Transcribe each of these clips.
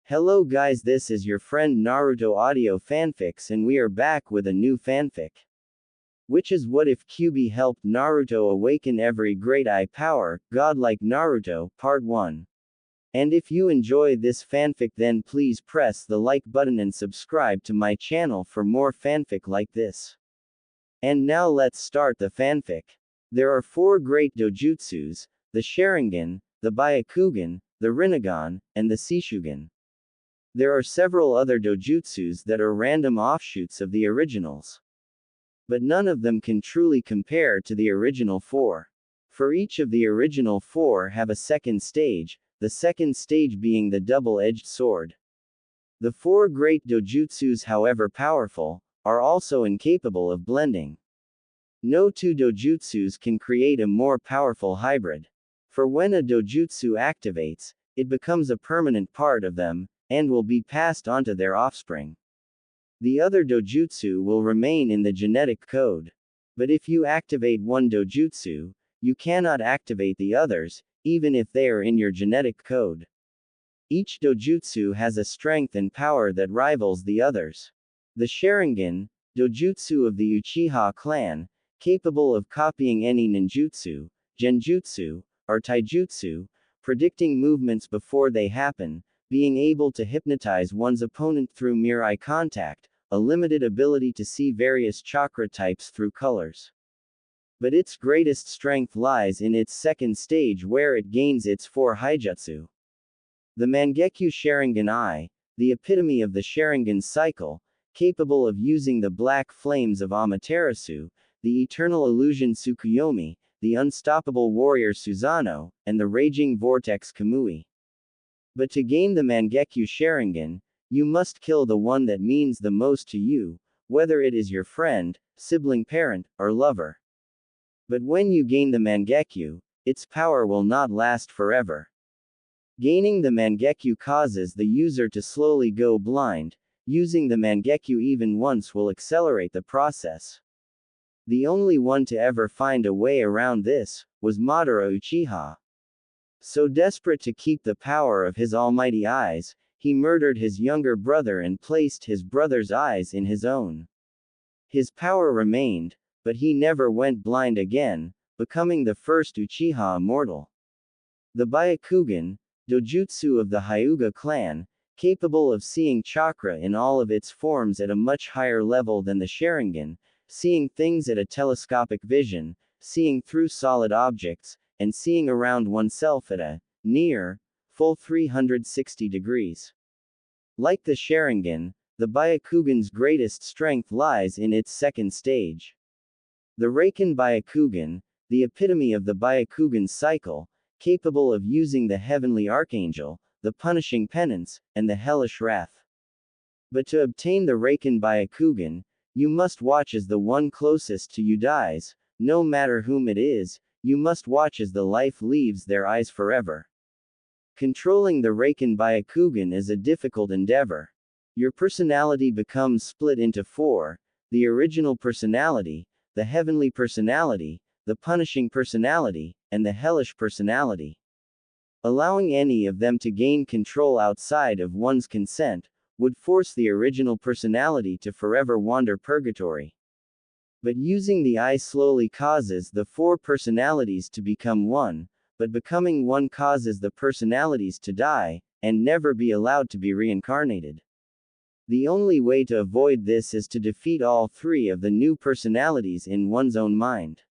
Hello guys, this is your friend Naruto Audio Fanfics and we are back with a new fanfic. Which is what if Kyūbi helped Naruto awaken every great eye power, Godlike Naruto, Part 1. And if you enjoy this fanfic then please press the like button and subscribe to my channel for more fanfic like this. And now let's start the fanfic. There are 4 great dojutsus, the Sharingan, the Byakugan, the Rinnegan, and the Shishugan. There are several other dojutsus that are random offshoots of the originals. But none of them can truly compare to the original 4. For each of the original 4 have a second stage, the second stage being the double-edged sword. The 4 great dojutsus, however powerful, are also incapable of blending. No 2 dojutsus can create a more powerful hybrid. For when a dojutsu activates, it becomes a permanent part of them, and will be passed on to their offspring. The other dojutsu will remain in the genetic code. But if you activate one dojutsu, you cannot activate the others, even if they are in your genetic code. Each dojutsu has a strength and power that rivals the others. The Sharingan, dojutsu of the Uchiha clan, capable of copying any ninjutsu, genjutsu, or taijutsu, predicting movements before they happen, being able to hypnotize one's opponent through mere eye contact, a limited ability to see various chakra types through colors. But its greatest strength lies in its second stage where it gains its 4 Haijutsu. The Mangekyo Sharingan Eye, the epitome of the Sharingan cycle, capable of using the black flames of Amaterasu, the eternal illusion Tsukuyomi, the unstoppable warrior Susanoo, and the raging vortex Kamui. But to gain the Mangekyo Sharingan, you must kill the one that means the most to you, whether it is your friend, sibling, parent, or lover. But when you gain the Mangekyo, its power will not last forever. Gaining the Mangekyo causes the user to slowly go blind. Using the Mangekyo even once will accelerate the process. The only one to ever find a way around this was Madara Uchiha. So desperate to keep the power of his almighty eyes, he murdered his younger brother and placed his brother's eyes in his own. His power remained, but he never went blind again, becoming the first Uchiha immortal. The Byakugan, dojutsu of the Hyuga clan, capable of seeing chakra in all of its forms at a much higher level than the Sharingan, seeing things at a telescopic vision, seeing through solid objects, and seeing around oneself at a near, full 360 degrees. Like the Sharingan, the Byakugan's greatest strength lies in its second stage. The Raken Byakugan, the epitome of the Byakugan cycle, capable of using the heavenly archangel, the punishing penance, and the hellish wrath. But to obtain the Raken Byakugan, you must watch as the one closest to you dies, no matter whom it is. You must watch as the life leaves their eyes forever. Controlling the Raken Byakugan is a difficult endeavor. Your personality becomes split into 4, the original personality, the heavenly personality, the punishing personality, and the hellish personality. Allowing any of them to gain control outside of one's consent would force the original personality to forever wander purgatory. But using the eye slowly causes the 4 personalities to become one, but becoming one causes the personalities to die, and never be allowed to be reincarnated. The only way to avoid this is to defeat all 3 of the new personalities in one's own mind.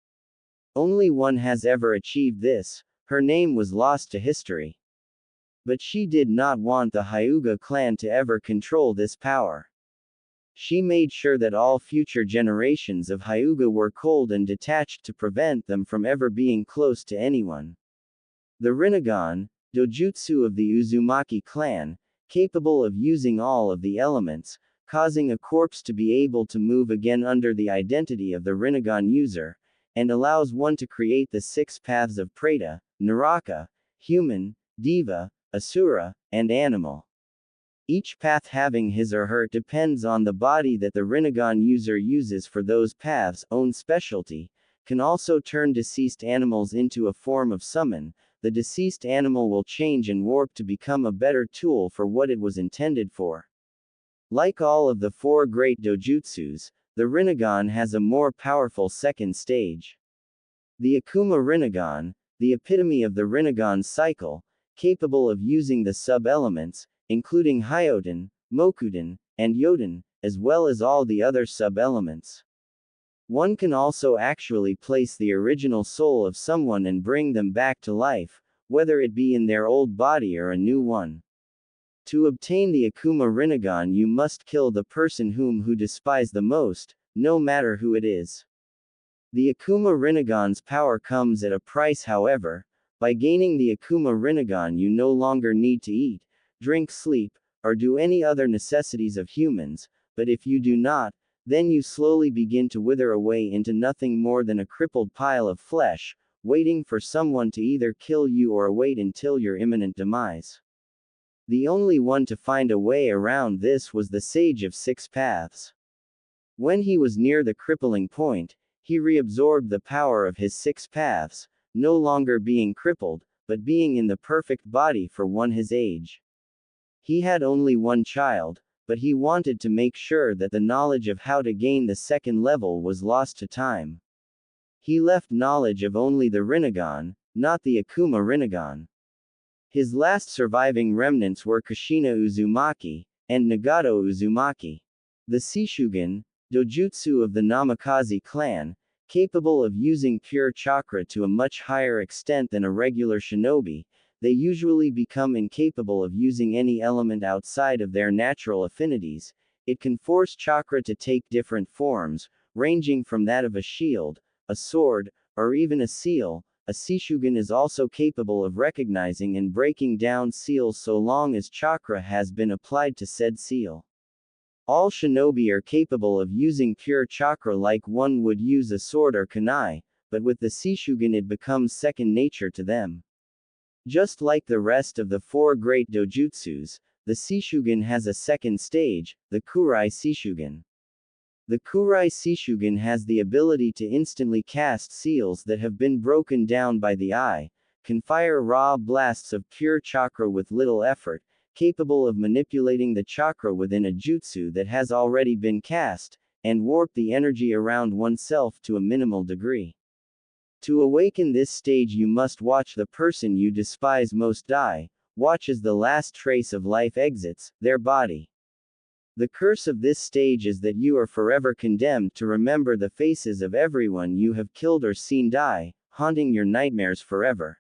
Only one has ever achieved this, her name was lost to history. But she did not want the Hyuga clan to ever control this power. She made sure that all future generations of Hyuga were cold and detached to prevent them from ever being close to anyone. The Rinnegan, dojutsu of the Uzumaki clan, capable of using all of the elements, causing a corpse to be able to move again under the identity of the Rinnegan user, and allows one to create the 6 paths of Preta, Naraka, human, Deva, Asura, and animal. Each path having his or her depends on the body that the Rinnegan user uses for those paths' own specialty, can also turn deceased animals into a form of summon, the deceased animal will change and warp to become a better tool for what it was intended for. Like all of the four great dojutsus, the Rinnegan has a more powerful second stage. The Akuma Rinnegan, the epitome of the Rinnegan cycle, capable of using the sub-elements, including Hyoten, Mokuden, and Yoden, as well as all the other sub-elements. One can also actually place the original soul of someone and bring them back to life, whether it be in their old body or a new one. To obtain the Akuma Rinnegan you must kill the person who despise the most, no matter who it is. The Akuma Rinnegan's power comes at a price however. By gaining the Akuma Rinnegan you no longer need to eat, drink, sleep, or do any other necessities of humans, but if you do not, then you slowly begin to wither away into nothing more than a crippled pile of flesh, waiting for someone to either kill you or wait until your imminent demise. The only one to find a way around this was the Sage of Six Paths. When he was near the crippling point, he reabsorbed the power of his six paths, no longer being crippled, but being in the perfect body for one his age. He had only one child, but he wanted to make sure that the knowledge of how to gain the second level was lost to time. He left knowledge of only the Rinnegan, not the Akuma Rinnegan. His last surviving remnants were Kushina Uzumaki, and Nagato Uzumaki. The Shishugan, dojutsu of the Namikaze clan, capable of using pure chakra to a much higher extent than a regular shinobi, they usually become incapable of using any element outside of their natural affinities. It can force chakra to take different forms, ranging from that of a shield, a sword, or even a seal. A Shishugan is also capable of recognizing and breaking down seals so long as chakra has been applied to said seal. All shinobi are capable of using pure chakra like one would use a sword or kunai, but with the Shishugan it becomes second nature to them. Just like the rest of the four great dojutsus, the Shishugan has a second stage, the Kurai Shishugan. The Kurai Shishugan has the ability to instantly cast seals that have been broken down by the eye, can fire raw blasts of pure chakra with little effort, capable of manipulating the chakra within a jutsu that has already been cast, and warp the energy around oneself to a minimal degree. To awaken this stage you must watch the person you despise most die, watch as the last trace of life exits their body. The curse of this stage is that you are forever condemned to remember the faces of everyone you have killed or seen die, haunting your nightmares forever.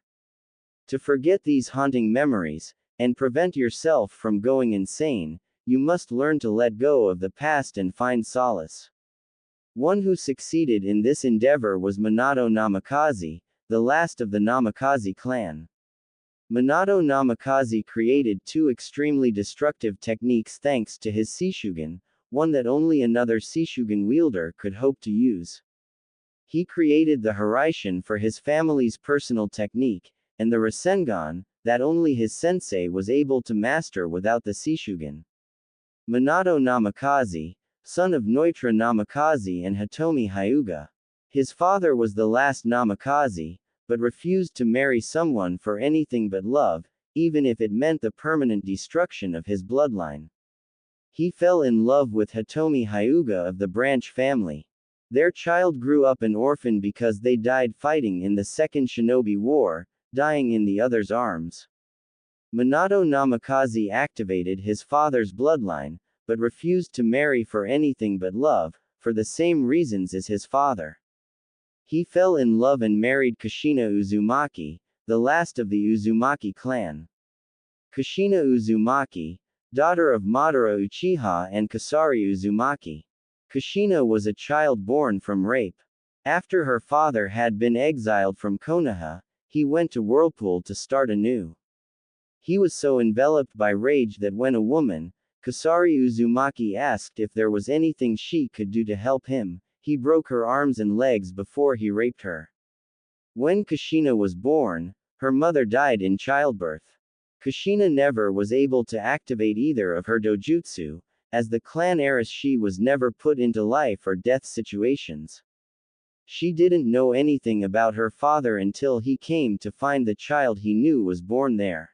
To forget these haunting memories, and prevent yourself from going insane, you must learn to let go of the past and find solace. One who succeeded in this endeavor was Minato Namikaze, the last of the Namikaze clan. Minato Namikaze created two extremely destructive techniques thanks to his Shishugan, one that only another Shishugan wielder could hope to use. He created the Hiraishin for his family's personal technique, and the Rasengan, that only his sensei was able to master without the Shishugan. Minato Namikaze, son of Noitra Namikaze and Hitomi Hyuga. His father was the last Namikaze, but refused to marry someone for anything but love, even if it meant the permanent destruction of his bloodline. He fell in love with Hitomi Hyuga of the Branch family. Their child grew up an orphan because they died fighting in the Second Shinobi War, dying in the other's arms. Minato Namikaze activated his father's bloodline, but refused to marry for anything but love, for the same reasons as his father. He fell in love and married Kushina Uzumaki, the last of the Uzumaki clan. Kushina Uzumaki, daughter of Madara Uchiha and Kasari Uzumaki. Kushina was a child born from rape. After her father had been exiled from Konoha, he went to Whirlpool to start anew. He was so enveloped by rage that when a woman, Kasari Uzumaki, asked if there was anything she could do to help him, he broke her arms and legs before he raped her. When Kushina was born, her mother died in childbirth. Kushina never was able to activate either of her dojutsu, as the clan heiress she was never put into life or death situations. She didn't know anything about her father until he came to find the child he knew was born there.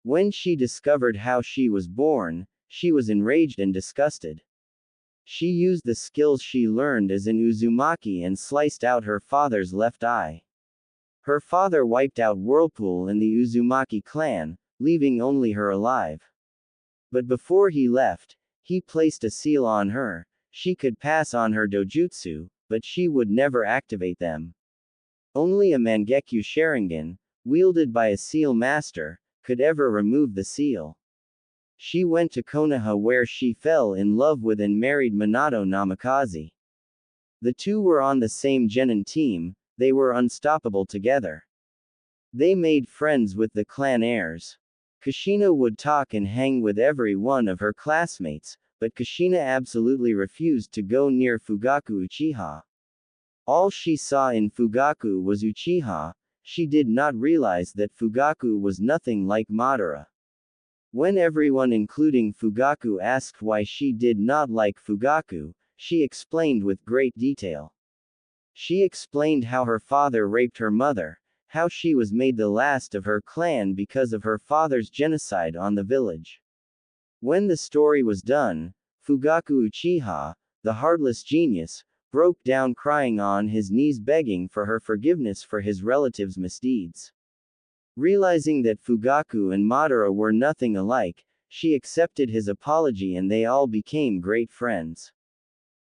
When she discovered how she was born, she was enraged and disgusted. She used the skills she learned as an Uzumaki and sliced out her father's left eye. Her father wiped out Whirlpool and the Uzumaki clan, leaving only her alive. But before he left, he placed a seal on her. She could pass on her dojutsu, but she would never activate them. Only a Mangekyo Sharingan, wielded by a seal master, could ever remove the seal. She went to Konoha where she fell in love with and married Minato Namikaze. The two were on the same genin team, they were unstoppable together. They made friends with the clan heirs. Kushina would talk and hang with every one of her classmates, but Kushina absolutely refused to go near Fugaku Uchiha. All she saw in Fugaku was Uchiha. She did not realize that Fugaku was nothing like Madara. When everyone including Fugaku asked why she did not like Fugaku, she explained with great detail. She explained how her father raped her mother, how she was made the last of her clan because of her father's genocide on the village. When the story was done, Fugaku Uchiha, the heartless genius, broke down crying on his knees begging for her forgiveness for his relatives' misdeeds. Realizing that Fugaku and Madara were nothing alike, she accepted his apology and they all became great friends.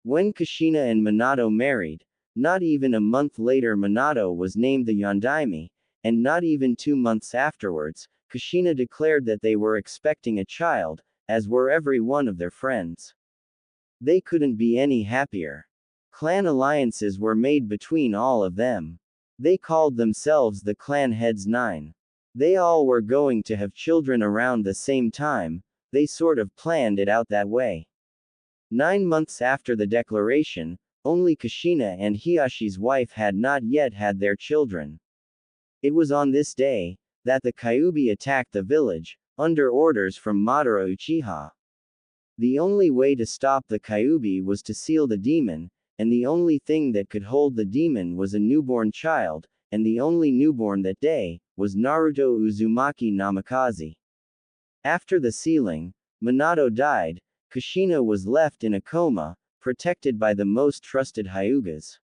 When Kushina and Minato married, not even a month later Minato was named the Yondaime, and not even 2 months afterwards, Kushina declared that they were expecting a child, as were every one of their friends. They couldn't be any happier. Clan alliances were made between all of them. They called themselves the Clan Heads 9. They all were going to have children around the same time, they sort of planned it out that way. 9 months after the declaration, only Kushina and Hiyashi's wife had not yet had their children. It was on this day that the Kyūbi attacked the village, under orders from Madara Uchiha. The only way to stop the Kyūbi was to seal the demon, and the only thing that could hold the demon was a newborn child, and the only newborn that day was Naruto Uzumaki Namikaze. After the sealing, Minato died. Kushina was left in a coma, protected by the most trusted Hyugas.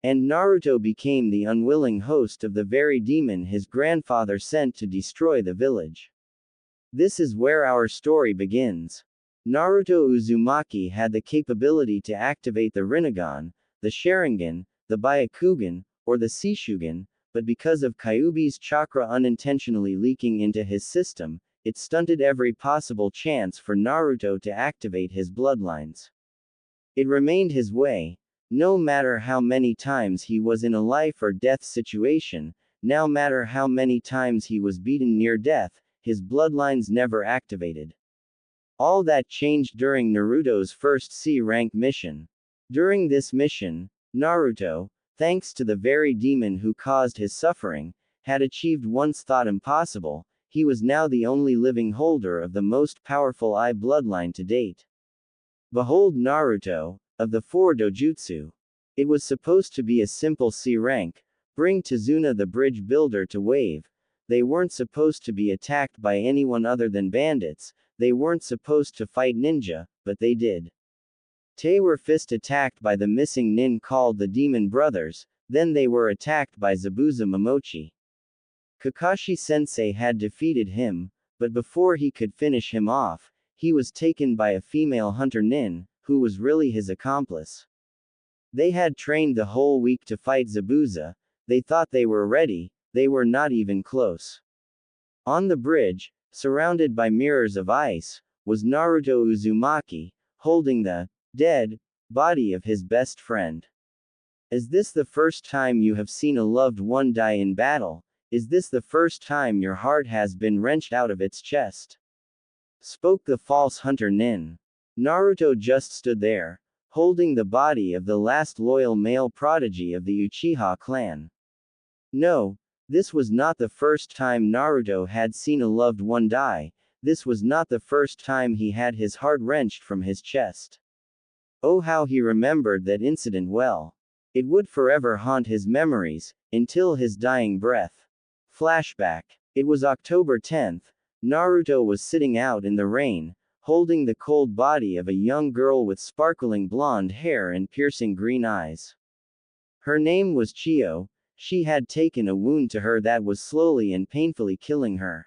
And Naruto became the unwilling host of the very demon his grandfather sent to destroy the village. This is where our story begins. Naruto Uzumaki had the capability to activate the Rinnegan, the Sharingan, the Byakugan, or the Shishugan, but because of Kyūbi's chakra unintentionally leaking into his system, it stunted every possible chance for Naruto to activate his bloodlines. It remained his way. No matter how many times he was in a life or death situation, no matter how many times he was beaten near death, his bloodlines never activated. All that changed during Naruto's first C-rank mission. During this mission, Naruto, thanks to the very demon who caused his suffering, had achieved once thought impossible. He was now the only living holder of the most powerful I bloodline to date. Behold Naruto, of the 4 dojutsu. It was supposed to be a simple C rank, bring Tazuna the bridge builder to wave. They weren't supposed to be attacked by anyone other than bandits, they weren't supposed to fight ninja, but they did. They were fist attacked by the missing nin called the Demon Brothers, then they were attacked by Zabuza Momochi. Kakashi-sensei had defeated him, but before he could finish him off, he was taken by a female hunter nin, who was really his accomplice. They had trained the whole week to fight Zabuza, they thought they were ready, they were not even close. On the bridge, surrounded by mirrors of ice, was Naruto Uzumaki, holding the dead body of his best friend. Is this the first time you have seen a loved one die in battle? Is this the first time your heart has been wrenched out of its chest? Spoke the false hunter nin. Naruto just stood there, holding the body of the last loyal male prodigy of the Uchiha clan. No, this was not the first time Naruto had seen a loved one die, this was not the first time he had his heart wrenched from his chest. Oh, how he remembered that incident well. It would forever haunt his memories, until his dying breath. Flashback. It was October 10th. Naruto was sitting out in the rain, holding the cold body of a young girl with sparkling blonde hair and piercing green eyes. Her name was Chiyo. She had taken a wound to her that was slowly and painfully killing her.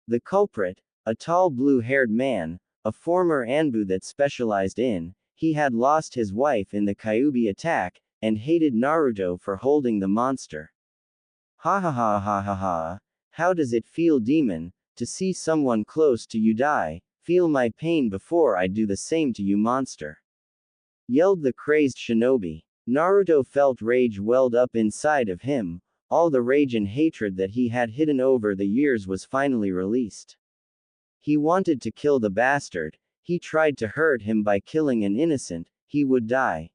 The culprit, a tall blue-haired man, a former Anbu that specialized in, he had lost his wife in the Kyūbi attack, and hated Naruto for holding the monster. Ha ha ha ha ha ha. How does it feel, demon, to see someone close to you die? Feel my pain before I do the same to you, monster. Yelled the crazed shinobi. Naruto felt rage welled up inside of him. All the rage and hatred that he had hidden over the years was finally released. He wanted to kill the bastard. He tried to hurt him by killing an innocent. He would die.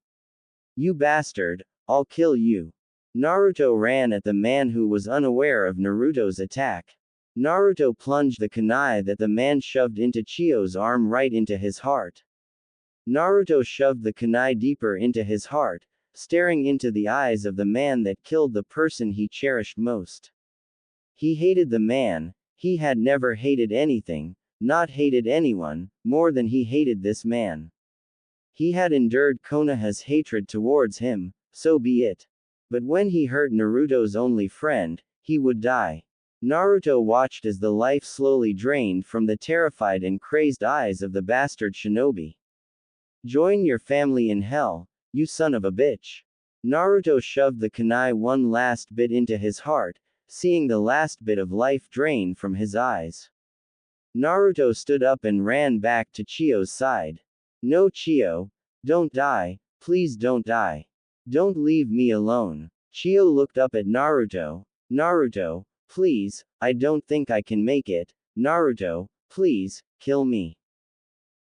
You bastard, I'll kill you. Naruto ran at the man who was unaware of Naruto's attack. Naruto plunged the kunai that the man shoved into Chiyo's arm right into his heart. Naruto shoved the kunai deeper into his heart, staring into the eyes of the man that killed the person he cherished most. He hated the man. He had never hated anything, not hated anyone, more than he hated this man. He had endured Konoha's hatred towards him, so be it. But when he hurt Naruto's only friend, he would die. Naruto watched as the life slowly drained from the terrified and crazed eyes of the bastard shinobi. Join your family in hell, you son of a bitch. Naruto shoved the kunai one last bit into his heart, seeing the last bit of life drain from his eyes. Naruto stood up and ran back to Chiyo's side. No, Chiyo. Don't die, please don't die. Don't leave me alone. Chiyo looked up at Naruto. Naruto, please, I don't think I can make it. Naruto, please, kill me.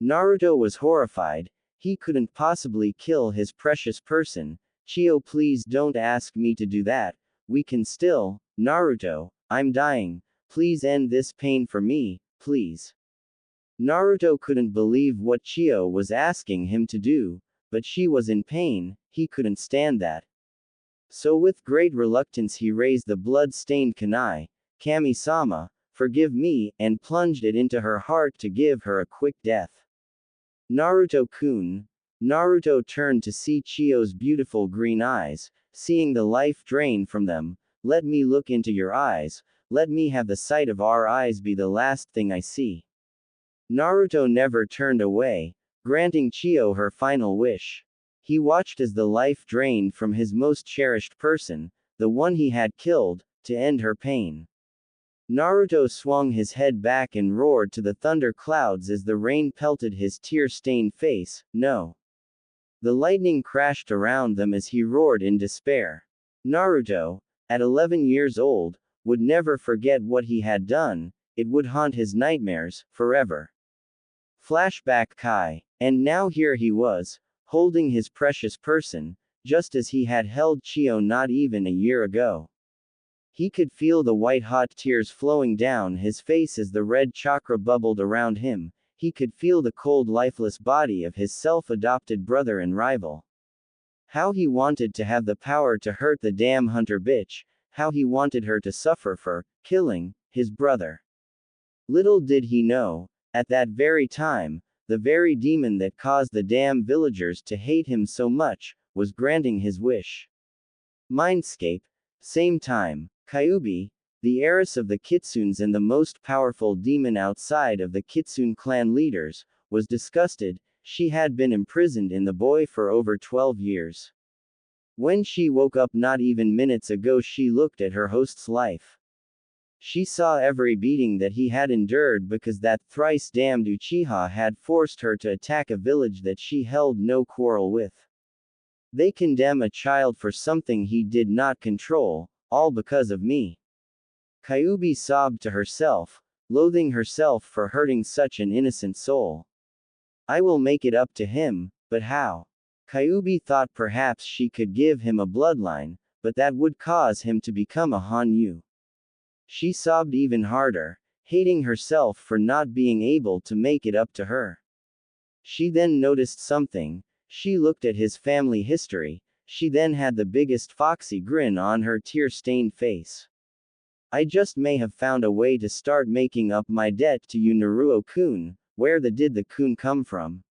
Naruto was horrified. He couldn't possibly kill his precious person. Chiyo, please don't ask me to do that. We can still. Naruto, I'm dying. Please end this pain for me, please. Naruto couldn't believe what Chiyo was asking him to do, but she was in pain. He couldn't stand that. So with great reluctance he raised the blood-stained kunai, Kami-sama, forgive me, and plunged it into her heart to give her a quick death. Naruto-kun. Naruto turned to see Chiyo's beautiful green eyes, seeing the life drain from them. Let me look into your eyes, let me have the sight of our eyes be the last thing I see. Naruto never turned away, granting Chiyo her final wish. He watched as the life drained from his most cherished person, the one he had killed, to end her pain. Naruto swung his head back and roared to the thunder clouds as the rain pelted his tear-stained face. No. The lightning crashed around them as he roared in despair. Naruto, at 11 years old, would never forget what he had done. It would haunt his nightmares, forever. Flashback Kai. And now here he was, holding his precious person, just as he had held Chiyo not even a year ago. He could feel the white-hot tears flowing down his face as the red chakra bubbled around him. He could feel the cold lifeless body of his self-adopted brother and rival. How he wanted to have the power to hurt the damn hunter bitch, how he wanted her to suffer for killing his brother. Little did he know, at that very time, the very demon that caused the damn villagers to hate him so much, was granting his wish. Mindscape. Same time, Kyūbi, the heiress of the Kitsunes and the most powerful demon outside of the Kitsune clan leaders, was disgusted. She had been imprisoned in the boy for over 12 years. When she woke up not even minutes ago, she looked at her host's life. She saw every beating that he had endured because that thrice-damned Uchiha had forced her to attack a village that she held no quarrel with. They condemn a child for something he did not control, all because of me. Kyūbi sobbed to herself, loathing herself for hurting such an innocent soul. I will make it up to him, but how? Kyūbi thought perhaps she could give him a bloodline, but that would cause him to become a Hanyu. She sobbed even harder, hating herself for not being able to make it up to her. She then noticed something. She looked at his family history. she then had the biggest foxy grin on her tear-stained face. I just may have found a way to start making up my debt to you, Naruto-kun. Where did the kun come from?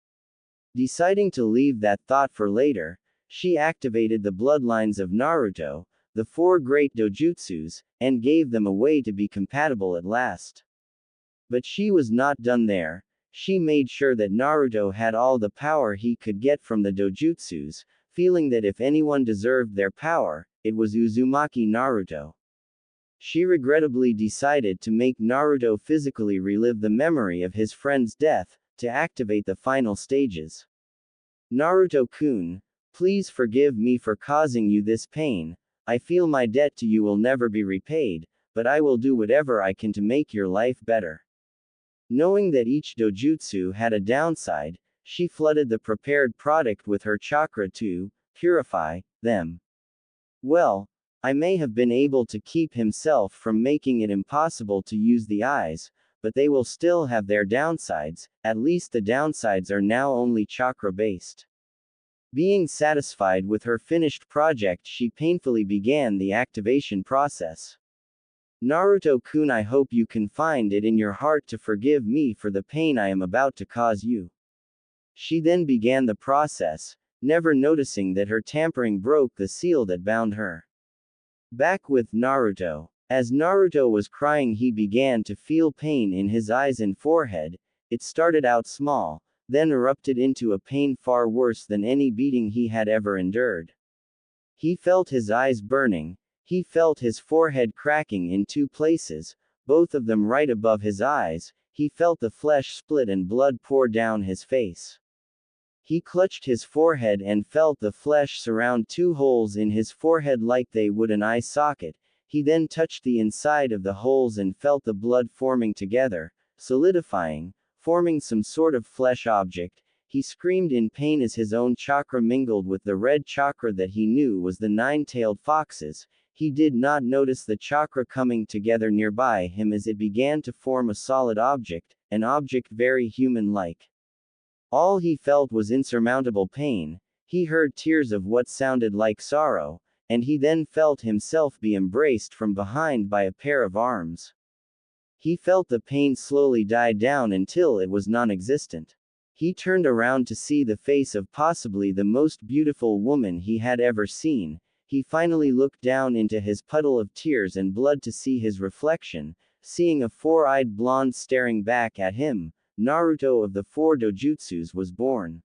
Deciding to leave that thought for later, she activated the bloodlines of Naruto, the 4 great dojutsus, and gave them a way to be compatible at last. But she was not done there. She made sure that Naruto had all the power he could get from the dojutsus, feeling that if anyone deserved their power, it was Uzumaki Naruto. She regrettably decided to make Naruto physically relive the memory of his friend's death, to activate the final stages. Naruto-kun, please forgive me for causing you this pain. I feel my debt to you will never be repaid, but I will do whatever I can to make your life better. Knowing that each dojutsu had a downside, she flooded the prepared product with her chakra to purify them. Well, I may have been able to keep himself from making it impossible to use the eyes, but they will still have their downsides. At least the downsides are now only chakra-based. Being satisfied with her finished project, she painfully began the activation process. Naruto-kun, I hope you can find it in your heart to forgive me for the pain I am about to cause you. She then began the process, never noticing that her tampering broke the seal that bound her. Back with Naruto. As Naruto was crying, he began to feel pain in his eyes and forehead. It started out small, then erupted into a pain far worse than any beating he had ever endured. He felt his eyes burning. He felt his forehead cracking in 2 places, both of them right above his eyes. He felt the flesh split and blood pour down his face. He clutched his forehead and felt the flesh surround 2 holes in his forehead like they would an eye socket. He then touched the inside of the holes and felt the blood forming together, solidifying, forming some sort of flesh object. He screamed in pain as his own chakra mingled with the red chakra that he knew was the 9-tailed fox's. He did not notice the chakra coming together nearby him as it began to form a solid object, an object very human-like. All he felt was insurmountable pain. He heard tears of what sounded like sorrow, and he then felt himself be embraced from behind by a pair of arms. He felt the pain slowly die down until it was non-existent. He turned around to see the face of possibly the most beautiful woman he had ever seen. He finally looked down into his puddle of tears and blood to see his reflection, seeing a 4-eyed blonde staring back at him. Naruto of the 4 dojutsus was born.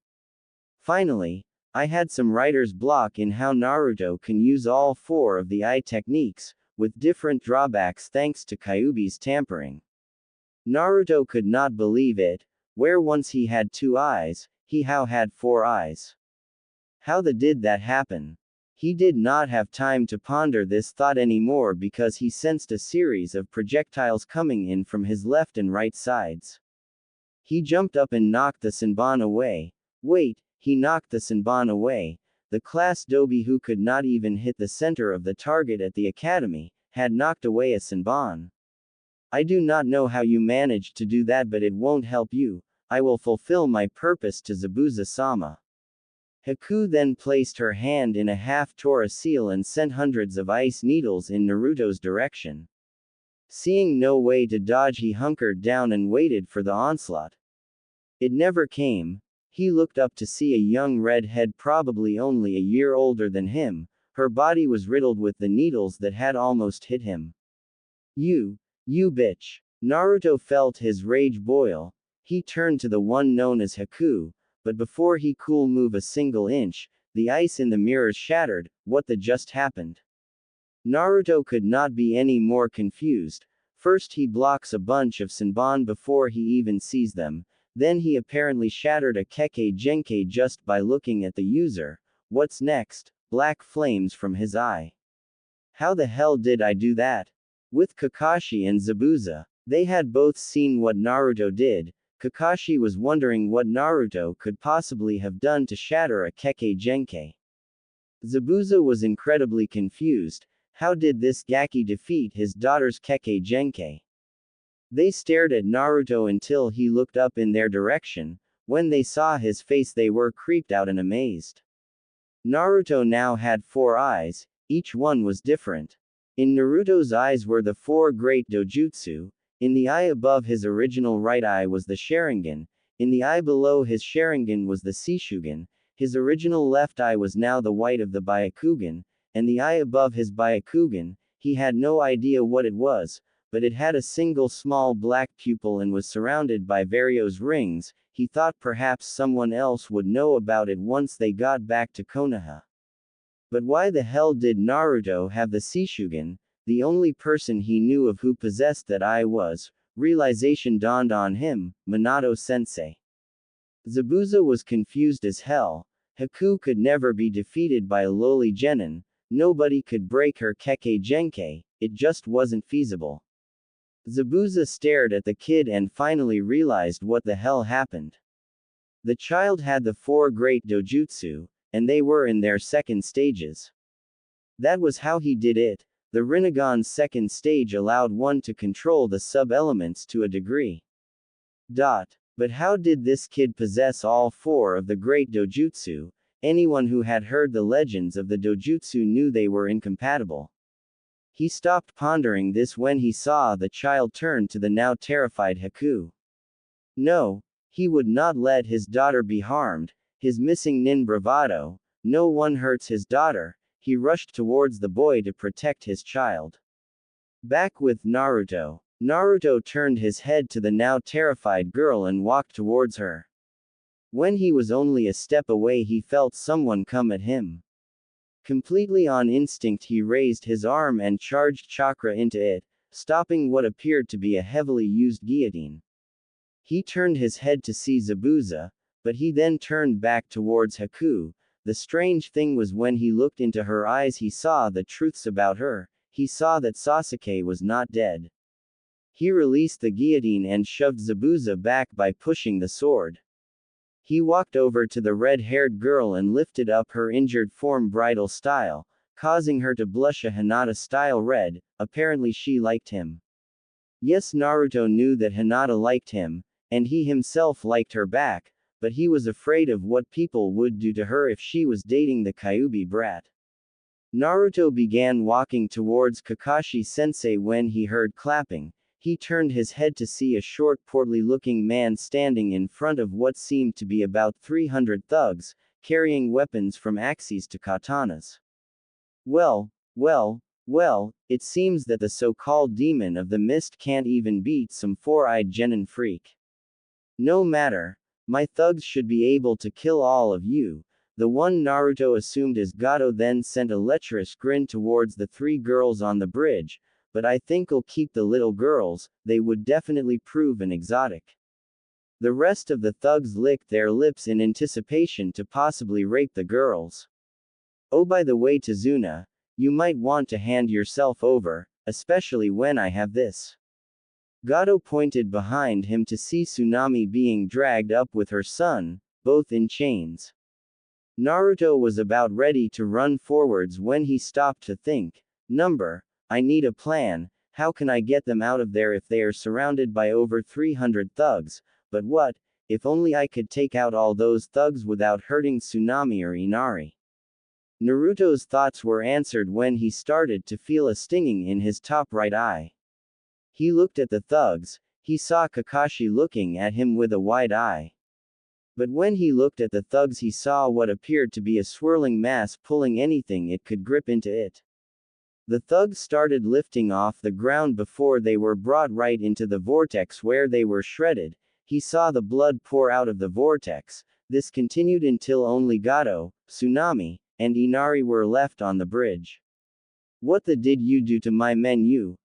Finally, I had some writer's block in how Naruto can use all 4 of the eye techniques, with different drawbacks thanks to Kyūbi's tampering. Naruto could not believe it. Where once he had 2 eyes, he now had 4 eyes. How did that happen? He did not have time to ponder this thought anymore because he sensed a series of projectiles coming in from his left and right sides. He jumped up and knocked the Senbon away. Wait, he knocked the Senbon away. The class Dobi who could not even hit the center of the target at the academy, had knocked away a Senbon. I do not know how you managed to do that, but it won't help you. I will fulfill my purpose to Zabuza-sama. Haku then placed her hand in a half-Tora seal and sent hundreds of ice needles in Naruto's direction. Seeing no way to dodge, he hunkered down and waited for the onslaught. It never came. He looked up to see a young redhead probably only a year older than him. Her body was riddled with the needles that had almost hit him. You bitch. Naruto felt his rage boil. He turned to the one known as Haku, but before he could move a single inch, the ice in the mirrors shattered. What just happened? Naruto could not be any more confused. First he blocks a bunch of Senbon before he even sees them, then he apparently shattered a Kekkei Genkai just by looking at the user. What's next? Black flames from his eye. How the hell did I do that? With Kakashi and Zabuza, they had both seen what Naruto did. Kakashi was wondering what Naruto could possibly have done to shatter a Kekkei Genkai. Zabuza was incredibly confused. How did this Gaki defeat his daughter's Kekkei Genkai? They stared at Naruto until he looked up in their direction. When they saw his face, they were creeped out and amazed. Naruto now had 4 eyes, each one was different. In Naruto's eyes were the 4 great dojutsu. In the eye above his original right eye was the Sharingan, in the eye below his Sharingan was the Shishugan, his original left eye was now the white of the Byakugan, and the eye above his Byakugan, he had no idea what it was, but it had a single small black pupil and was surrounded by various rings. He thought perhaps someone else would know about it once they got back to Konoha. But why the hell did Naruto have the Shishugan? The only person he knew of who possessed that eye was. Realization dawned on him, Minato-sensei. Zabuza was confused as hell. Haku could never be defeated by a lowly genin. Nobody could break her Kekkei Genkai, it just wasn't feasible. Zabuza stared at the kid and finally realized what the hell happened. The child had the 4 great dojutsu, and they were in their second stages. That was how he did it. The Rinnegan's second stage allowed one to control the sub-elements to a degree. But how did this kid possess all 4 of the great dojutsu? Anyone who had heard the legends of the dojutsu knew they were incompatible. He stopped pondering this when he saw the child turn to the now terrified Haku. No, he would not let his daughter be harmed, his missing nin bravado, no one hurts his daughter. He rushed towards the boy to protect his child. Back with Naruto. Naruto turned his head to the now terrified girl and walked towards her. When he was only a step away he felt someone come at him. Completely on instinct he raised his arm and charged chakra into it, stopping what appeared to be a heavily used guillotine. He turned his head to see Zabuza, but he then turned back towards Haku. The strange thing was when he looked into her eyes he saw the truths about her. He saw that Sasuke was not dead. He released the guillotine and shoved Zabuza back by pushing the sword. He walked over to the red-haired girl and lifted up her injured form bridal style, causing her to blush a Hinata-style red. Apparently she liked him. Yes, Naruto knew that Hinata liked him, and he himself liked her back, but he was afraid of what people would do to her if she was dating the Kyūbi brat. Naruto began walking towards Kakashi-sensei when he heard clapping. He turned his head to see a short portly-looking man standing in front of what seemed to be about 300 thugs, carrying weapons from axes to katanas. Well, it seems that the so-called demon of the mist can't even beat some 4-eyed genin freak. No matter. My thugs should be able to kill all of you. The one Naruto assumed as Gato then sent a lecherous grin towards the 3 girls on the bridge. But I think I'll keep the little girls, they would definitely prove an exotic. The rest of the thugs licked their lips in anticipation to possibly rape the girls. Oh, by the way, Tazuna, you might want to hand yourself over, especially when I have this. Gato pointed behind him to see Tsunami being dragged up with her son, both in chains. Naruto was about ready to run forwards when he stopped to think. I need a plan. How can I get them out of there if they are surrounded by over 300 thugs? But what, if only I could take out all those thugs without hurting Tsunami or Inari. Naruto's thoughts were answered when he started to feel a stinging in his top right eye. He looked at the thugs. He saw Kakashi looking at him with a wide eye. But when he looked at the thugs he saw what appeared to be a swirling mass pulling anything it could grip into it. The thugs started lifting off the ground before they were brought right into the vortex where they were shredded. He saw the blood pour out of the vortex. This continued until only Gato, Tsunami, and Inari were left on the bridge. What the did you do to my men, you?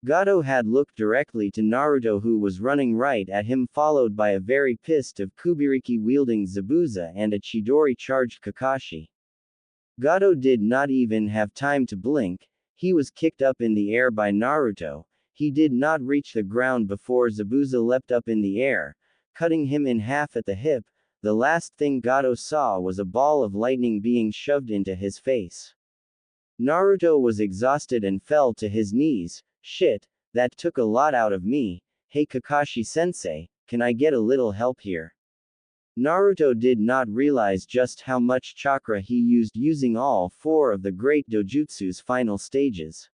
Gato had looked directly to Naruto who was running right at him, followed by a very pissed of Kubiriki wielding Zabuza and a Chidori charged Kakashi. Gato did not even have time to blink. He was kicked up in the air by Naruto. He did not reach the ground before Zabuza leapt up in the air, cutting him in half at the hip. The last thing Gato saw was a ball of lightning being shoved into his face. Naruto was exhausted and fell to his knees. Shit, that took a lot out of me. Hey Kakashi-sensei, can I get a little help here? Naruto did not realize just how much chakra he used using all four of the great dojutsu's final stages.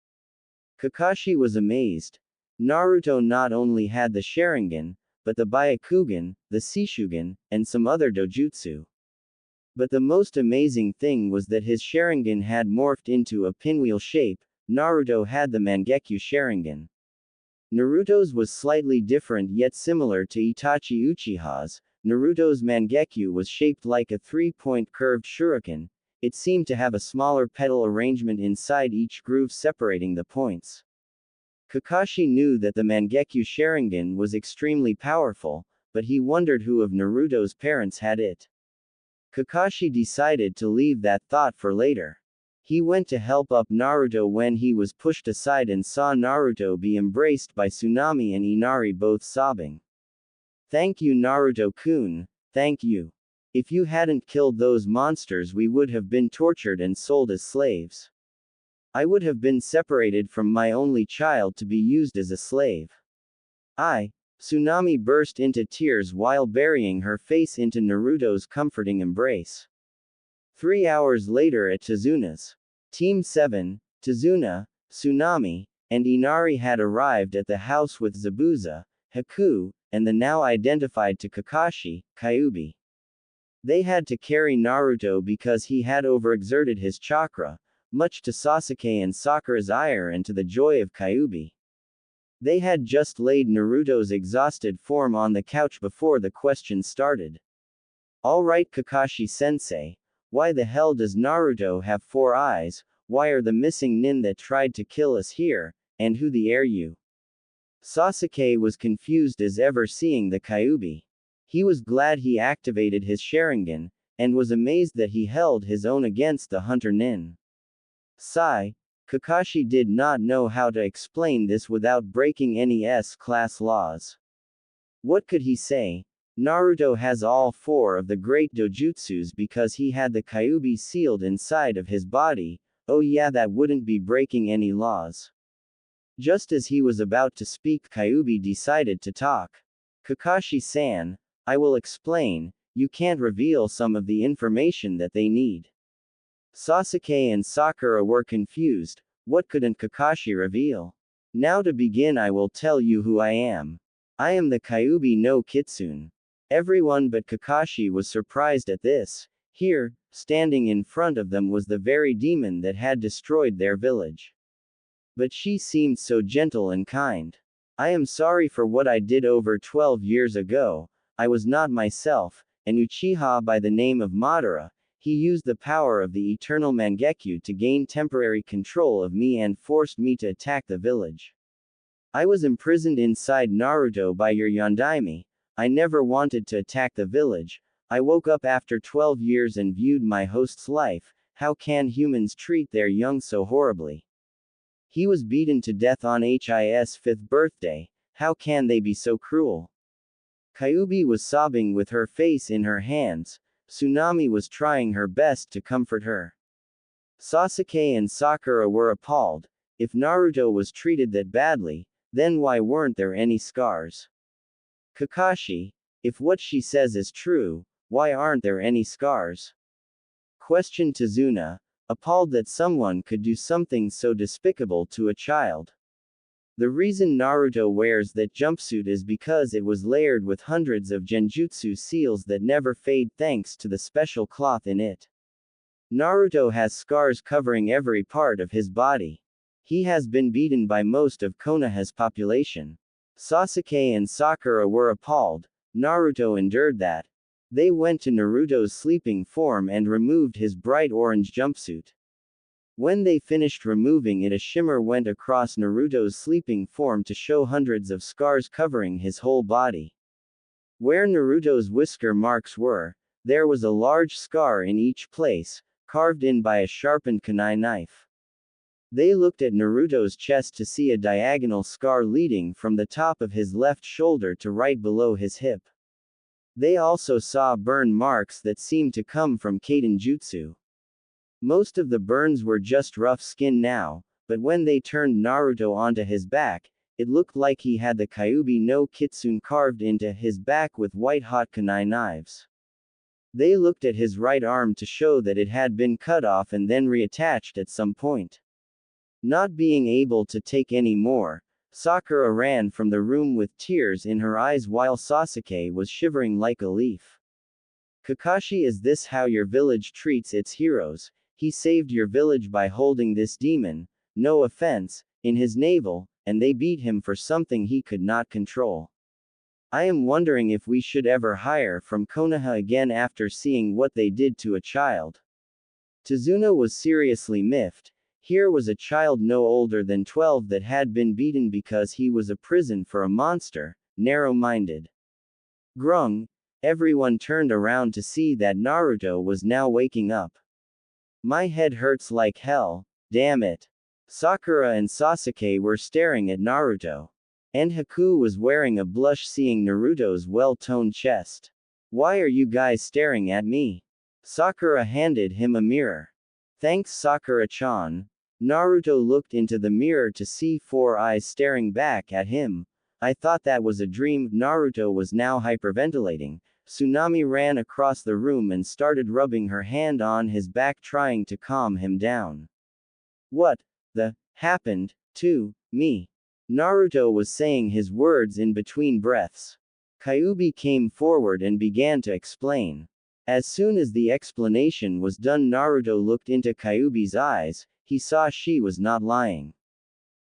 Kakashi was amazed. Naruto not only had the Sharingan, but the Byakugan, the Shishugan, and some other dojutsu. But the most amazing thing was that his Sharingan had morphed into a pinwheel shape. Naruto had the Mangekyo Sharingan. Naruto's was slightly different yet similar to Itachi Uchiha's. Naruto's Mangekyo was shaped like a three-point curved shuriken. It seemed to have a smaller petal arrangement inside each groove separating the points. Kakashi knew that the Mangekyo Sharingan was extremely powerful, but he wondered who of Naruto's parents had it. Kakashi decided to leave that thought for later. He went to help up Naruto when he was pushed aside and saw Naruto be embraced by Tsunami and Inari, both sobbing. "Thank you, Naruto-kun, thank you. If you hadn't killed those monsters, we would have been tortured and sold as slaves. I would have been separated from my only child to be used as a slave." Tsunami burst into tears while burying her face into Naruto's comforting embrace. 3 hours later at Tazuna's. Team 7, Tazuna, Tsunami, and Inari had arrived at the house with Zabuza, Haku, and the now identified to Kakashi, Kyūbi. They had to carry Naruto because he had overexerted his chakra, much to Sasuke and Sakura's ire and to the joy of Kyūbi. They had just laid Naruto's exhausted form on the couch before the questions started. "Alright, Kakashi-sensei, why the hell does Naruto have 4 eyes, why are the missing nin that tried to kill us here, and who the are you?" Sasuke was confused as ever seeing the Kyūbi. He was glad he activated his Sharingan, and was amazed that he held his own against the hunter nin. Kakashi did not know how to explain this without breaking any S-class laws. What could he say? Naruto has all 4 of the great dojutsus because he had the Kyūbi sealed inside of his body. Oh yeah, that wouldn't be breaking any laws. Just as he was about to speak, Kyūbi decided to talk. "Kakashi-san, I will explain, you can't reveal some of the information that they need." Sasuke and Sakura were confused. What couldn't Kakashi reveal? "Now to begin, I will tell you who I am. I am the Kyūbi no Kitsune." Everyone but Kakashi was surprised at this. Here, standing in front of them was the very demon that had destroyed their village. But she seemed so gentle and kind. "I am sorry for what I did over 12 years ago. I was not myself, and Uchiha by the name of Madara, he used the power of the eternal Mangekyo to gain temporary control of me and forced me to attack the village. I was imprisoned inside Naruto by your Yondaime. I never wanted to attack the village. I woke up after 12 years and viewed my host's life. How can humans treat their young so horribly? He was beaten to death on his 5th birthday. How can they be so cruel?" Kyūbi was sobbing with her face in her hands. Tsunami was trying her best to comfort her. Sasuke and Sakura were appalled. If Naruto was treated that badly, then why weren't there any scars? "Kakashi, if what she says is true, why aren't there any scars?" questioned Tazuna, appalled that someone could do something so despicable to a child. "The reason Naruto wears that jumpsuit is because it was layered with hundreds of genjutsu seals that never fade thanks to the special cloth in it. Naruto has scars covering every part of his body. He has been beaten by most of Konoha's population." Sasuke and Sakura were appalled. Naruto endured that. They went to Naruto's sleeping form and removed his bright orange jumpsuit. When they finished removing it, a shimmer went across Naruto's sleeping form to show hundreds of scars covering his whole body. Where Naruto's whisker marks were, there was a large scar in each place, carved in by a sharpened kunai knife. They looked at Naruto's chest to see a diagonal scar leading from the top of his left shoulder to right below his hip. They also saw burn marks that seemed to come from Kaden Jutsu. Most of the burns were just rough skin now, but when they turned Naruto onto his back, it looked like he had the Kyūbi no Kitsune carved into his back with white-hot kunai knives. They looked at his right arm to show that it had been cut off and then reattached at some point. Not being able to take any more, Sakura ran from the room with tears in her eyes while Sasuke was shivering like a leaf. Kakashi, is this how your village treats its heroes? He saved your village by holding this demon, no offense, in his navel, and they beat him for something he could not control. I am wondering if we should ever hire from Konoha again after seeing what they did to a child. Tazuna was seriously miffed. Here was a child no older than 12 that had been beaten because he was a prison for a monster, narrow-minded. Grung. Everyone turned around to see that Naruto was now waking up. My head hurts like hell, damn it. Sakura and Sasuke were staring at Naruto. And Haku was wearing a blush seeing Naruto's well-toned chest. Why are you guys staring at me? Sakura handed him a mirror. Thanks, Sakura-chan. Naruto looked into the mirror to see 4 eyes staring back at him. I thought that was a dream. Naruto was now hyperventilating. Tsunami ran across the room and started rubbing her hand on his back trying to calm him down. What the happened to me? Naruto was saying his words in between breaths. Kyūbi came forward and began to explain. As soon as the explanation was done, Naruto looked into Kyūbi's eyes. He saw she was not lying.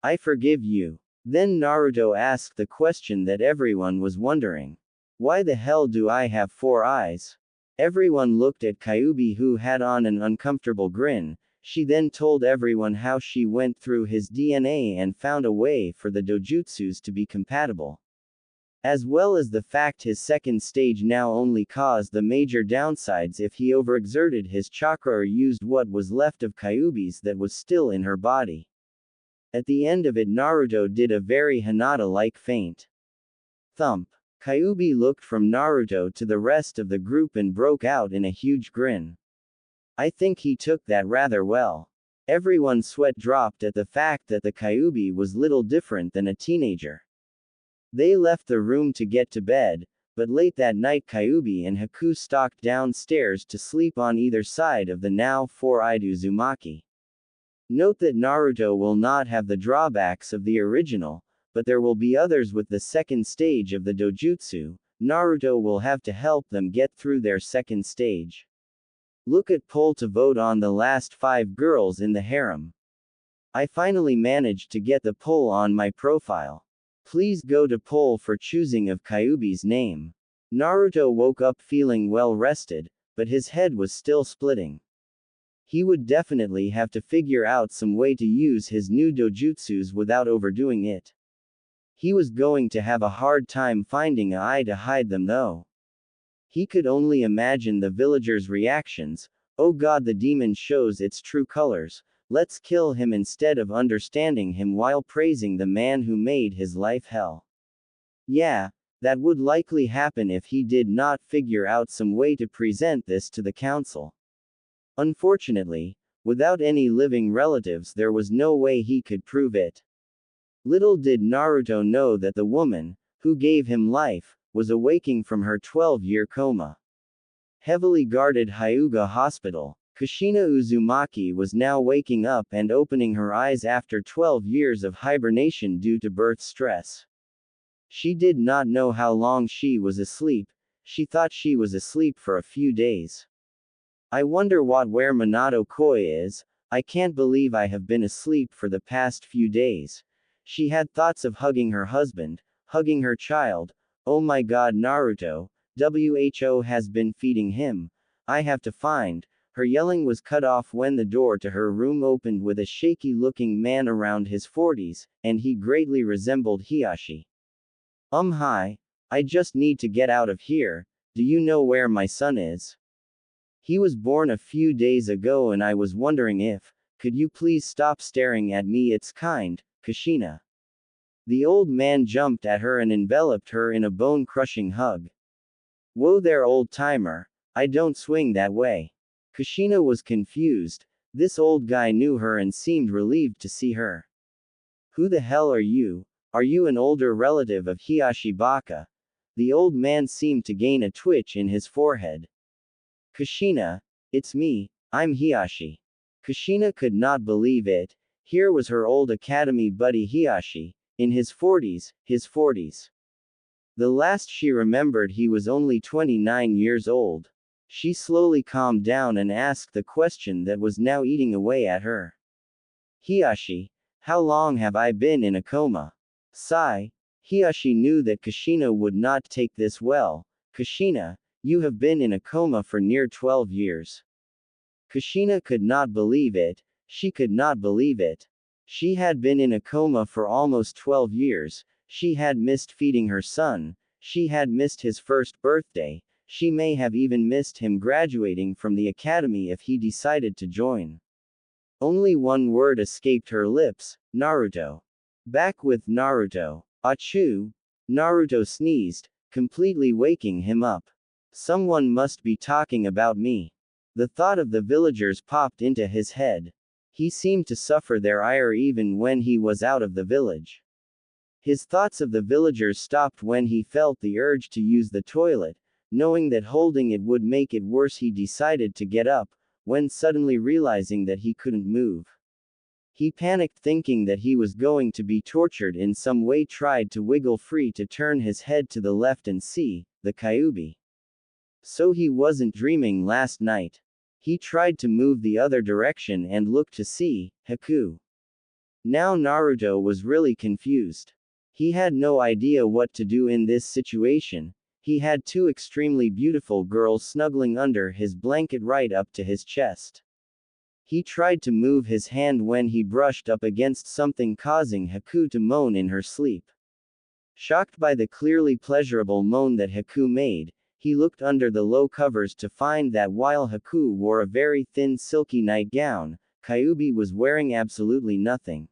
I forgive you. Then Naruto asked the question that everyone was wondering. Why the hell do I have 4 eyes? Everyone looked at Kyūbi, who had on an uncomfortable grin. She then told everyone how she went through his DNA and found a way for the dojutsus to be compatible. As well as the fact his second stage now only caused the major downsides if he overexerted his chakra or used what was left of Kyūbi's that was still in her body. At the end of it, Naruto did a very Hinata-like feint. Thump. Kyūbi looked from Naruto to the rest of the group and broke out in a huge grin. I think he took that rather well. Everyone's sweat dropped at the fact that the Kyūbi was little different than a teenager. They left the room to get to bed, but late that night Kyūbi and Haku stalked downstairs to sleep on either side of the now 4-eyed Uzumaki. Note that Naruto will not have the drawbacks of the original, but there will be others with the second stage of the dojutsu. Naruto will have to help them get through their second stage. Look at poll to vote on the last 5 girls in the harem. I finally managed to get the poll on my profile. Please go to poll for choosing of Kyūbi's name. Naruto woke up feeling well rested, but his head was still splitting. He would definitely have to figure out some way to use his new dojutsus without overdoing it. He was going to have a hard time finding an eye to hide them though. He could only imagine the villagers' reactions. Oh god, the demon shows its true colors. Let's kill him instead of understanding him while praising the man who made his life hell. Yeah, that would likely happen if he did not figure out some way to present this to the council. Unfortunately, without any living relatives, there was no way he could prove it. Little did Naruto know that the woman, who gave him life, was awaking from her 12-year coma. Heavily guarded Hyuga Hospital. Kushina Uzumaki was now waking up and opening her eyes after 12 years of hibernation due to birth stress. She did not know how long she was asleep. She thought she was asleep for a few days. I wonder where Minato Koi is. I can't believe I have been asleep for the past few days. She had thoughts of hugging her husband, hugging her child. Oh my god, Naruto, WHO has been feeding him. I have to find. Her yelling was cut off when the door to her room opened with a shaky-looking man around his 40s, and he greatly resembled Hiyashi. Hi. I just need to get out of here. Do you know where my son is? He was born a few days ago and I was wondering if, could you please stop staring at me? It's kind, Kushina. The old man jumped at her and enveloped her in a bone-crushing hug. Whoa there, old-timer. I don't swing that way. Kushina was confused. This old guy knew her and seemed relieved to see her. Who the hell are you? Are you an older relative of Hiyashi Baka? The old man seemed to gain a twitch in his forehead. Kushina, it's me, I'm Hiyashi. Kushina could not believe it. Here was her old academy buddy Hiyashi, in his 40s, The last she remembered he was only 29 years old. She slowly calmed down and asked the question that was now eating away at her. Hiyashi, how long have I been in a coma? Sigh. Hiyashi knew that Kushina would not take this well. Kushina, you have been in a coma for near 12 years. Kushina could not believe it. She could not believe it. She had been in a coma for almost 12 years. She had missed feeding her son. She had missed his first birthday. She may have even missed him graduating from the academy if he decided to join. Only one word escaped her lips: Naruto. Back with Naruto. Achoo! Naruto sneezed, completely waking him up. Someone must be talking about me. The thought of the villagers popped into his head. He seemed to suffer their ire even when he was out of the village. His thoughts of the villagers stopped when he felt the urge to use the toilet. Knowing that holding it would make it worse, he decided to get up, when suddenly realizing that he couldn't move. He panicked, thinking that he was going to be tortured in some way, tried to wiggle free to turn his head to the left and see the Kyūbi. So he wasn't dreaming last night. He tried to move the other direction and looked to see Haku. Now Naruto was really confused. He had no idea what to do in this situation. He had two extremely beautiful girls snuggling under his blanket right up to his chest. He tried to move his hand when he brushed up against something, causing Haku to moan in her sleep. Shocked by the clearly pleasurable moan that Haku made, he looked under the low covers to find that while Haku wore a very thin silky nightgown, Kyūbi was wearing absolutely nothing.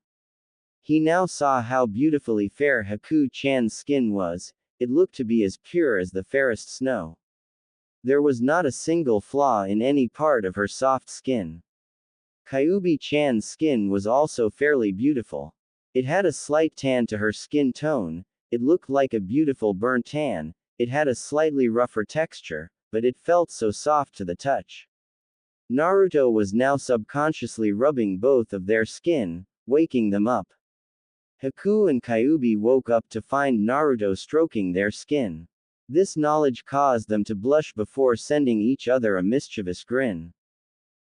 He now saw how beautifully fair Haku-chan's skin was. It looked to be as pure as the fairest snow. There was not a single flaw in any part of her soft skin. Kyūbi-chan's skin was also fairly beautiful. It had a slight tan to her skin tone. It looked like a beautiful burnt tan. It had a slightly rougher texture, but it felt so soft to the touch. Naruto was now subconsciously rubbing both of their skin, waking them up. Haku and Kyūbi woke up to find Naruto stroking their skin. This knowledge caused them to blush before sending each other a mischievous grin.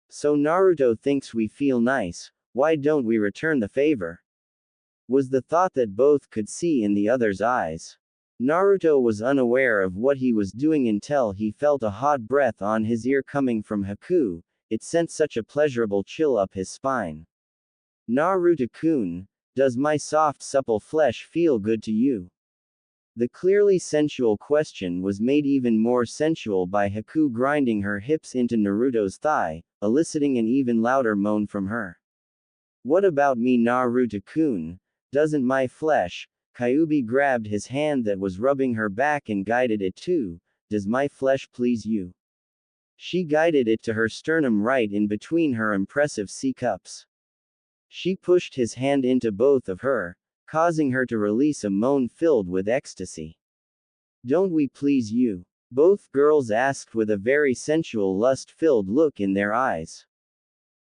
So Naruto thinks we feel nice, why don't we return the favor? Was the thought that both could see in the other's eyes. Naruto was unaware of what he was doing until he felt a hot breath on his ear coming from Haku. It sent such a pleasurable chill up his spine. Naruto-kun, does my soft supple flesh feel good to you? The clearly sensual question was made even more sensual by Haku grinding her hips into Naruto's thigh, eliciting an even louder moan from her. What about me, Naruto-kun? Doesn't my flesh? Kyūbi grabbed his hand that was rubbing her back and guided it too. Does my flesh please you? She guided it to her sternum right in between her impressive C-cups. She pushed his hand into both of her, causing her to release a moan filled with ecstasy. Don't we please you? Both girls asked with a very sensual lust-filled look in their eyes.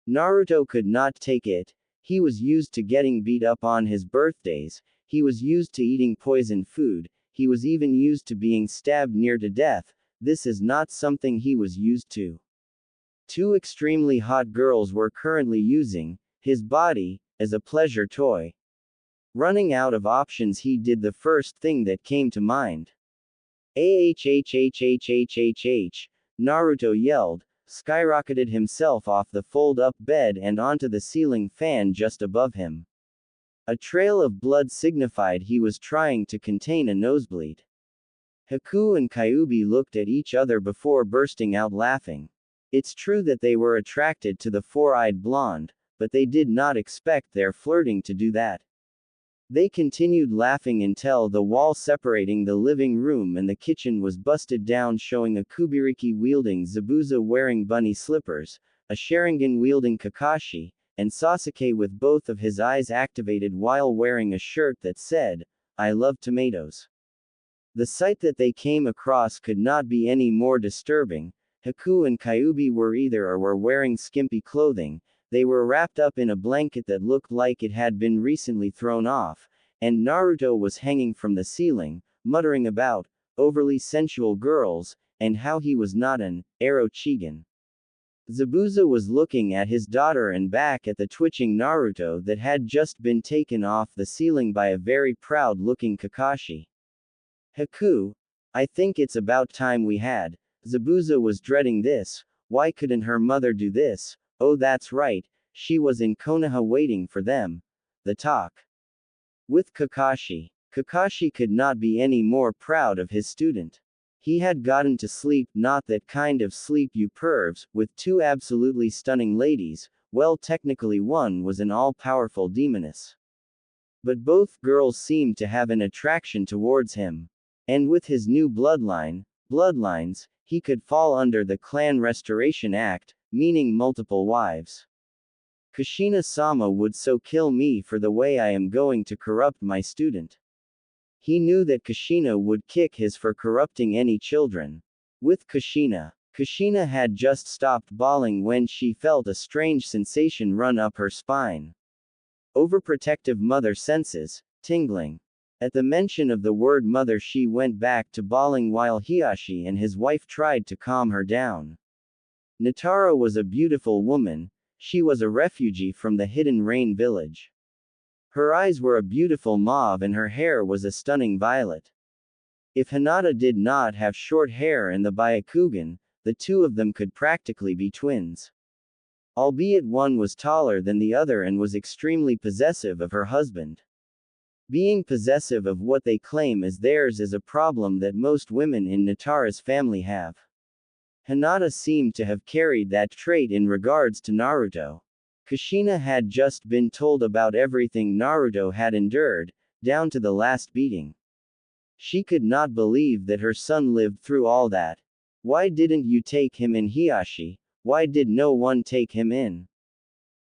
Naruto could not take it. He was used to getting beat up on his birthdays, he was used to eating poisoned food, he was even used to being stabbed near to death. This is not something he was used to. Two extremely hot girls were currently using his body as a pleasure toy. Running out of options, he did the first thing that came to mind. Ahhhhhhhh, Naruto yelled, skyrocketed himself off the fold-up bed and onto the ceiling fan just above him. A trail of blood signified he was trying to contain a nosebleed. Haku and Kyūbi looked at each other before bursting out laughing. It's true that they were attracted to the four-eyed blonde, but they did not expect their flirting to do that. They continued laughing until the wall separating the living room and the kitchen was busted down, showing a Kubiriki wielding Zabuza wearing bunny slippers, a Sharingan wielding Kakashi, and Sasuke with both of his eyes activated while wearing a shirt that said, "I love tomatoes." The sight that they came across could not be any more disturbing. Haku and Kyūbi were either or were wearing skimpy clothing, they were wrapped up in a blanket that looked like it had been recently thrown off, and Naruto was hanging from the ceiling, muttering about overly sensual girls, and how he was not an Orochigen. Zabuza was looking at his daughter and back at the twitching Naruto that had just been taken off the ceiling by a very proud-looking Kakashi. Haku, I think it's about time we had. Zabuza was dreading this. Why couldn't her mother do this? Oh, that's right, she was in Konoha waiting for them. The talk with Kakashi. Kakashi could not be any more proud of his student. He had gotten to sleep, not that kind of sleep you pervs, with two absolutely stunning ladies. Well, technically one was an all-powerful demoness. But both girls seemed to have an attraction towards him. And with his new bloodlines, he could fall under the Clan Restoration Act, meaning multiple wives. Kushina-sama would so kill me for the way I am going to corrupt my student. He knew that Kushina would kick his for corrupting any children. With Kushina had just stopped bawling when she felt a strange sensation run up her spine. Overprotective mother senses, tingling. At the mention of the word mother, she went back to bawling while Hiashi and his wife tried to calm her down. Natara was a beautiful woman. She was a refugee from the Hidden Rain village. Her eyes were a beautiful mauve and her hair was a stunning violet. If Hinata did not have short hair and the Byakugan, the two of them could practically be twins. Albeit one was taller than the other and was extremely possessive of her husband. Being possessive of what they claim as theirs is a problem that most women in Natara's family have. Hinata seemed to have carried that trait in regards to Naruto. Kushina had just been told about everything Naruto had endured, down to the last beating. She could not believe that her son lived through all that. Why didn't you take him in, Hiashi? Why did no one take him in?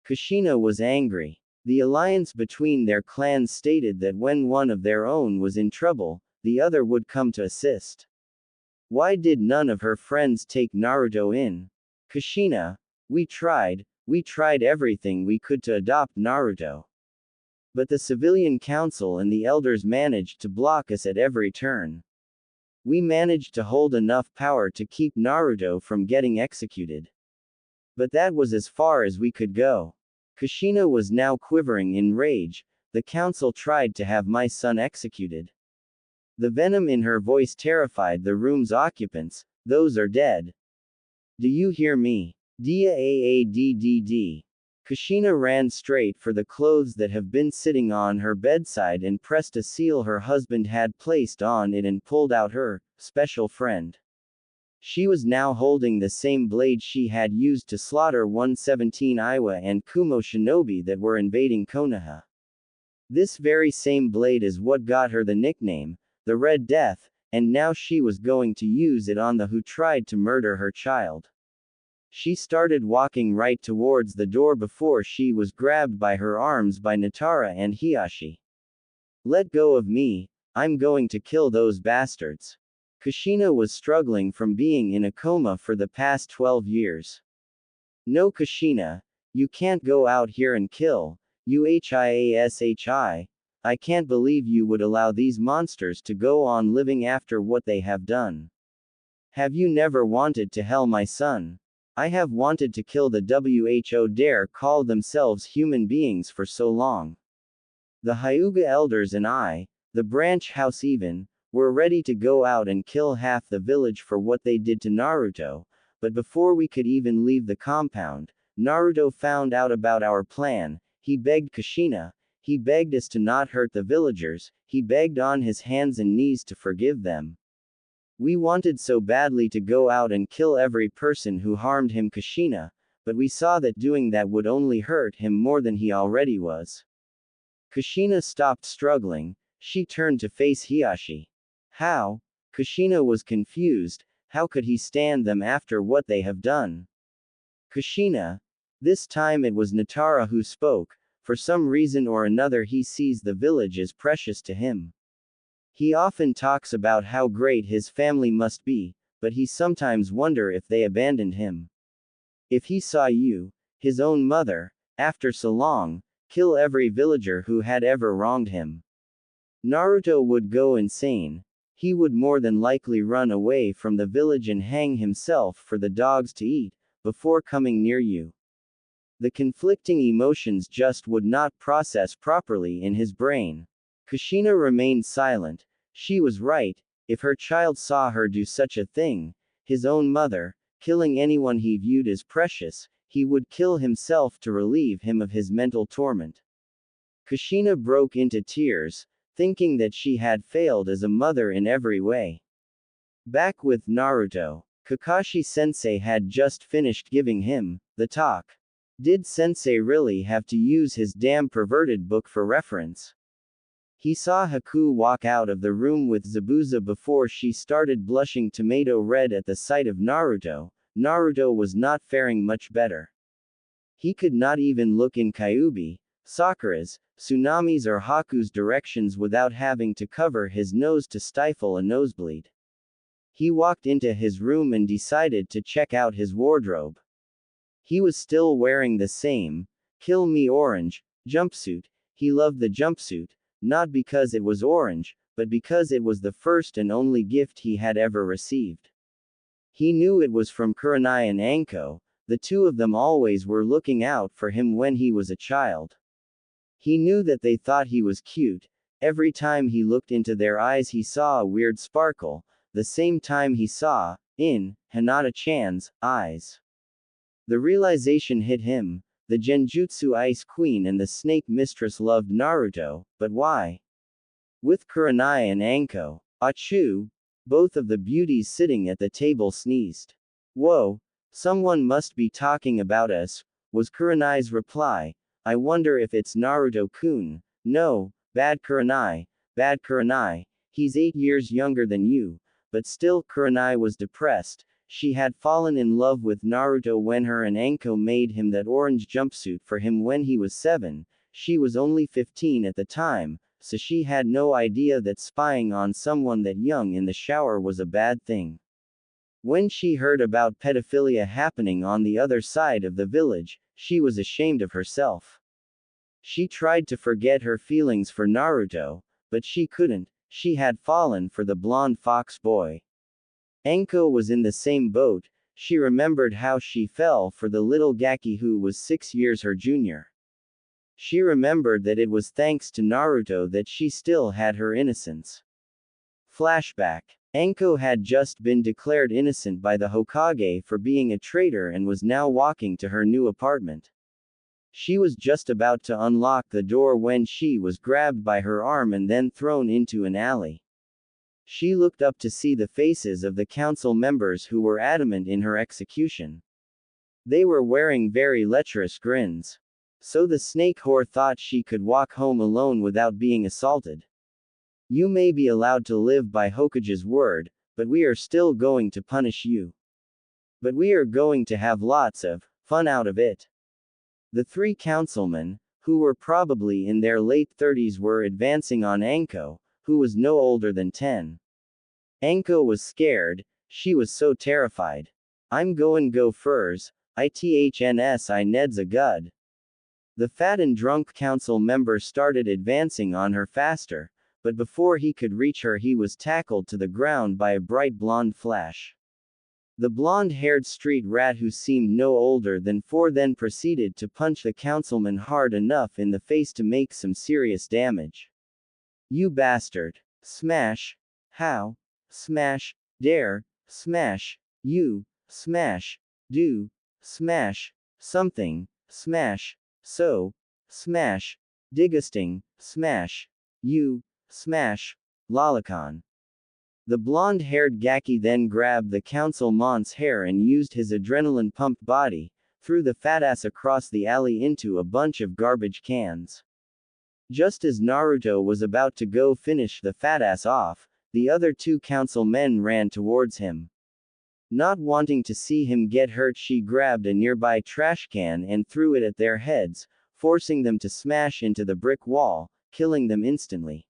Kushina was angry. The alliance between their clans stated that when one of their own was in trouble, the other would come to assist. Why did none of her friends take Naruto in? Kushina, we tried everything we could to adopt Naruto. But the civilian council and the elders managed to block us at every turn. We managed to hold enough power to keep Naruto from getting executed. But that was as far as we could go. Kushina was now quivering in rage. The council tried to have my son executed. The venom in her voice terrified the room's occupants. Those are dead. Do you hear me? Dia Aadd. Kushina ran straight for the clothes that have been sitting on her bedside and pressed a seal her husband had placed on it and pulled out her special friend. She was now holding the same blade she had used to slaughter 117 Iwa and Kumo shinobi that were invading Konoha. This very same blade is what got her the nickname, the Red Death, and now she was going to use it on the who tried to murder her child. She started walking right towards the door before she was grabbed by her arms by Natara and Hiashi. Let go of me, I'm going to kill those bastards. Kushina was struggling from being in a coma for the past 12 years. No, Kushina, you can't go out here and kill, Hiashi. I can't believe you would allow these monsters to go on living after what they have done. Have you never wanted to hell my son? I have wanted to kill the who dare call themselves human beings for so long. The Hyuga elders and I, the branch house even, were ready to go out and kill half the village for what they did to Naruto, but before we could even leave the compound, Naruto found out about our plan. He begged Kushina, he begged us to not hurt the villagers, he begged on his hands and knees to forgive them. We wanted so badly to go out and kill every person who harmed him, Kushina, but we saw that doing that would only hurt him more than he already was. Kushina stopped struggling, she turned to face Hiashi. How? Kushina was confused, how could he stand them after what they have done? Kushina. This time it was Natara who spoke, for some reason or another he sees the village as precious to him. He often talks about how great his family must be, but he sometimes wonder if they abandoned him. If he saw you, his own mother, after so long, kill every villager who had ever wronged him. Naruto would go insane. He would more than likely run away from the village and hang himself for the dogs to eat, before coming near you. The conflicting emotions just would not process properly in his brain. Kushina remained silent. She was right. If her child saw her do such a thing, his own mother, killing anyone he viewed as precious, he would kill himself to relieve him of his mental torment. Kushina broke into tears, thinking that she had failed as a mother in every way. Back with Naruto, Kakashi-sensei had just finished giving him the talk. Did sensei really have to use his damn perverted book for reference? He saw Haku walk out of the room with Zabuza before she started blushing tomato red at the sight of Naruto. Naruto was not faring much better. He could not even look in Kyūbi, Sakura's, Tsunami's or Haku's directions without having to cover his nose to stifle a nosebleed. He walked into his room and decided to check out his wardrobe. He was still wearing the same, Kill Me Orange, jumpsuit. He loved the jumpsuit, not because it was orange, but because it was the first and only gift he had ever received. He knew it was from Kurenai and Anko. The two of them always were looking out for him when he was a child. He knew that they thought he was cute. Every time he looked into their eyes he saw a weird sparkle, the same time he saw, in Hinata-chan's eyes. The realization hit him. The Genjutsu Ice Queen and the Snake Mistress loved Naruto, but why? With Kurenai and Anko, achoo! Both of the beauties sitting at the table sneezed. Whoa! Someone must be talking about us, was Kurenai's reply. I wonder if it's Naruto-kun. No, bad Kurenai, he's 8 years younger than you. But still, Kurenai was depressed. She had fallen in love with Naruto when her and Anko made him that orange jumpsuit for him when he was 7. She was only 15 at the time, so she had no idea that spying on someone that young in the shower was a bad thing. When she heard about pedophilia happening on the other side of the village, she was ashamed of herself. She tried to forget her feelings for Naruto, but she couldn't. She had fallen for the blonde fox boy. Anko was in the same boat. She remembered how she fell for the little Gaki who was 6 years her junior. She remembered that it was thanks to Naruto that she still had her innocence. Flashback. Anko had just been declared innocent by the Hokage for being a traitor and was now walking to her new apartment. She was just about to unlock the door when she was grabbed by her arm and then thrown into an alley. She looked up to see the faces of the council members who were adamant in her execution. They were wearing very lecherous grins. So the snake whore thought she could walk home alone without being assaulted. You may be allowed to live by Hokage's word, but we are still going to punish you. But we are going to have lots of fun out of it. The 3 councilmen, who were probably in their late 30s, were advancing on Anko, who was no older than 10. Anko was scared. She was so terrified. I'm going go furs, ithns I ned's a gud. The fat and drunk council member started advancing on her faster, but before he could reach her he was tackled to the ground by a bright blonde flash. The blonde-haired street rat who seemed no older than 4 then proceeded to punch the councilman hard enough in the face to make some serious damage. You bastard. Smash. How? Smash. Dare. Smash. You. Smash. Do. Smash. Something. Smash. So. Smash. Disgusting. Smash. You. Smash. Lolicon. The blonde-haired Gaki then grabbed the councilman's hair and used his adrenaline-pumped body, threw the fatass across the alley into a bunch of garbage cans. Just as Naruto was about to go finish the fatass off, the other 2 councilmen ran towards him. Not wanting to see him get hurt, she grabbed a nearby trash can and threw it at their heads, forcing them to smash into the brick wall, killing them instantly.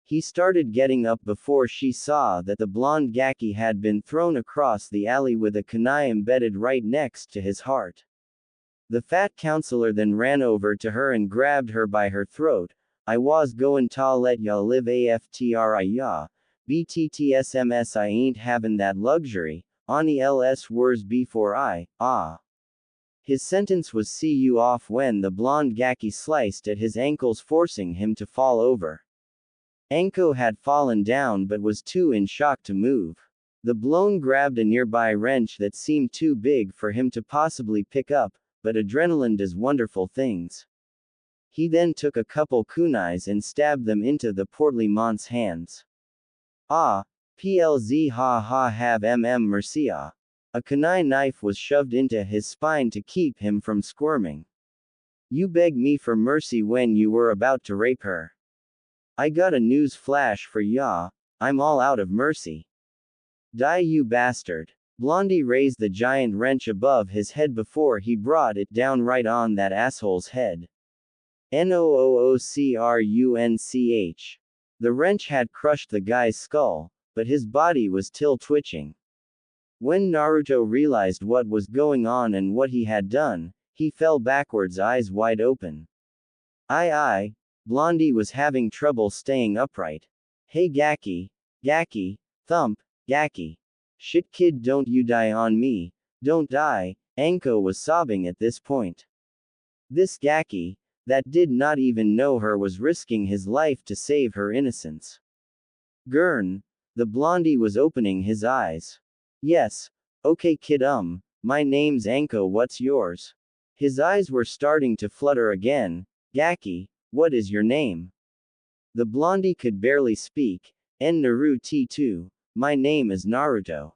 He started getting up before she saw that the blonde Gaki had been thrown across the alley with a kunai embedded right next to his heart. The fat counselor then ran over to her and grabbed her by her throat. I was goin' ta let ya live aftri ya, bttsms I ain't havin' that luxury, ani ls wers before I, ah. His sentence was see you off when the blonde Gaki sliced at his ankles forcing him to fall over. Anko had fallen down but was too in shock to move. The blown grabbed a nearby wrench that seemed too big for him to possibly pick up, but adrenaline does wonderful things. He then took a couple kunais and stabbed them into the portly mont's hands. Ah, plz ha ha have mercia. A kunai knife was shoved into his spine to keep him from squirming. You begged me for mercy when you were about to rape her. I got a news flash for ya, I'm all out of mercy. Die you bastard. Blondie raised the giant wrench above his head before he brought it down right on that asshole's head. Noocrunch. The wrench had crushed the guy's skull, but his body was still twitching. When Naruto realized what was going on and what he had done, he fell backwards, eyes wide open. Blondie was having trouble staying upright. Hey Gaki, thump, Gaki. Shit kid, don't you die on me, don't die, Anko was sobbing at this point. This Gaki, that did not even know her, was risking his life to save her innocence. Gurn, the blondie was opening his eyes. Yes, okay kid, my name's Anko, what's yours? His eyes were starting to flutter again. Gaki, what is your name? The blondie could barely speak. Naruto, my name is Naruto.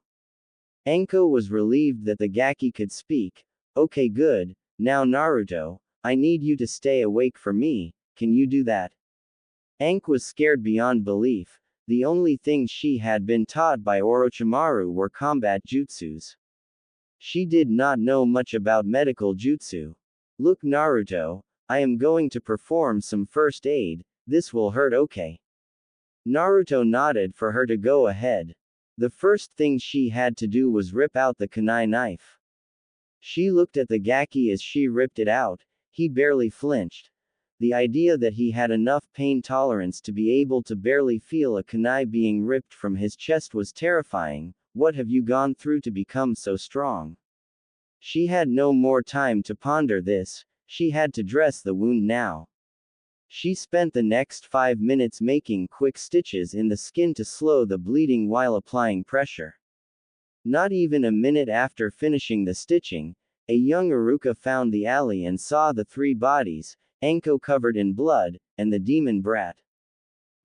Anko was relieved that the Gaki could speak. Okay good, now Naruto, I need you to stay awake for me, can you do that? Ank was scared beyond belief. The only things she had been taught by Orochimaru were combat jutsus. She did not know much about medical jutsu. Look Naruto, I am going to perform some first aid, this will hurt, okay? Naruto nodded for her to go ahead. The first thing she had to do was rip out the kunai knife. She looked at the Gaki as she ripped it out. He barely flinched. The idea that he had enough pain tolerance to be able to barely feel a kunai being ripped from his chest was terrifying. What have you gone through to become so strong? She had no more time to ponder this, she had to dress the wound now. She spent the next 5 minutes making quick stitches in the skin to slow the bleeding while applying pressure. Not even a minute after finishing the stitching, a young Iruka found the alley and saw the 3 bodies, Anko covered in blood, and the demon brat.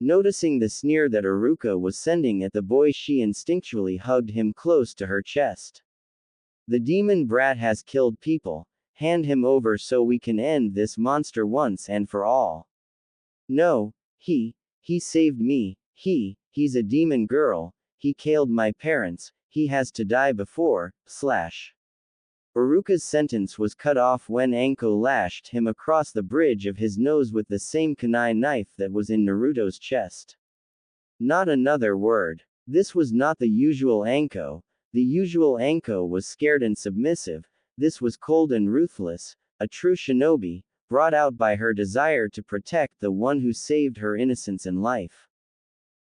Noticing the sneer that Iruka was sending at the boy, she instinctually hugged him close to her chest. The demon brat has killed people, hand him over so we can end this monster once and for all. No, he saved me, he's a demon girl, he killed my parents, he has to die before, Iruka's sentence was cut off when Anko lashed him across the bridge of his nose with the same kunai knife that was in Naruto's chest. Not another word. This was not the usual Anko. The usual Anko was scared and submissive, this was cold and ruthless, a true shinobi, brought out by her desire to protect the one who saved her innocence and life.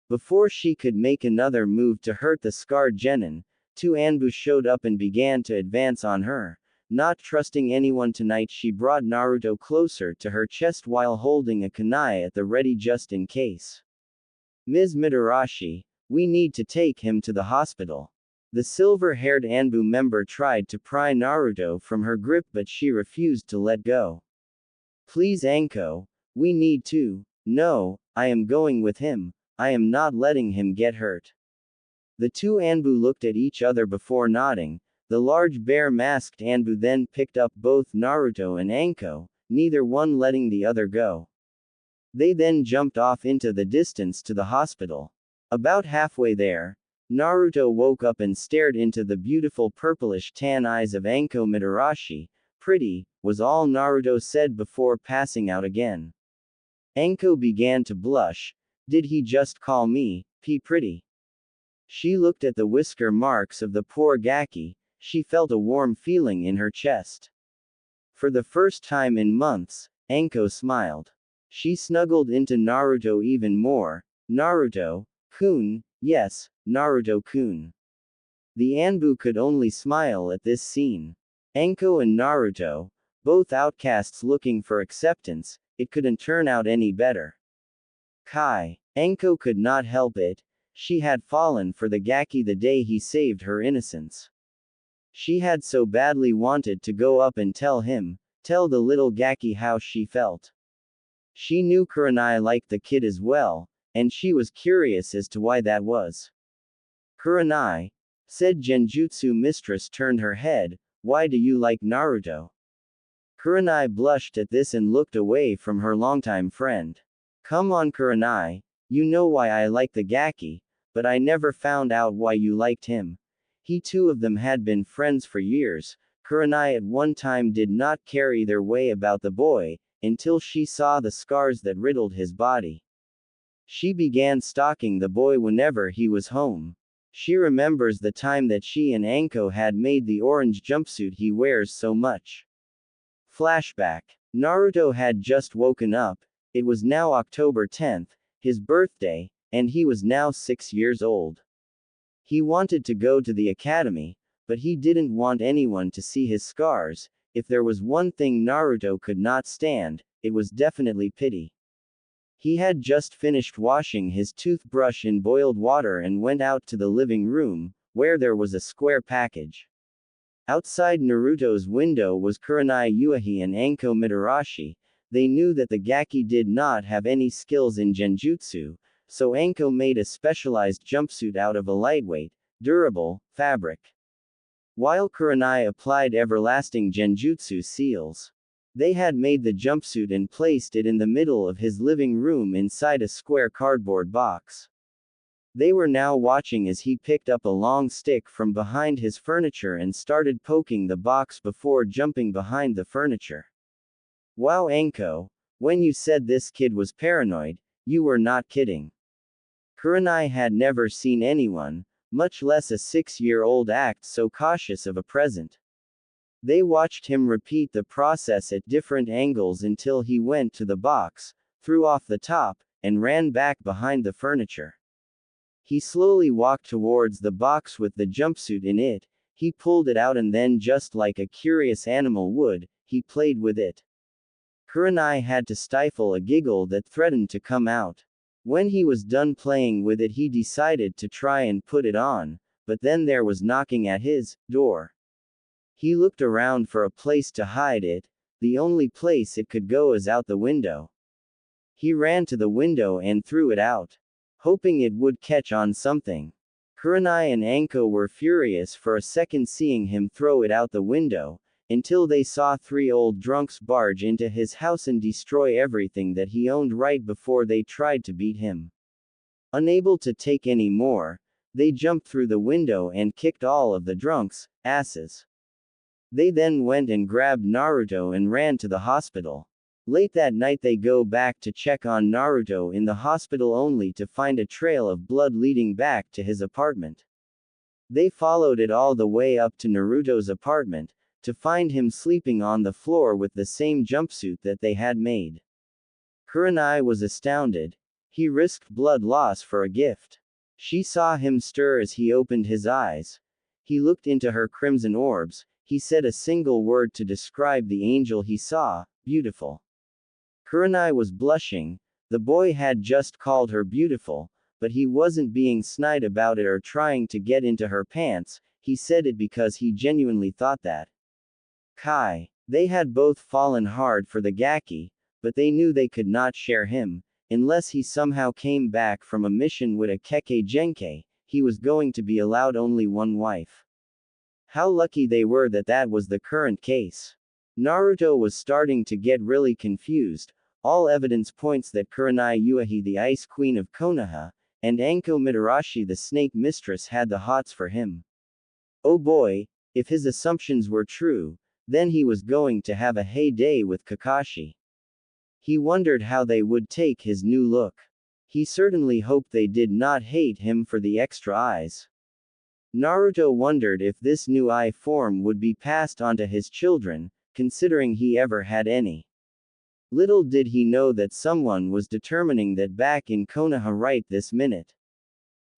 Before she could make another move to hurt the scarred genin, 2 Anbu showed up and began to advance on her. Not trusting anyone tonight, she brought Naruto closer to her chest while holding a kunai at the ready just in case. Ms. Mitarashi, we need to take him to the hospital. The silver-haired Anbu member tried to pry Naruto from her grip, but she refused to let go. Please Anko, we need to. No, I am going with him, I am not letting him get hurt. The 2 Anbu looked at each other before nodding. The large bear-masked Anbu then picked up both Naruto and Anko, neither one letting the other go. They then jumped off into the distance to the hospital. About halfway there, Naruto woke up and stared into the beautiful purplish tan eyes of Anko. Mitarashi, pretty, was all Naruto said before passing out again. Anko began to blush. Did he just call me pretty? She looked at the whisker marks of the poor Gaki. She felt a warm feeling in her chest. For the first time in months, Anko smiled. She snuggled into Naruto even more. Naruto-kun, yes, Naruto-kun. The Anbu could only smile at this scene. Anko and Naruto, both outcasts looking for acceptance, it couldn't turn out any better. Anko could not help it. She had fallen for the Gaki the day he saved her innocence. She had so badly wanted to go up and tell the little Gaki how she felt. She knew Kurenai liked the kid as well, and she was curious as to why that was. Kurenai, said Genjutsu mistress turned her head, why do you like Naruto? Kurenai blushed at this and looked away from her longtime friend. Come on Kurenai, you know why I like the Gaki, but I never found out why you liked him. Two of them had been friends for years. Kurenai at one time did not care either way about the boy, until she saw the scars that riddled his body. She began stalking the boy whenever he was home. She remembers the time that she and Anko had made the orange jumpsuit he wears so much. Flashback. Naruto had just woken up. It was now October 10th, his birthday, and he was now 6 years old. He wanted to go to the academy, but he didn't want anyone to see his scars. If there was one thing Naruto could not stand, it was definitely pity. He had just finished washing his toothbrush in boiled water and went out to the living room, where there was a square package. Outside Naruto's window was Kurenai Uehi and Anko Mitarashi. They knew that the Gaki did not have any skills in Genjutsu, so Anko made a specialized jumpsuit out of a lightweight, durable fabric. While Kurenai applied everlasting Genjutsu seals. They had made the jumpsuit and placed it in the middle of his living room inside a square cardboard box. They were now watching as he picked up a long stick from behind his furniture and started poking the box before jumping behind the furniture. Wow Anko, when you said this kid was paranoid, you were not kidding. Kurenai had never seen anyone, much less a 6-year-old act so cautious of a present. They watched him repeat the process at different angles until he went to the box, threw off the top, and ran back behind the furniture. He slowly walked towards the box with the jumpsuit in it. He pulled it out and then, just like a curious animal would, he played with it. Kurenai had to stifle a giggle that threatened to come out. When he was done playing with it, he decided to try and put it on, but then there was knocking at his door. He looked around for a place to hide it. The only place it could go is out the window. He ran to the window and threw it out, hoping it would catch on something. Kurenai and Anko were furious for a second seeing him throw it out the window, until they saw 3 old drunks barge into his house and destroy everything that he owned right before they tried to beat him. Unable to take any more, they jumped through the window and kicked all of the drunks' asses. They then went and grabbed Naruto and ran to the hospital. Late that night they go back to check on Naruto in the hospital only to find a trail of blood leading back to his apartment. They followed it all the way up to Naruto's apartment, to find him sleeping on the floor with the same jumpsuit that they had made. Kurenai was astounded. He risked blood loss for a gift. She saw him stir as he opened his eyes. He looked into her crimson orbs. He said a single word to describe the angel he saw, beautiful. Kurenai was blushing. The boy had just called her beautiful, but he wasn't being snide about it or trying to get into her pants. He said it because he genuinely thought that. They had both fallen hard for the Gaki, but they knew they could not share him. Unless he somehow came back from a mission with a Kekkei Genkei, he was going to be allowed only one wife. How lucky they were that that was the current case. Naruto was starting to get really confused. All evidence points that Kurenai Uehi, the Ice Queen of Konoha, and Anko Mitarashi, the Snake Mistress, had the hots for him. Oh boy, if his assumptions were true, then he was going to have a heyday with Kakashi. He wondered how they would take his new look. He certainly hoped they did not hate him for the extra eyes. Naruto wondered if this new eye form would be passed on to his children, considering he ever had any. Little did he know that someone was determining that back in Konoha right this minute.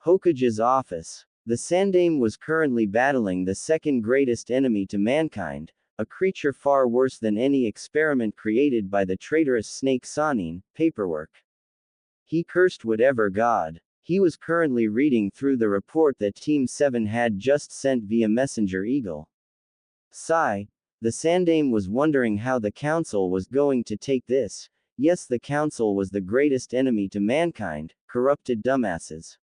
Hokage's office. The Sandaime was currently battling the second greatest enemy to mankind, a creature far worse than any experiment created by the traitorous snake Sanin, paperwork. He cursed whatever god. He was currently reading through the report that Team 7 had just sent via Messenger Eagle. Sigh. The Sandaime was wondering how the council was going to take this. Yes, the council was the greatest enemy to mankind, corrupted dumbasses.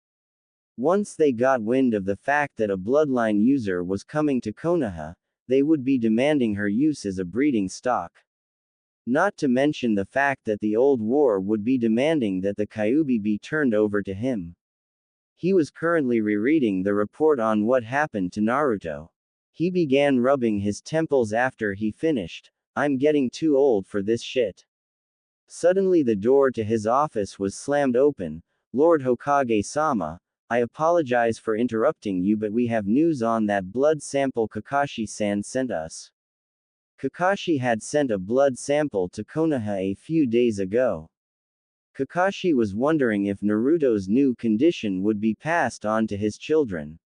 Once they got wind of the fact that a bloodline user was coming to Konoha, they would be demanding her use as a breeding stock. Not to mention the fact that the old war would be demanding that the Kyūbi be turned over to him. He was currently rereading the report on what happened to Naruto. He began rubbing his temples after he finished. I'm getting too old for this shit. Suddenly the door to his office was slammed open. Lord Hokage-sama, I apologize for interrupting you, but we have news on that blood sample Kakashi-san sent us. Kakashi had sent a blood sample to Konoha a few days ago. Kakashi was wondering if Naruto's new condition would be passed on to his children.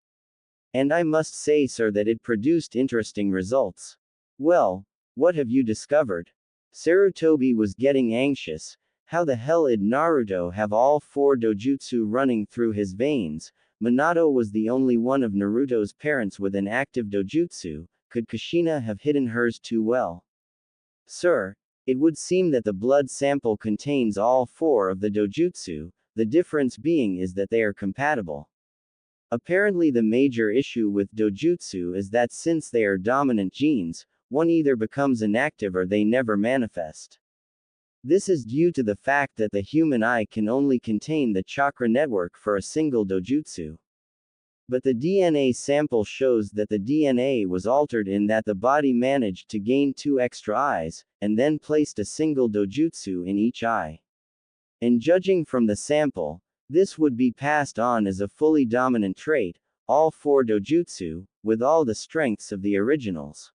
And I must say, sir, that it produced interesting results. Well, what have you discovered? Sarutobi was getting anxious. How the hell did Naruto have all 4 dojutsu running through his veins? Minato was the only one of Naruto's parents with an active dojutsu. Could Kushina have hidden hers too well? Sir, it would seem that the blood sample contains all 4 of the dojutsu, the difference being is that they are compatible. Apparently the major issue with dojutsu is that since they are dominant genes, one either becomes inactive or they never manifest. This is due to the fact that the human eye can only contain the chakra network for a single dojutsu. But the DNA sample shows that the DNA was altered in that the body managed to gain 2 extra eyes, and then placed a single dojutsu in each eye. And judging from the sample, this would be passed on as a fully dominant trait, all 4 dojutsu, with all the strengths of the originals.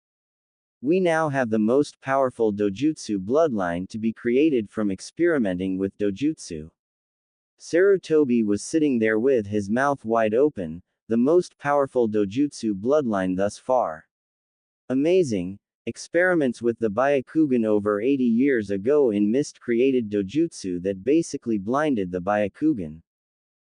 We now have the most powerful dojutsu bloodline to be created from experimenting with dojutsu. Sarutobi was sitting there with his mouth wide open, the most powerful dojutsu bloodline thus far. Amazing. Experiments with the Byakugan over 80 years ago in Mist created dojutsu that basically blinded the Byakugan.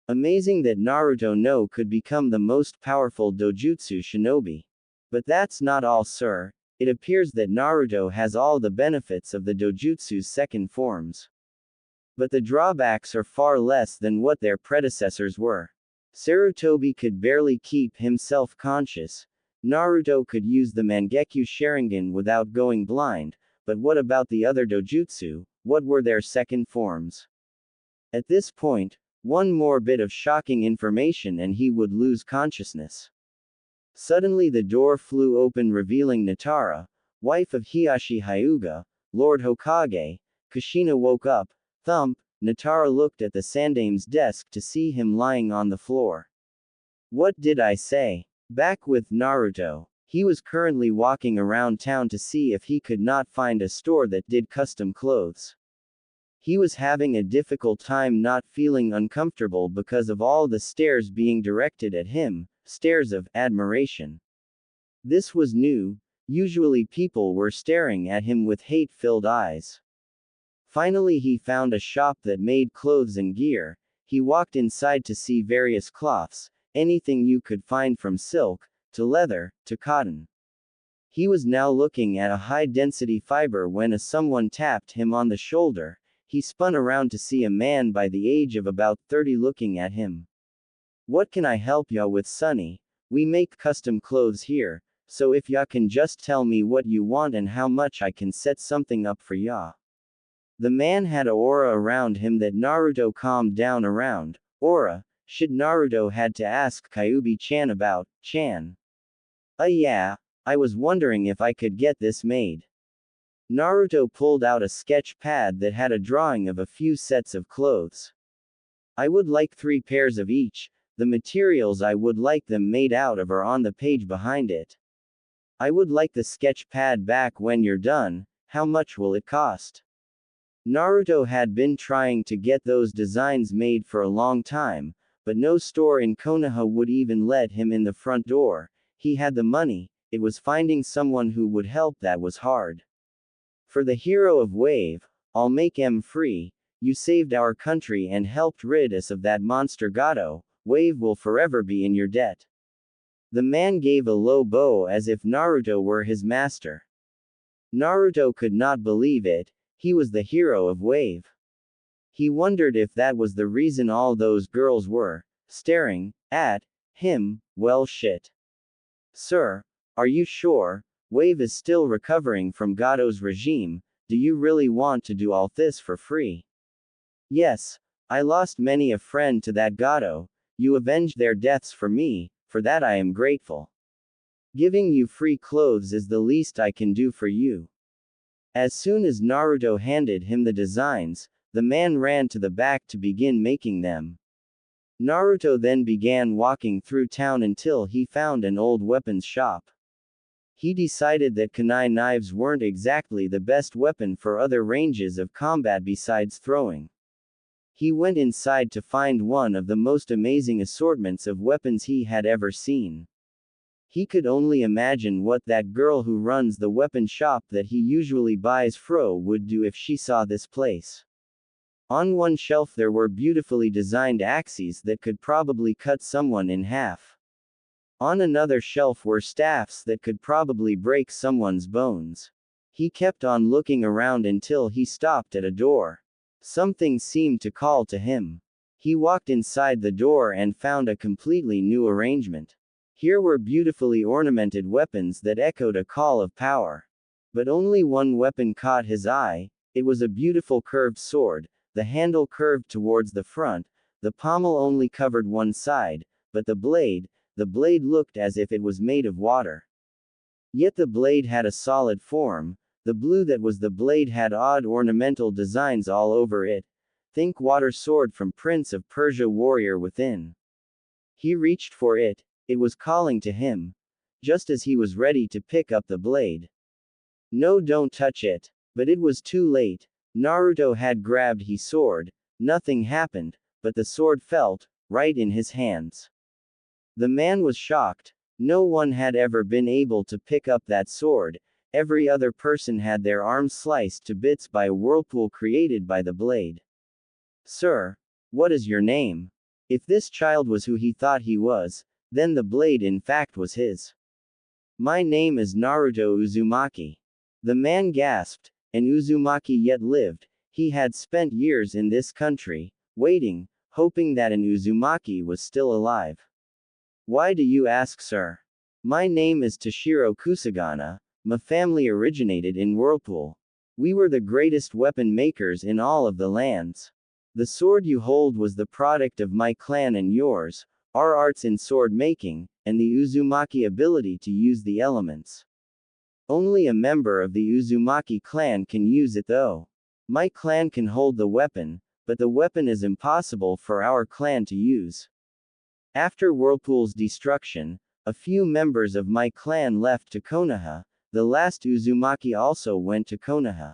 Amazing that Naruto no could become the most powerful dojutsu shinobi. But that's not all, sir. It appears that Naruto has all the benefits of the dojutsu's second forms. But the drawbacks are far less than what their predecessors were. Sarutobi could barely keep himself conscious. Naruto could use the Mangekyo Sharingan without going blind, but what about the other dojutsu? What were their second forms? At this point, one more bit of shocking information and he would lose consciousness. Suddenly the door flew open revealing Natara, wife of Hiashi Hyuga, Lord Hokage. Kushina woke up. Thump. Natara looked at the Sandaime's desk to see him lying on the floor. What did I say? Back with Naruto. He was currently walking around town to see if he could not find a store that did custom clothes. He was having a difficult time not feeling uncomfortable because of all the stares being directed at him, stares of admiration. This was new. Usually people were staring at him with hate-filled eyes. Finally he found a shop that made clothes and gear. He walked inside to see various cloths, anything you could find from silk, to leather, to cotton. He was now looking at a high-density fiber when someone tapped him on the shoulder. He spun around to see a man by the age of about 30 looking at him. What can I help ya with, sonny? We make custom clothes here, so if ya can just tell me what you want and how much I can set something up for ya. The man had an aura around him that Naruto calmed down around. Aura? Shit, Naruto had to ask Kyūbi-chan about. Chan. Yeah, I was wondering if I could get this made. Naruto pulled out a sketch pad that had a drawing of a few sets of clothes. I would like 3 pairs of each. The materials I would like them made out of are on the page behind it. I would like the sketch pad back when you're done. How much will it cost? Naruto had been trying to get those designs made for a long time, but no store in Konoha would even let him in the front door. He had the money, it was finding someone who would help that was hard. For the hero of Wave, I'll make M free. You saved our country and helped rid us of that monster Gato. Wave will forever be in your debt. The man gave a low bow as if Naruto were his master. Naruto could not believe it, he was the hero of Wave. He wondered if that was the reason all those girls were staring at him. Well shit. Sir, are you sure? Wave is still recovering from Gato's regime. Do you really want to do all this for free? Yes, I lost many a friend to that Gato. You avenged their deaths for me, for that I am grateful. Giving you free clothes is the least I can do for you. As soon as Naruto handed him the designs, the man ran to the back to begin making them. Naruto then began walking through town until he found an old weapons shop. He decided that kunai knives weren't exactly the best weapon for other ranges of combat besides throwing. He went inside to find one of the most amazing assortments of weapons he had ever seen. He could only imagine what that girl who runs the weapon shop that he usually buys fro would do if she saw this place. On one shelf there were beautifully designed axes that could probably cut someone in half. On another shelf were staffs that could probably break someone's bones. He kept on looking around until he stopped at a door. Something seemed to call to him. He walked inside the door and found a completely new arrangement. Here were beautifully ornamented weapons that echoed a call of power. But only one weapon caught his eye. It was a beautiful curved sword, the handle curved towards the front, the pommel only covered one side, but the blade looked as if it was made of water. Yet the blade had a solid form. The blue that was the blade had odd ornamental designs all over it. Think water sword from Prince of Persia warrior within. He reached for it. It was calling to him. Just as he was ready to pick up the blade. No, don't touch it. But it was too late. Naruto had grabbed his sword. Nothing happened, but the sword felt right in his hands. The man was shocked. No one had ever been able to pick up that sword. Every other person had their arms sliced to bits by a whirlpool created by the blade. Sir, what is your name? If this child was who he thought he was, then the blade in fact was his. My name is Naruto Uzumaki. The man gasped, and Uzumaki yet lived. He had spent years in this country, waiting, hoping that an Uzumaki was still alive. Why do you ask, sir? My name is Toshiro Kusagana. My family originated in Whirlpool. We were the greatest weapon makers in all of the lands. The sword you hold was the product of my clan and yours, our arts in sword making, and the Uzumaki ability to use the elements. Only a member of the Uzumaki clan can use it though. My clan can hold the weapon, but the weapon is impossible for our clan to use. After Whirlpool's destruction, a few members of my clan left to Konoha. The last Uzumaki also went to Konoha.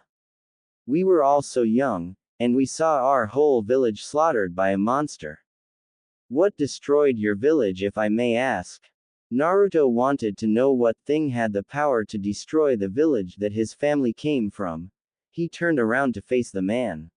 We were all so young, and we saw our whole village slaughtered by a monster. What destroyed your village, if I may ask? Naruto wanted to know what thing had the power to destroy the village that his family came from. He turned around to face the man.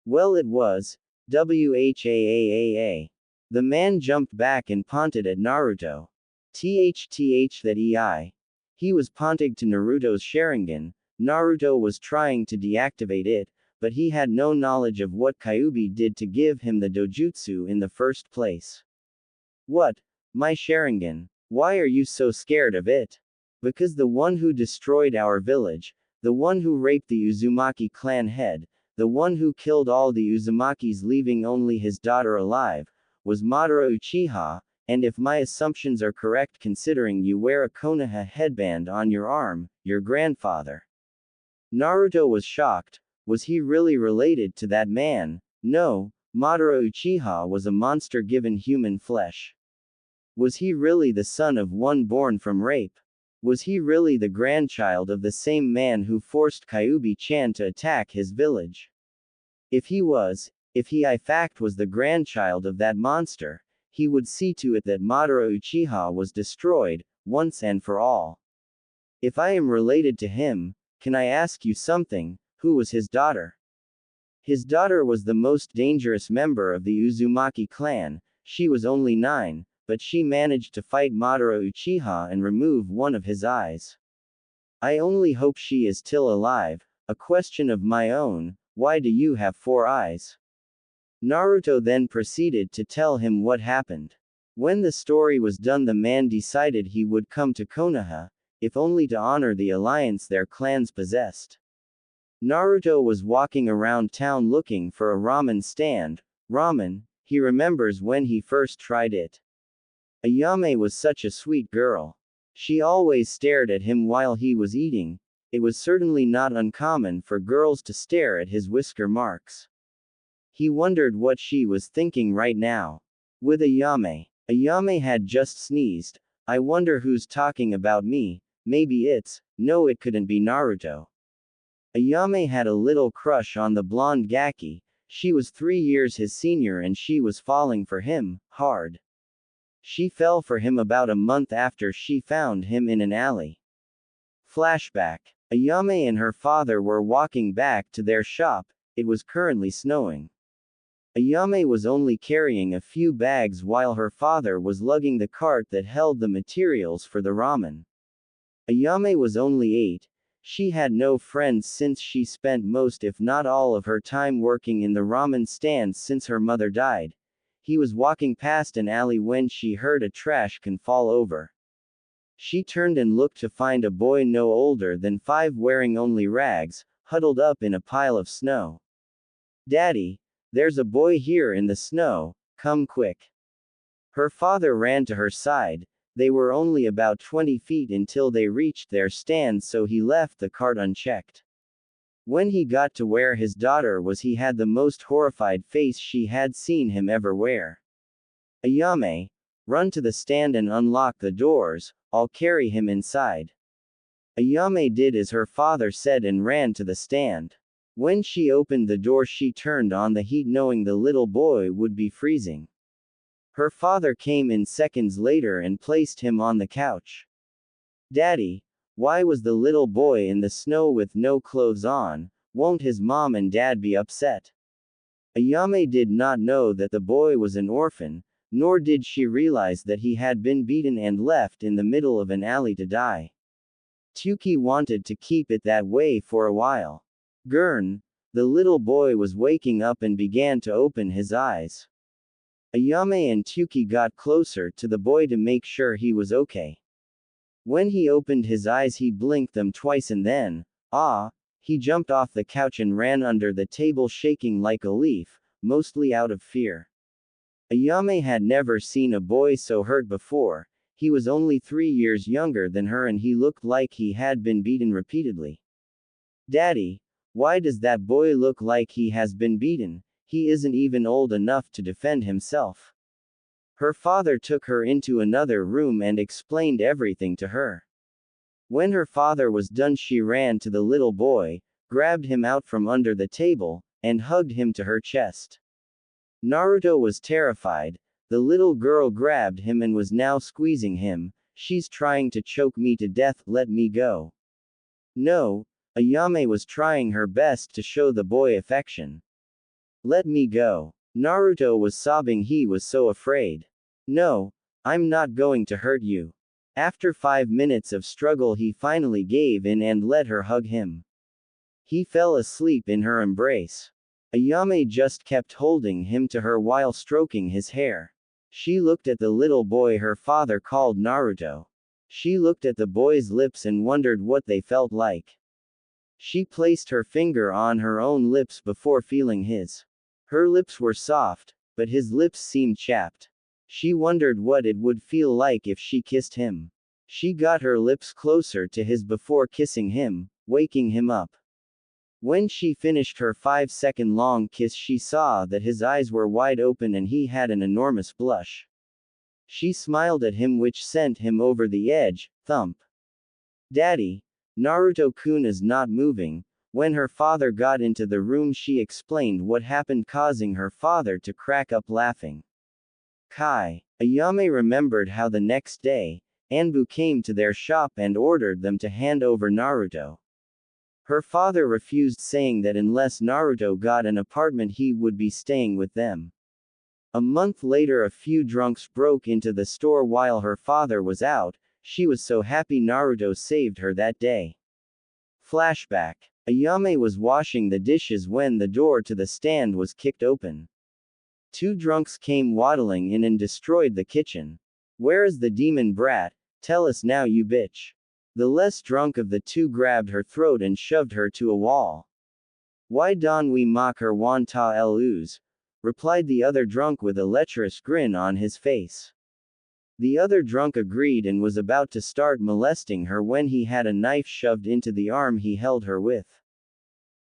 Well, it was Whaaa. The man jumped back and ponted at Naruto. Th that ei. He was ponting to Naruto's Sharingan. Naruto was trying to deactivate it, but he had no knowledge of what Kyūbi did to give him the dojutsu in the first place. What? My Sharingan. Why are you so scared of it? Because the one who destroyed our village, the one who raped the Uzumaki clan head, the one who killed all the Uzumakis leaving only his daughter alive, was Madara Uchiha. And if my assumptions are correct, considering you wear a Konoha headband on your arm, your grandfather. Naruto was shocked. Was he really related to that man? No, Madara Uchiha was a monster given human flesh. Was he really the son of one born from rape? Was he really the grandchild of the same man who forced Kyūbi-chan to attack his village? If he was, if he in fact was the grandchild of that monster, he would see to it that Madara Uchiha was destroyed, once and for all. If I am related to him, can I ask you something, who was his daughter? His daughter was the most dangerous member of the Uzumaki clan. She was only 9, but she managed to fight Madara Uchiha and remove one of his eyes. I only hope she is still alive. A question of my own, why do you have 4 eyes? Naruto then proceeded to tell him what happened. When the story was done, the man decided he would come to Konoha, if only to honor the alliance their clans possessed. Naruto was walking around town looking for a ramen stand. Ramen, he remembers when he first tried it. Ayame was such a sweet girl. She always stared at him while he was eating. It was certainly not uncommon for girls to stare at his whisker marks. He wondered what she was thinking right now. With Ayame. Ayame had just sneezed. I wonder who's talking about me. Maybe it's, no, it couldn't be Naruto. Ayame had a little crush on the blonde Gaki. She was 3 years his senior and she was falling for him, hard. She fell for him about a month after she found him in an alley. Flashback. Ayame and her father were walking back to their shop. It was currently snowing. Ayame was only carrying a few bags while her father was lugging the cart that held the materials for the ramen. Ayame was only 8. She had no friends since she spent most if not all of her time working in the ramen stand since her mother died. He was walking past an alley when she heard a trash can fall over. She turned and looked to find a boy no older than 5 wearing only rags, huddled up in a pile of snow. Daddy, there's a boy here in the snow, come quick. Her father ran to her side. They were only about 20 feet until they reached their stand, so he left the cart unchecked. When he got to where his daughter was, he had the most horrified face she had seen him ever wear. Ayame, run to the stand and unlock the doors, I'll carry him inside. Ayame did as her father said and ran to the stand. When she opened the door, she turned on the heat knowing the little boy would be freezing. Her father came in seconds later and placed him on the couch. Daddy, why was the little boy in the snow with no clothes on? Won't his mom and dad be upset? Ayame did not know that the boy was an orphan, nor did she realize that he had been beaten and left in the middle of an alley to die. Tuki wanted to keep it that way for a while. Gurn, the little boy was waking up and began to open his eyes. Ayame and Tuki got closer to the boy to make sure he was okay. When he opened his eyes, he blinked them twice and then, he jumped off the couch and ran under the table shaking like a leaf, mostly out of fear. Ayame had never seen a boy so hurt before. He was only 3 years younger than her and he looked like he had been beaten repeatedly. Daddy, why does that boy look like he has been beaten? He isn't even old enough to defend himself. Her father took her into another room and explained everything to her. When her father was done, she ran to the little boy, grabbed him out from under the table, and hugged him to her chest. Naruto was terrified. The little girl grabbed him and was now squeezing him. She's trying to choke me to death, let me go. No, Ayame was trying her best to show the boy affection. Let me go. Naruto was sobbing, he was so afraid. No, I'm not going to hurt you. After 5 minutes of struggle, he finally gave in and let her hug him. He fell asleep in her embrace. Ayame just kept holding him to her while stroking his hair. She looked at the little boy her father called Naruto. She looked at the boy's lips and wondered what they felt like. She placed her finger on her own lips before feeling his. Her lips were soft, but his lips seemed chapped. She wondered what it would feel like if she kissed him. She got her lips closer to his before kissing him, waking him up. When she finished her 5-second long kiss, she saw that his eyes were wide open and he had an enormous blush. She smiled at him, which sent him over the edge. Thump. Daddy, Naruto-kun is not moving. When her father got into the room, she explained what happened, causing her father to crack up laughing. Ayame remembered how the next day, Anbu came to their shop and ordered them to hand over Naruto. Her father refused, saying that unless Naruto got an apartment he would be staying with them. A month later, a few drunks broke into the store while her father was out. She was so happy Naruto saved her that day. Flashback. Ayame was washing the dishes when the door to the stand was kicked open. Two drunks came waddling in and destroyed the kitchen. "Where is the demon brat? Tell us now, you bitch." The less drunk of the two grabbed her throat and shoved her to a wall. "Why don't we mock her, wan ta luz?" replied the other drunk with a lecherous grin on his face. The other drunk agreed and was about to start molesting her when he had a knife shoved into the arm he held her with.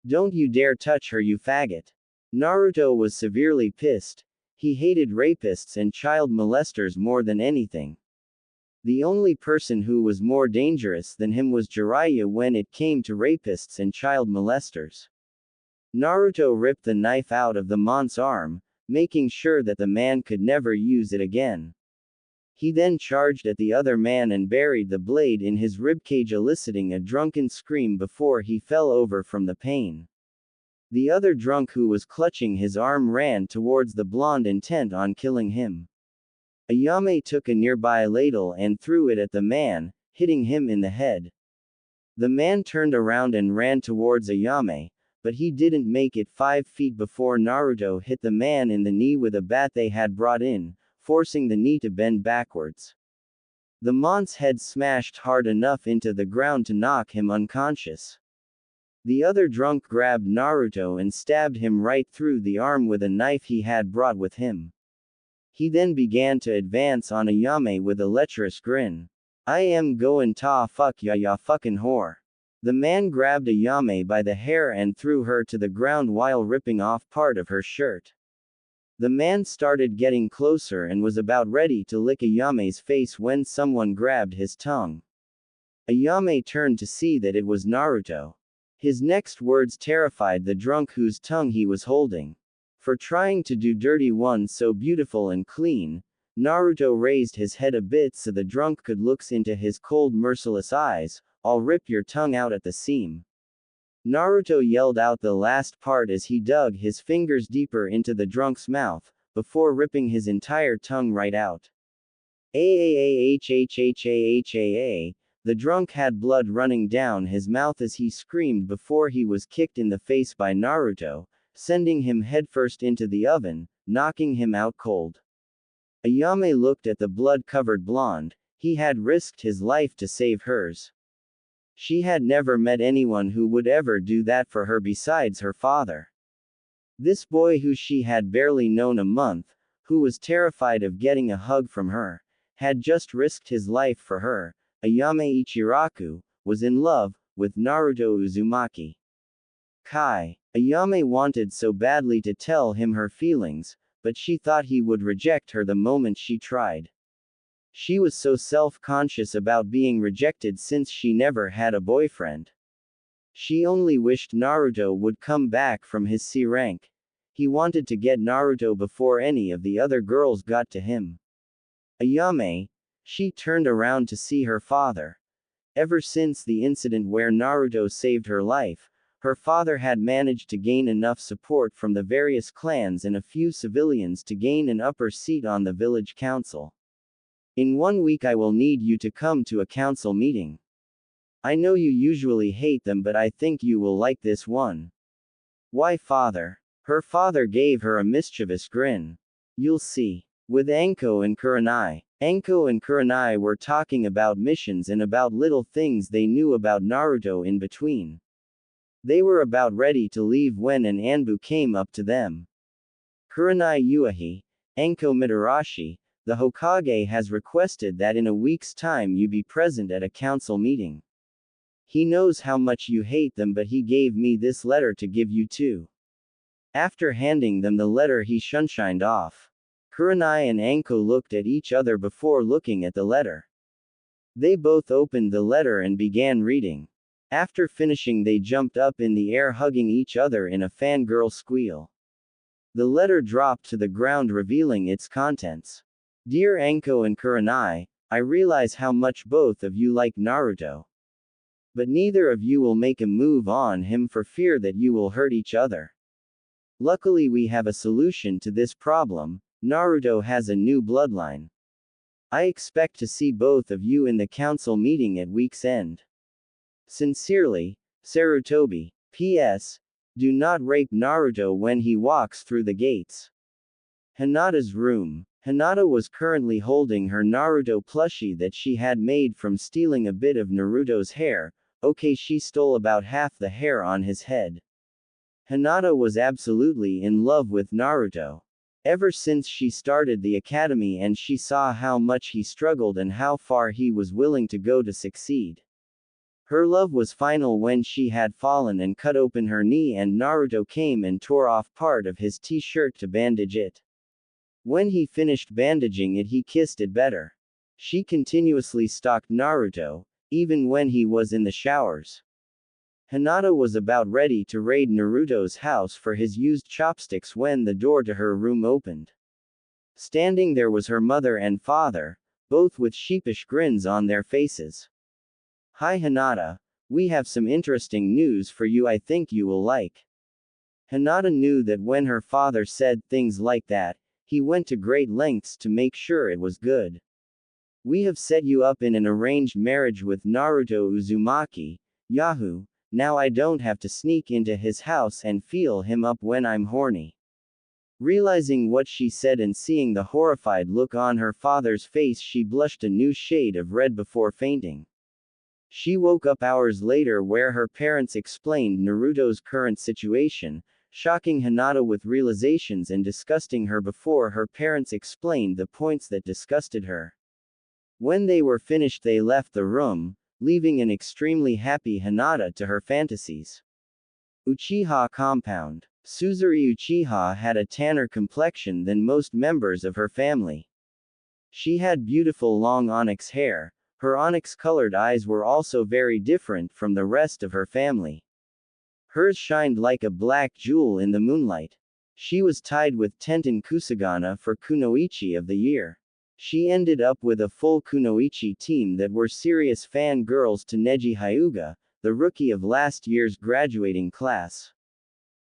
"Don't you dare touch her, you faggot." Naruto was severely pissed. He hated rapists and child molesters more than anything. The only person who was more dangerous than him was Jiraiya when it came to rapists and child molesters. Naruto ripped the knife out of the monk's arm, making sure that the man could never use it again. He then charged at the other man and buried the blade in his ribcage, eliciting a drunken scream before he fell over from the pain. The other drunk who was clutching his arm ran towards the blonde, intent on killing him. Ayame took a nearby ladle and threw it at the man, hitting him in the head. The man turned around and ran towards Ayame, but he didn't make it 5 feet before Naruto hit the man in the knee with a bat they had brought in, forcing the knee to bend backwards. The monk's head smashed hard enough into the ground to knock him unconscious. The other drunk grabbed Naruto and stabbed him right through the arm with a knife he had brought with him. He then began to advance on Ayame with a lecherous grin. "I am goin' ta fuck ya fucking whore." The man grabbed Ayame by the hair and threw her to the ground while ripping off part of her shirt. The man started getting closer and was about ready to lick Ayame's face when someone grabbed his tongue. Ayame turned to see that it was Naruto. His next words terrified the drunk whose tongue he was holding. For trying to do dirty one so beautiful and clean, Naruto raised his head a bit so the drunk could look into his cold, merciless eyes. "I'll rip your tongue out at the seam." Naruto yelled out the last part as he dug his fingers deeper into the drunk's mouth, before ripping his entire tongue right out. "Aahhhhhhhh." The drunk had blood running down his mouth as he screamed before he was kicked in the face by Naruto, sending him headfirst into the oven, knocking him out cold. Ayame looked at the blood-covered blonde. He had risked his life to save hers. She had never met anyone who would ever do that for her besides her father. This boy, who she had barely known a month, who was terrified of getting a hug from her, had just risked his life for her. Ayame Ichiraku was in love with Naruto Uzumaki. Ayame wanted so badly to tell him her feelings, but she thought he would reject her the moment she tried. She was so self-conscious about being rejected since she never had a boyfriend. She only wished Naruto would come back from his C rank. He wanted to get Naruto before any of the other girls got to him. Ayame. She turned around to see her father. Ever since the incident where Naruto saved her life, her father had managed to gain enough support from the various clans and a few civilians to gain an upper seat on the village council. "In 1 week I will need you to come to a council meeting. I know you usually hate them, but I think you will like this one." "Why, father?" Her father gave her a mischievous grin. "You'll see." With Anko and Kurenai. Anko and Kurenai were talking about missions and about little things they knew about Naruto in between. They were about ready to leave when an Anbu came up to them. "Kurenai Uehi, Anko Mitarashi, the Hokage has requested that in a week's time you be present at a council meeting." He knows how much you hate them, but he gave me this letter to give you too. After handing them the letter, he shunshined off. Kurenai and Anko looked at each other before looking at the letter. They both opened the letter and began reading. After finishing, they jumped up in the air, hugging each other in a fangirl squeal. The letter dropped to the ground, revealing its contents. Dear Anko and Kurenai, I realize how much both of you like Naruto. But neither of you will make a move on him for fear that you will hurt each other. Luckily, we have a solution to this problem. Naruto has a new bloodline. I expect to see both of you in the council meeting at week's end. Sincerely, Sarutobi. P.S. Do not rape Naruto when he walks through the gates. Hinata's room. Hinata was currently holding her Naruto plushie that she had made from stealing a bit of Naruto's hair. Okay, she stole about half the hair on his head. Hinata was absolutely in love with Naruto. Ever since she started the academy and she saw how much he struggled and how far he was willing to go to succeed. Her love was final when she had fallen and cut open her knee and Naruto came and tore off part of his t-shirt to bandage it. When he finished bandaging it, he kissed it better. She continuously stalked Naruto, even when he was in the showers. Hinata was about ready to raid Naruto's house for his used chopsticks when the door to her room opened. Standing there was her mother and father, both with sheepish grins on their faces. Hi Hinata, we have some interesting news for you I think you will like. Hinata knew that when her father said things like that, he went to great lengths to make sure it was good. We have set you up in an arranged marriage with Naruto Uzumaki, Yahoo! Now I don't have to sneak into his house and feel him up when I'm horny. Realizing what she said and seeing the horrified look on her father's face, she blushed a new shade of red before fainting. She woke up hours later where her parents explained Naruto's current situation, shocking Hinata with realizations and disgusting her before her parents explained the points that disgusted her. When they were finished, they left the room, leaving an extremely happy Hinata to her fantasies. Uchiha Compound. Suzuri Uchiha had a tanner complexion than most members of her family. She had beautiful long onyx hair. Her onyx-colored eyes were also very different from the rest of her family. Hers shined like a black jewel in the moonlight. She was tied with Tenten Kusagana for Kunoichi of the Year. She ended up with a full Kunoichi team that were serious fan girls to Neji Hyuga, the rookie of last year's graduating class.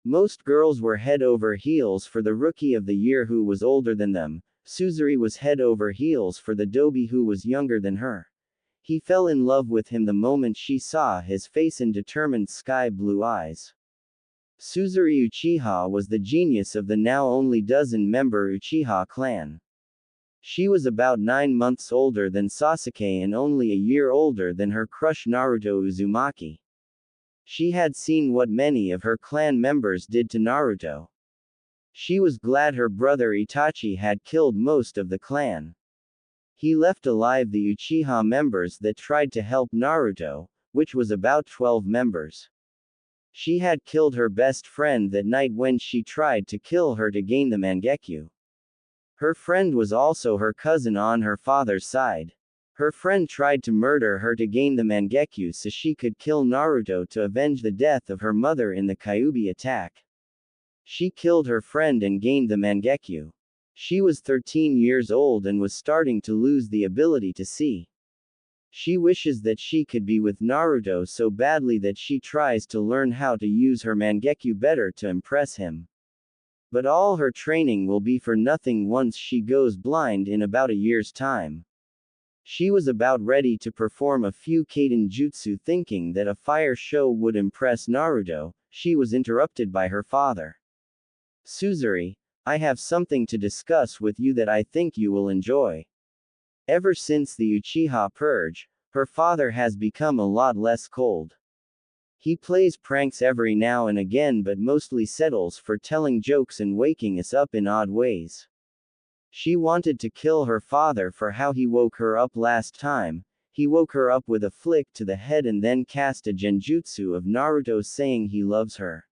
Most girls were head over heels for the rookie of the year who was older than them. Suzuri was head over heels for the dobi who was younger than her. He fell in love with him the moment she saw his face and determined sky blue eyes. Suzuri Uchiha was the genius of the now only dozen-member Uchiha clan. She was about 9 months older than Sasuke and only a year older than her crush Naruto Uzumaki. She had seen what many of her clan members did to Naruto. She was glad her brother Itachi had killed most of the clan. He left alive the Uchiha members that tried to help Naruto, which was about 12 members. She had killed her best friend that night when she tried to kill her to gain the Mangekyo. Her friend was also her cousin on her father's side. Her friend tried to murder her to gain the Mangekyo so she could kill Naruto to avenge the death of her mother in the Kyūbi attack. She killed her friend and gained the Mangekyo. She was 13 years old and was starting to lose the ability to see. She wishes that she could be with Naruto so badly that she tries to learn how to use her Mangekyo better to impress him. But all her training will be for nothing once she goes blind in about a year's time. She was about ready to perform a few Kaden Jutsu thinking that a fire show would impress Naruto. She was interrupted by her father. Suzuri, I have something to discuss with you that I think you will enjoy. Ever since the Uchiha purge, her father has become a lot less cold. He plays pranks every now and again but mostly settles for telling jokes and waking us up in odd ways. She wanted to kill her father for how he woke her up last time. he woke her up with a flick to the head and then cast a genjutsu of Naruto saying he loves her.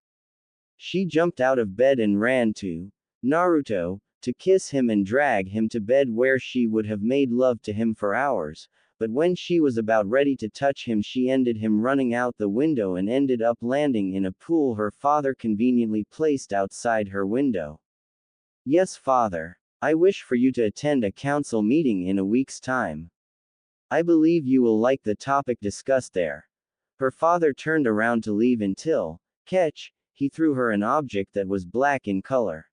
She jumped out of bed and ran to Naruto, to kiss him and drag him to bed where she would have made love to him for hours, but when she was about ready to touch him she ended him running out the window and ended up landing in a pool her father conveniently placed outside her window. Yes, father. I wish for you to attend a council meeting in a week's time. I believe you will like the topic discussed there. Her father turned around to leave until, catch, he threw her an object that was black in color.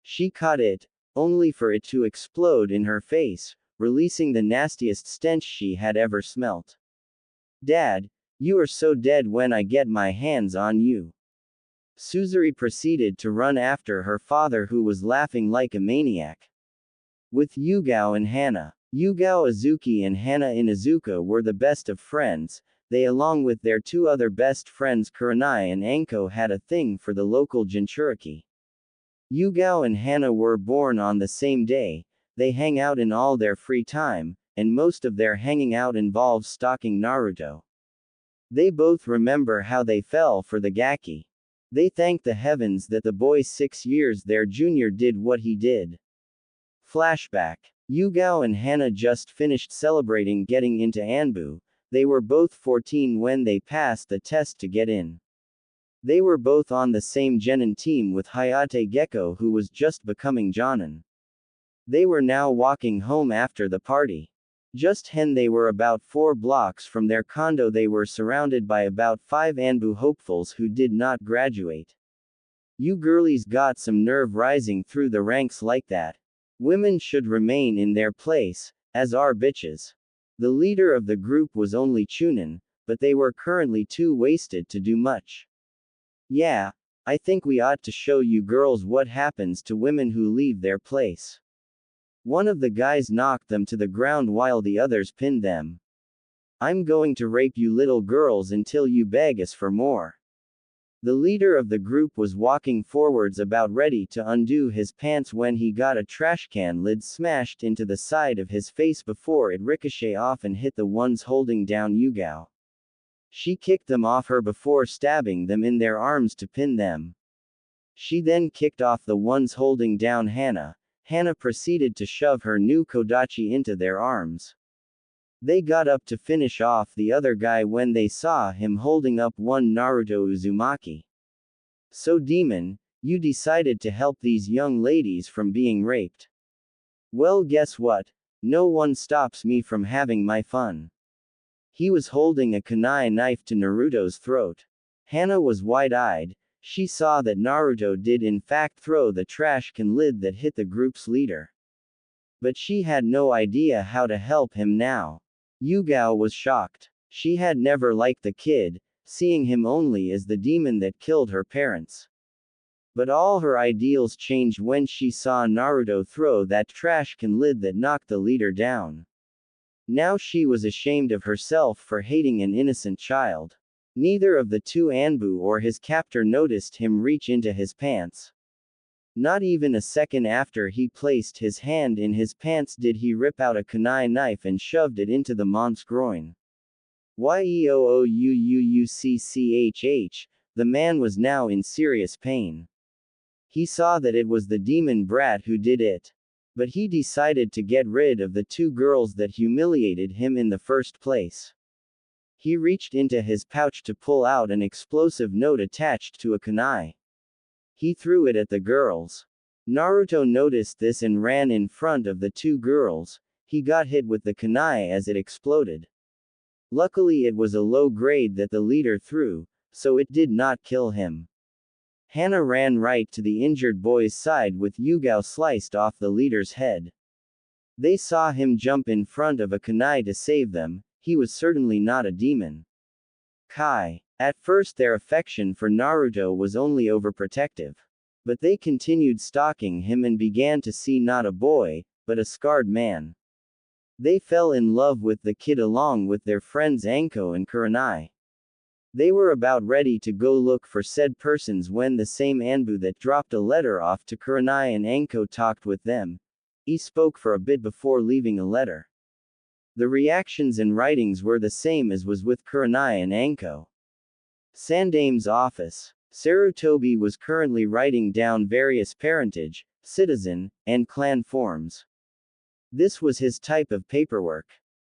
She caught it, only for it to explode in her face, releasing the nastiest stench she had ever smelt. Dad, you are so dead when I get my hands on you. Suzuri proceeded to run after her father who was laughing like a maniac. With Yugao and Hana. Yugao Azuki and Hana Inuzuka were the best of friends. They along with their two other best friends Kurenai and Anko had a thing for the local Jinchuriki. Yugao and Hana were born on the same day. They hang out in all their free time, and most of their hanging out involves stalking Naruto. They both remember how they fell for the Gaki. They thank the heavens that the boy 6 years their junior did what he did. Flashback. Yugao and Hana just finished celebrating getting into Anbu. They were both 14 when they passed the test to get in. They were both on the same Genin team with Hayate Gecko who was just becoming Jonin. They were now walking home after the party. Just when they were about 4 blocks from their condo they were surrounded by about 5 Anbu hopefuls who did not graduate. You girlies got some nerve rising through the ranks like that. Women should remain in their place, as are bitches. The leader of the group was only Chunin, but they were currently too wasted to do much. Yeah, I think we ought to show you girls what happens to women who leave their place. One of the guys knocked them to the ground while the others pinned them. I'm going to rape you little girls until you beg us for more. The leader of the group was walking forwards about ready to undo his pants when he got a trash can lid smashed into the side of his face before it ricocheted off and hit the ones holding down Yugao. She kicked them off her before stabbing them in their arms to pin them. She then kicked off the ones holding down Hana. Hana proceeded to shove her new Kodachi into their arms. They got up to finish off the other guy when they saw him holding up one Naruto Uzumaki. So demon, you decided to help these young ladies from being raped. Well, guess what? No one stops me from having my fun. He was holding a kunai knife to Naruto's throat. Hana was wide-eyed. She saw that Naruto did in fact throw the trash can lid that hit the group's leader. But she had no idea how to help him now. Yugao was shocked. She had never liked the kid, seeing him only as the demon that killed her parents. But all her ideals changed when she saw Naruto throw that trash can lid that knocked the leader down. Now she was ashamed of herself for hating an innocent child. Neither of the two Anbu or his captor noticed him reach into his pants. Not even a second after he placed his hand in his pants did he rip out a kunai knife and shoved it into the monk's groin. Yeouuucchh, the man was now in serious pain. He saw that it was the demon brat who did it. But he decided to get rid of the two girls that humiliated him in the first place. He reached into his pouch to pull out an explosive note attached to a kunai. He threw it at the girls. Naruto noticed this and ran in front of the two girls. He got hit with the kunai as it exploded. Luckily it was a low grade that the leader threw, so it did not kill him. Hana ran right to the injured boy's side with Yugao sliced off the leader's head. They saw him jump in front of a kunai to save them. He was certainly not a demon. Kai. At first their affection for Naruto was only overprotective. But they continued stalking him and began to see not a boy, but a scarred man. They fell in love with the kid along with their friends Anko and Kurenai. They were about ready to go look for said persons when the same Anbu that dropped a letter off to Kurenai and Anko talked with them. He spoke for a bit before leaving a letter. The reactions and writings were the same as was with Kurenai and Anko. Sandame's office. Sarutobi was currently writing down various parentage, citizen, and clan forms. This was his type of paperwork.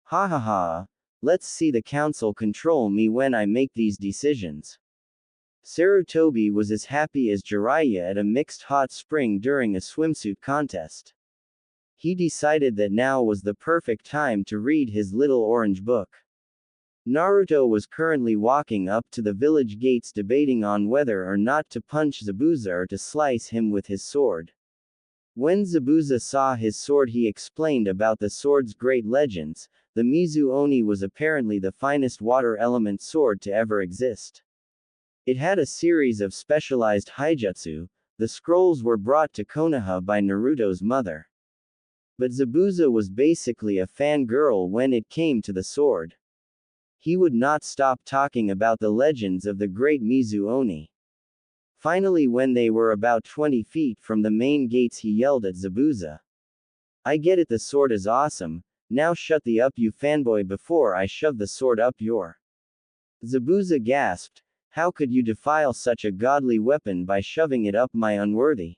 Ha ha ha. Let's see the council control me when I make these decisions. Sarutobi was as happy as Jiraiya at a mixed hot spring during a swimsuit contest. He decided that now was the perfect time to read his little orange book. Naruto was currently walking up to the village gates debating on whether or not to punch Zabuza or to slice him with his sword. When Zabuza saw his sword, he explained about the sword's great legends. The Mizu Oni was apparently the finest water element sword to ever exist. It had a series of specialized haijutsu. The scrolls were brought to Konoha by Naruto's mother. But Zabuza was basically a fangirl when it came to the sword. He would not stop talking about the legends of the great Mizu Oni. Finally, when they were about 20 feet from the main gates, he yelled at Zabuza. I get it, the sword is awesome. Now shut the up, you fanboy, before I shove the sword up your. Zabuza gasped. How could you defile such a godly weapon by shoving it up my unworthy?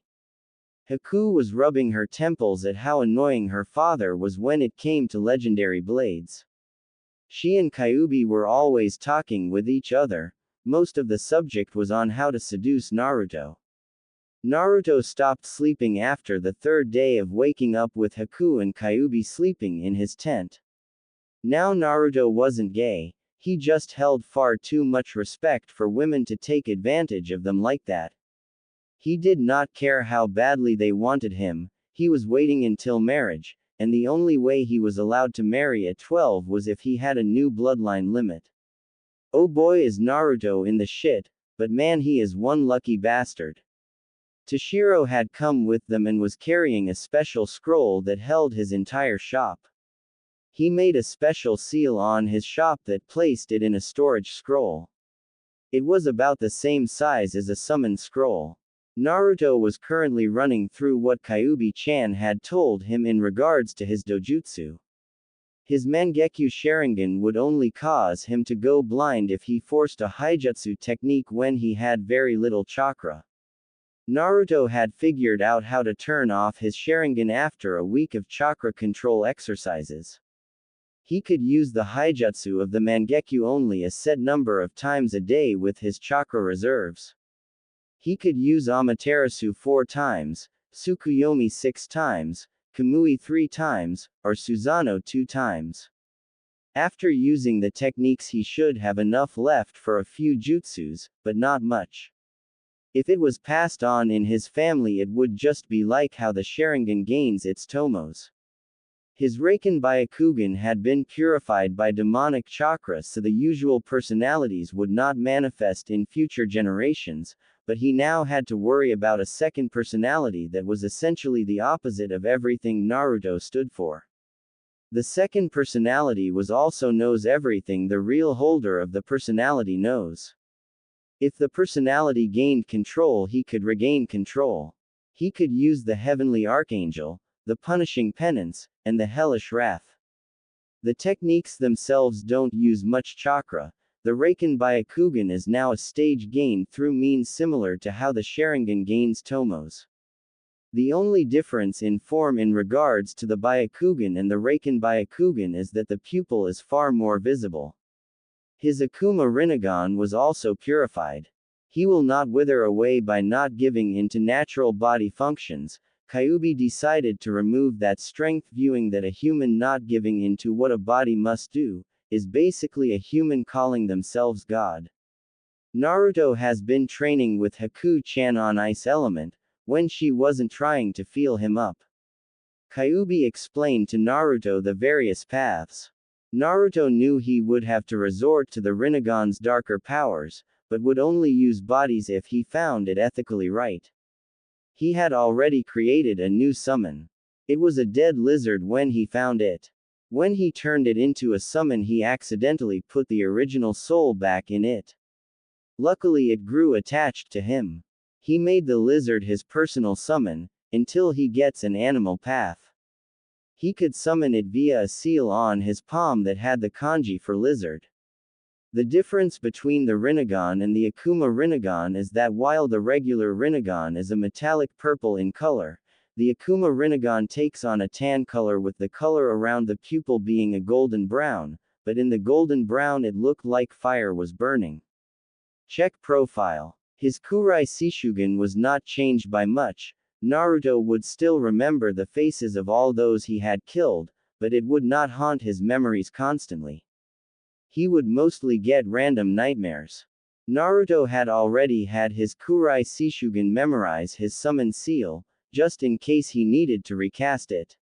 Haku was rubbing her temples at how annoying her father was when it came to legendary blades. She and Kyūbi were always talking with each other. Most of the subject was on how to seduce Naruto. Naruto stopped sleeping after the third day of waking up with Haku and Kyūbi sleeping in his tent. Now Naruto wasn't gay, he just held far too much respect for women to take advantage of them like that. He did not care how badly they wanted him, he was waiting until marriage, and the only way he was allowed to marry at 12 was if he had a new bloodline limit. Oh boy, is Naruto in the shit, but man, he is one lucky bastard. Toshiro had come with them and was carrying a special scroll that held his entire shop. He made a special seal on his shop that placed it in a storage scroll. It was about the same size as a summon scroll. Naruto was currently running through what Kyūbi-chan had told him in regards to his dojutsu. His Mangekyo Sharingan would only cause him to go blind if he forced a Haijutsu technique when he had very little chakra. Naruto had figured out how to turn off his Sharingan after a week of chakra control exercises. He could use the Haijutsu of the Mangekyo only a set number of times a day with his chakra reserves. He could use Amaterasu 4 times, Tsukuyomi 6 times, Kamui 3 times, or Susanoo 2 times. After using the techniques, he should have enough left for a few jutsus, but not much. If it was passed on in his family, it would just be like how the Sharingan gains its tomos. His Raken Byakugan had been purified by demonic chakra, so the usual personalities would not manifest in future generations, but he now had to worry about a second personality that was essentially the opposite of everything Naruto stood for. The second personality was also knows everything the real holder of the personality knows. If the personality gained control, he could regain control. He could use the Heavenly Archangel, the Punishing Penance, and the Hellish Wrath. The techniques themselves don't use much chakra. The Raken Byakugan is now a stage gained through means similar to how the Sharingan gains tomos. The only difference in form in regards to the Byakugan and the Raken Byakugan is that the pupil is far more visible. His Akuma Rinnegan was also purified. He will not wither away by not giving in to natural body functions. Kyūbi decided to remove that strength, viewing that a human not giving in to what a body must do, is basically a human calling themselves God. Naruto has been training with Haku-chan on Ice Element, when she wasn't trying to feel him up. Kyūbi explained to Naruto the various paths. Naruto knew he would have to resort to the Rinnegan's darker powers, but would only use bodies if he found it ethically right. He had already created a new summon. It was a dead lizard when he found it. When he turned it into a summon, he accidentally put the original soul back in it. Luckily, it grew attached to him. He made the lizard his personal summon, until he gets an animal path. He could summon it via a seal on his palm that had the kanji for lizard. The difference between the Rinnegan and the Akuma Rinnegan is that while the regular Rinnegan is a metallic purple in color, the Akuma Rinnegan takes on a tan color with the color around the pupil being a golden brown, but in the golden brown it looked like fire was burning. Check profile. His Kurai Shishugen was not changed by much. Naruto would still remember the faces of all those he had killed, but it would not haunt his memories constantly. He would mostly get random nightmares. Naruto had already had his Kurai Shishugen memorize his summon seal, just in case he needed to recast it.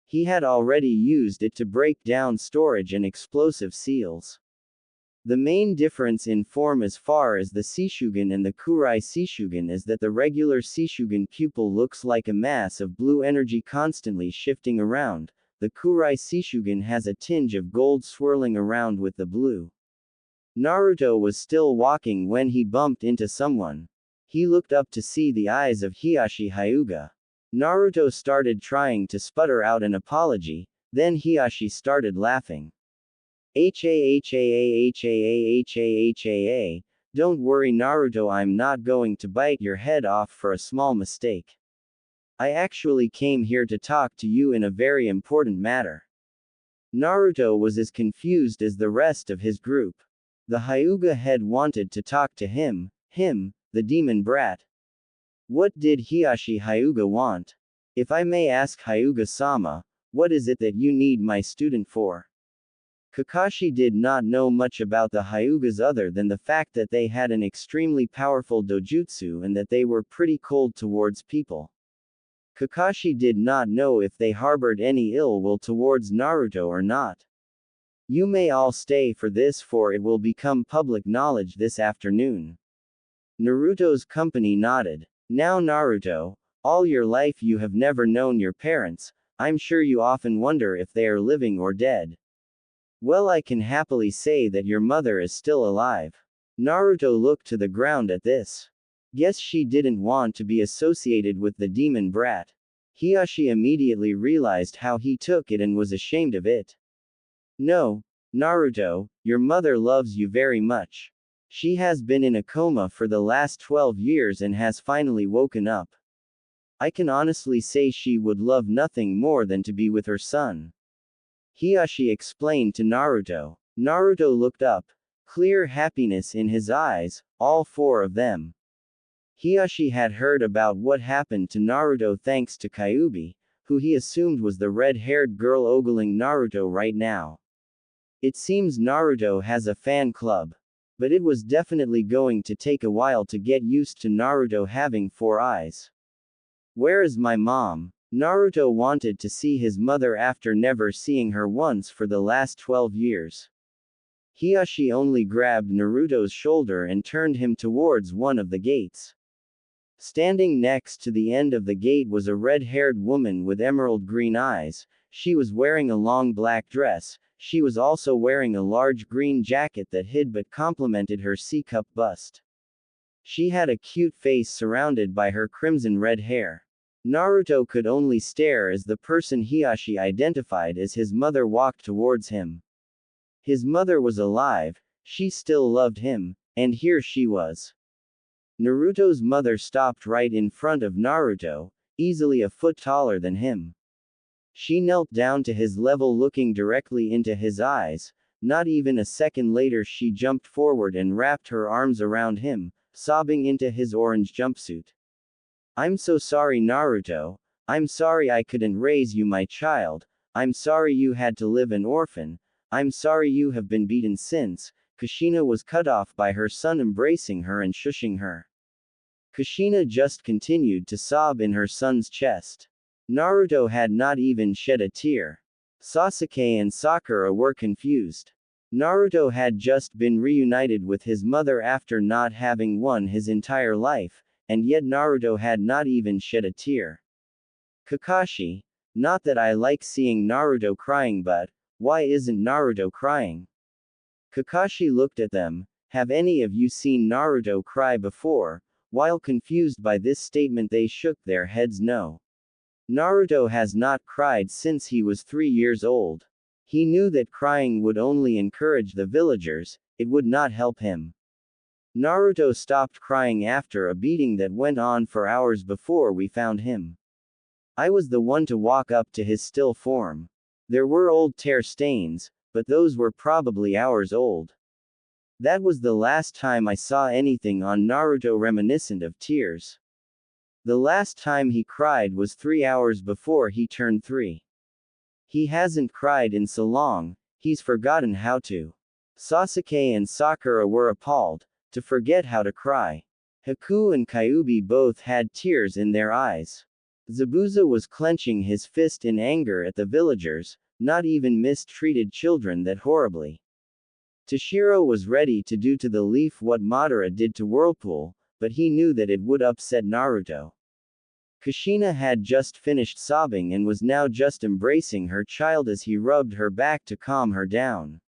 He had already used it to break down storage and explosive seals. The main difference in form as far as the Shishugen and the Kurai Shishugen is that the regular Shishugen pupil looks like a mass of blue energy constantly shifting around. The Kurai Shishugen has a tinge of gold swirling around with the blue. Naruto was still walking when he bumped into someone. He looked up to see the eyes of Hiyashi Hyuga. Naruto started trying to sputter out an apology, then Hiyashi started laughing. Ha. Don't worry Naruto, I'm not going to bite your head off for a small mistake. I actually came here to talk to you in a very important matter. Naruto was as confused as the rest of his group. The Hyuga head wanted to talk to him, the demon brat. What did Hiyashi Hyuga want? If I may ask Hyuga-sama, what is it that you need my student for? Kakashi did not know much about the Hyugas other than the fact that they had an extremely powerful dojutsu and that they were pretty cold towards people. Kakashi did not know if they harbored any ill will towards Naruto or not. You may all stay for this, for it will become public knowledge this afternoon. Naruto's company nodded. Now Naruto, all your life you have never known your parents. I'm sure you often wonder if they are living or dead. Well, I can happily say that your mother is still alive. Naruto looked to the ground at this. Guess she didn't want to be associated with the demon brat. Hiyashi immediately realized how he took it and was ashamed of it. No, Naruto, your mother loves you very much. She has been in a coma for the last 12 years and has finally woken up. I can honestly say she would love nothing more than to be with her son. Hiyashi explained to Naruto. Naruto looked up. Clear happiness in his eyes, all four of them. Hiyashi had heard about what happened to Naruto thanks to Kyūbi, who he assumed was the red-haired girl ogling Naruto right now. It seems Naruto has a fan club. But it was definitely going to take a while to get used to Naruto having four eyes. Where is my mom? Naruto wanted to see his mother after never seeing her once for the last 12 years. Hiyashi only grabbed Naruto's shoulder and turned him towards one of the gates. Standing next to the end of the gate was a red-haired woman with emerald green eyes. She was wearing a long black dress. She was also wearing a large green jacket that hid but complemented her C-cup bust. She had a cute face surrounded by her crimson red hair. Naruto could only stare as the person Hiyashi identified as his mother walked towards him. His mother was alive, she still loved him, and here she was. Naruto's mother stopped right in front of Naruto, easily a foot taller than him. She knelt down to his level looking directly into his eyes. Not even a second later she jumped forward and wrapped her arms around him, sobbing into his orange jumpsuit. I'm so sorry Naruto, I'm sorry I couldn't raise you my child, I'm sorry you had to live an orphan, I'm sorry you have been beaten since. Kushina was cut off by her son embracing her and shushing her. Kushina just continued to sob in her son's chest. Naruto had not even shed a tear. Sasuke and Sakura were confused. Naruto had just been reunited with his mother after not having won his entire life, and yet Naruto had not even shed a tear. Kakashi, not that I like seeing Naruto crying, but why isn't Naruto crying? Kakashi looked at them. Have any of you seen Naruto cry before? While confused by this statement they shook their heads no. Naruto has not cried since he was 3 years old. He knew that crying would only encourage the villagers, it would not help him. Naruto stopped crying after a beating that went on for hours before we found him. I was the one to walk up to his still form. There were old tear stains, but those were probably hours old. That was the last time I saw anything on Naruto reminiscent of tears. The last time he cried was 3 hours before he turned 3. He hasn't cried in so long, he's forgotten how to. Sasuke and Sakura were appalled, to forget how to cry. Haku and Kyūbi both had tears in their eyes. Zabuza was clenching his fist in anger at the villagers, not even mistreated children that horribly. Toshiro was ready to do to the leaf what Madara did to Whirlpool, but he knew that it would upset Naruto. Kushina had just finished sobbing and was now just embracing her child as he rubbed her back to calm her down.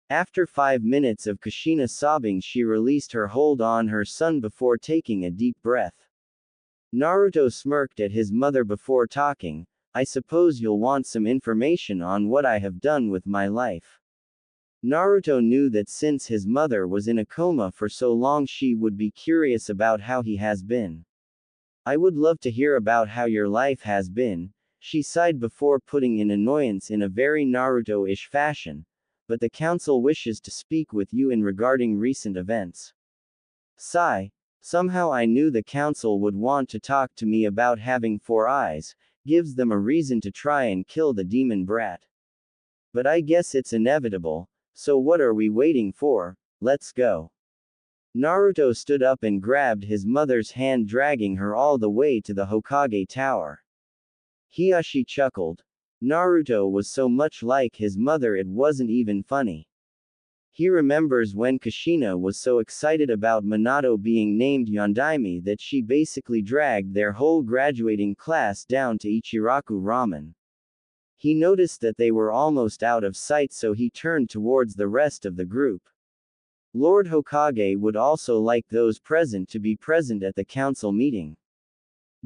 After 5 minutes of Kushina sobbing, she released her hold on her son before taking a deep breath. Naruto smirked at his mother before talking, "I suppose you'll want some information on what I have done with my life." Naruto knew that since his mother was in a coma for so long, she would be curious about how he has been. "I would love to hear about how your life has been," she sighed before putting in annoyance in a very Naruto-ish fashion, "but the council wishes to speak with you in regarding recent events." Sigh. Somehow I knew the council would want to talk to me about having 4 eyes, gives them a reason to try and kill the demon brat. But I guess it's inevitable, so what are we waiting for? Let's go. Naruto stood up and grabbed his mother's hand, dragging her all the way to the Hokage tower. Hiyashi chuckled. Naruto was so much like his mother it wasn't even funny. He remembers when Kushina was so excited about Minato being named Yondaime that she basically dragged their whole graduating class down to Ichiraku Ramen. He noticed that they were almost out of sight, so he turned towards the rest of the group. Lord Hokage would also like those present to be present at the council meeting.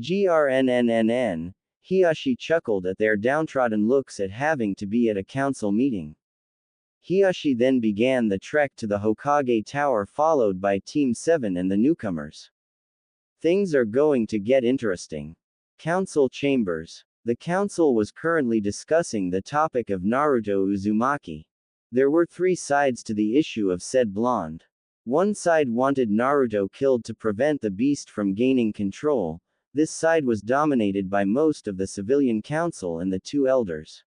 Grnnn. Hiyashi chuckled at their downtrodden looks at having to be at a council meeting. Hiyashi then began the trek to the Hokage tower, followed by Team 7 and the newcomers. Things are going to get interesting. Council chambers. The council was currently discussing the topic of Naruto Uzumaki. There were 3 sides to the issue of said blonde. One side wanted Naruto killed to prevent the beast from gaining control. This side was dominated by most of the civilian council and the 2 elders.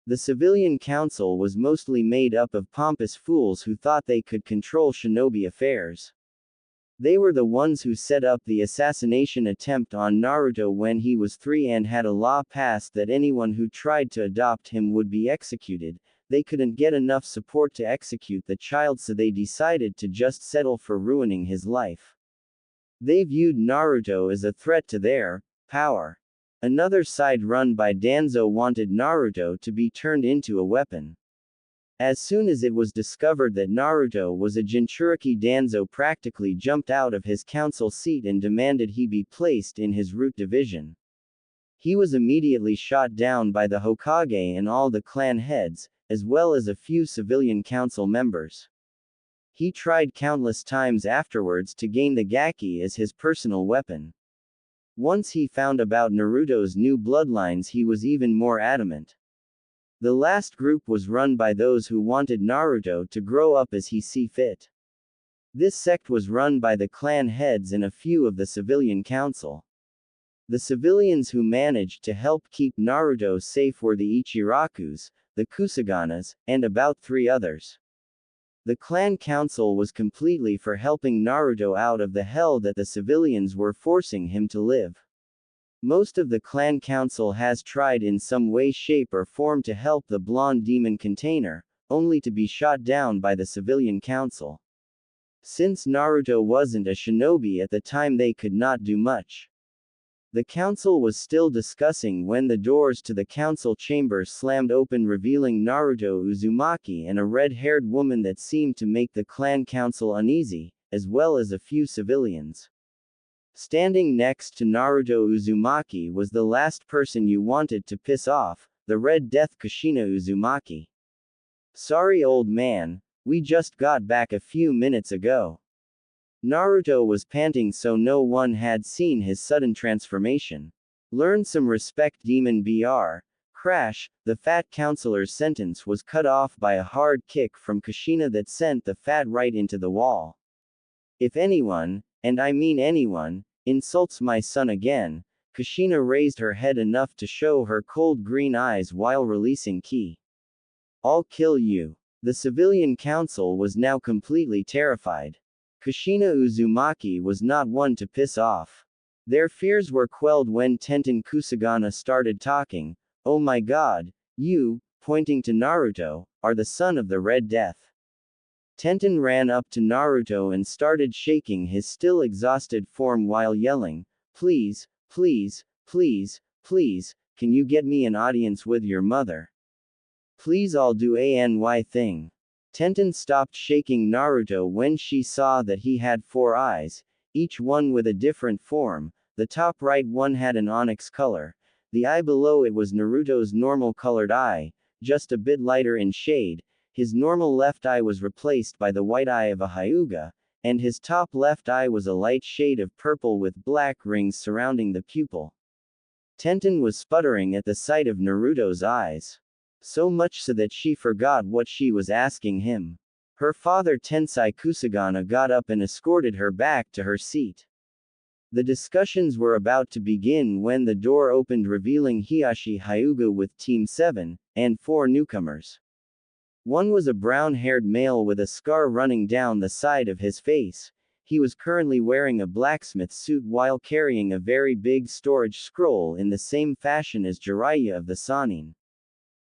The civilian council was mostly made up of pompous fools who thought they could control shinobi affairs. They were the ones who set up the assassination attempt on Naruto when he was 3 and had a law passed that anyone who tried to adopt him would be executed. They couldn't get enough support to execute the child, so they decided to just settle for ruining his life. They viewed Naruto as a threat to their power. Another side run by Danzo wanted Naruto to be turned into a weapon. As soon as it was discovered that Naruto was a Jinchuriki, Danzo practically jumped out of his council seat and demanded he be placed in his root division. He was immediately shot down by the Hokage and all the clan heads, as well as a few civilian council members. He tried countless times afterwards to gain the Gaki as his personal weapon. Once he found about Naruto's new bloodlines, he was even more adamant. The last group was run by those who wanted Naruto to grow up as he see fit. This sect was run by the clan heads and a few of the civilian council. The civilians who managed to help keep Naruto safe were the Ichirakus, the Kusaganas, and about 3 others. The clan council was completely for helping Naruto out of the hell that the civilians were forcing him to live. Most of the clan council has tried in some way, shape or form to help the blonde demon container, only to be shot down by the civilian council. Since Naruto wasn't a shinobi at the time, they could not do much. The council was still discussing when the doors to the council chamber slammed open, revealing Naruto Uzumaki and a red-haired woman that seemed to make the clan council uneasy, as well as a few civilians. Standing next to Naruto Uzumaki was the last person you wanted to piss off, the Red Death Kushina Uzumaki. Sorry old man, we just got back a few minutes ago. Naruto was panting so no one had seen his sudden transformation. Learn some respect demon br. Crash, the fat counselor's sentence was cut off by a hard kick from Kushina that sent the fat right into the wall. If anyone, and I mean anyone, insults my son again, Kushina raised her head enough to show her cold green eyes while releasing ki. I'll kill you. The civilian council was now completely terrified. Kushina Uzumaki was not one to piss off. Their fears were quelled when Tenten Kusagana started talking. Oh my god, you, pointing to Naruto, are the son of the Red Death. Tenten ran up to Naruto and started shaking his still exhausted form while yelling, please, please, please, please, can you get me an audience with your mother? Please I'll do any thing. Tenten stopped shaking Naruto when she saw that he had 4 eyes, each one with a different form. The top right one had an onyx color. The eye below it was Naruto's normal colored eye, just a bit lighter in shade. His normal left eye was replaced by the white eye of a Hyuga, and his top left eye was a light shade of purple with black rings surrounding the pupil. Tenten was sputtering at the sight of Naruto's eyes. So much so that she forgot what she was asking him. Her father Tensai Kusagana got up and escorted her back to her seat. The discussions were about to begin when the door opened revealing Hiyashi Hyuga with Team 7, and 4 newcomers. One was a brown-haired male with a scar running down the side of his face. He was currently wearing a blacksmith suit while carrying a very big storage scroll in the same fashion as Jiraiya of the Sannin.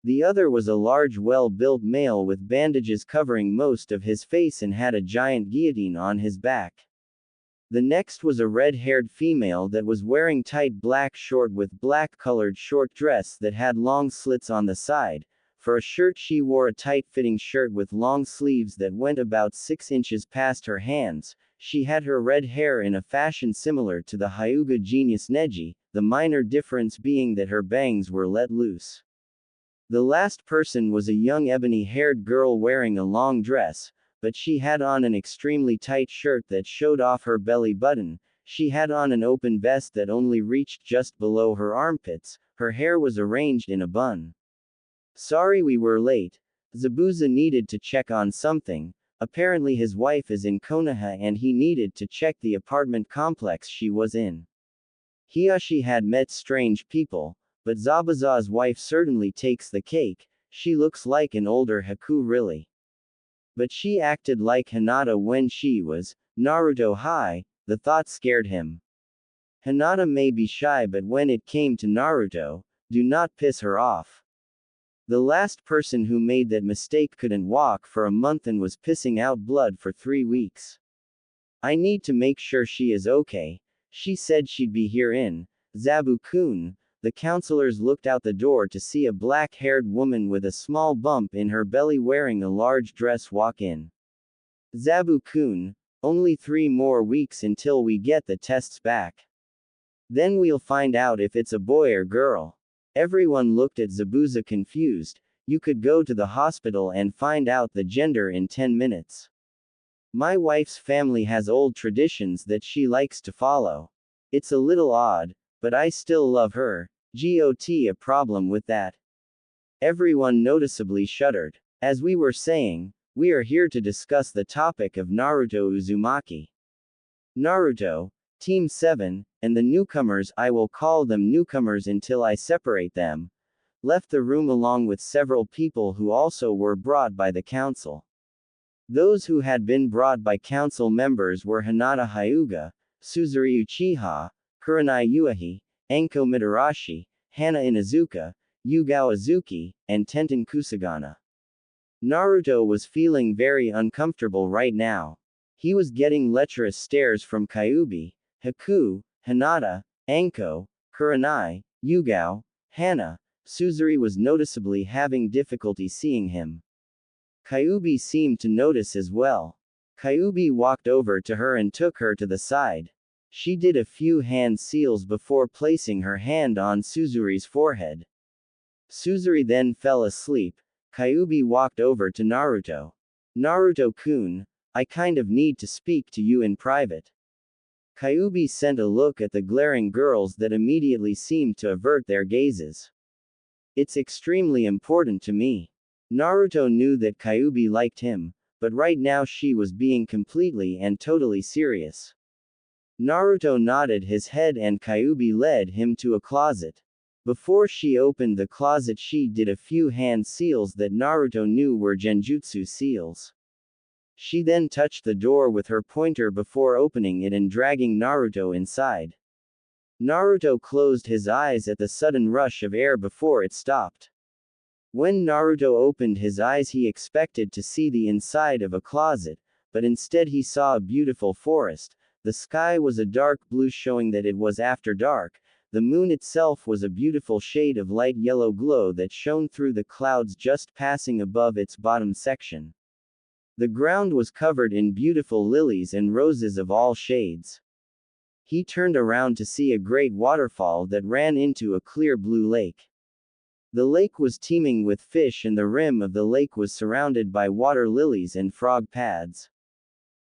The other was a large well-built male with bandages covering most of his face and had a giant guillotine on his back. The next was a red-haired female that was wearing tight black short with black-colored short dress that had long slits on the side. For a shirt she wore a tight-fitting shirt with long sleeves that went about 6 inches past her hands. She had her red hair in a fashion similar to the Hyuga genius Neji, the minor difference being that her bangs were let loose. The last person was a young ebony-haired girl wearing a long dress, but she had on an extremely tight shirt that showed off her belly button. She had on an open vest that only reached just below her armpits. Her hair was arranged in a bun. Sorry we were late. Zabuza needed to check on something. Apparently his wife is in Konoha and he needed to check the apartment complex she was in. Hiyashi had met strange people, but Zabuza's wife certainly takes the cake. She looks like an older Haku really. But she acted like Hinata when she was Naruto high. The thought scared him. Hinata may be shy, but when it came to Naruto, do not piss her off. The last person who made that mistake couldn't walk for a month and was pissing out blood for 3 weeks. I need to make sure she is okay. She said she'd be here in Zabu-kun. The counselors looked out the door to see a black-haired woman with a small bump in her belly wearing a large dress walk in. Zabu-kun, only 3 more weeks until we get the tests back. Then we'll find out if it's a boy or girl. Everyone looked at Zabuza confused. You could go to the hospital and find out the gender in 10 minutes. My wife's family has old traditions that she likes to follow. It's a little odd, but I still love her. Got a problem with that? Everyone noticeably shuddered. As we were saying, we are here to discuss the topic of Naruto Uzumaki. Naruto, Team 7, and the newcomers, I will call them newcomers until I separate them, left the room along with several people who also were brought by the council. Those who had been brought by council members were Hinata Hyuga, Suzuri Uchiha, Kurenai Uehi, Anko Mitarashi, Hana Inazuka, Yugao Azuki, and Tenten Kusagana. Naruto was feeling very uncomfortable right now. He was getting lecherous stares from Kyūbi, Haku, Hinata, Anko, Kurenai, Yugao, Hana. Suzuri was noticeably having difficulty seeing him. Kyūbi seemed to notice as well. Kyūbi walked over to her and took her to the side. She did a few hand seals before placing her hand on Suzuri's forehead. Suzuri then fell asleep. Kyūbi walked over to Naruto. Naruto-kun, I kind of need to speak to you in private. Kyūbi sent a look at the glaring girls that immediately seemed to avert their gazes. It's extremely important to me. Naruto knew that Kyūbi liked him, but right now she was being completely and totally serious. Naruto nodded his head and Kyūbi led him to a closet. Before she opened the closet, she did a few hand seals that Naruto knew were genjutsu seals. She then touched the door with her pointer before opening it and dragging Naruto inside. Naruto closed his eyes at the sudden rush of air before it stopped. When Naruto opened his eyes, he expected to see the inside of a closet, but instead he saw a beautiful forest. The sky was a dark blue, showing that it was after dark. The moon itself was a beautiful shade of light yellow glow that shone through the clouds just passing above its bottom section. The ground was covered in beautiful lilies and roses of all shades. He turned around to see a great waterfall that ran into a clear blue lake. The lake was teeming with fish and the rim of the lake was surrounded by water lilies and frog pads.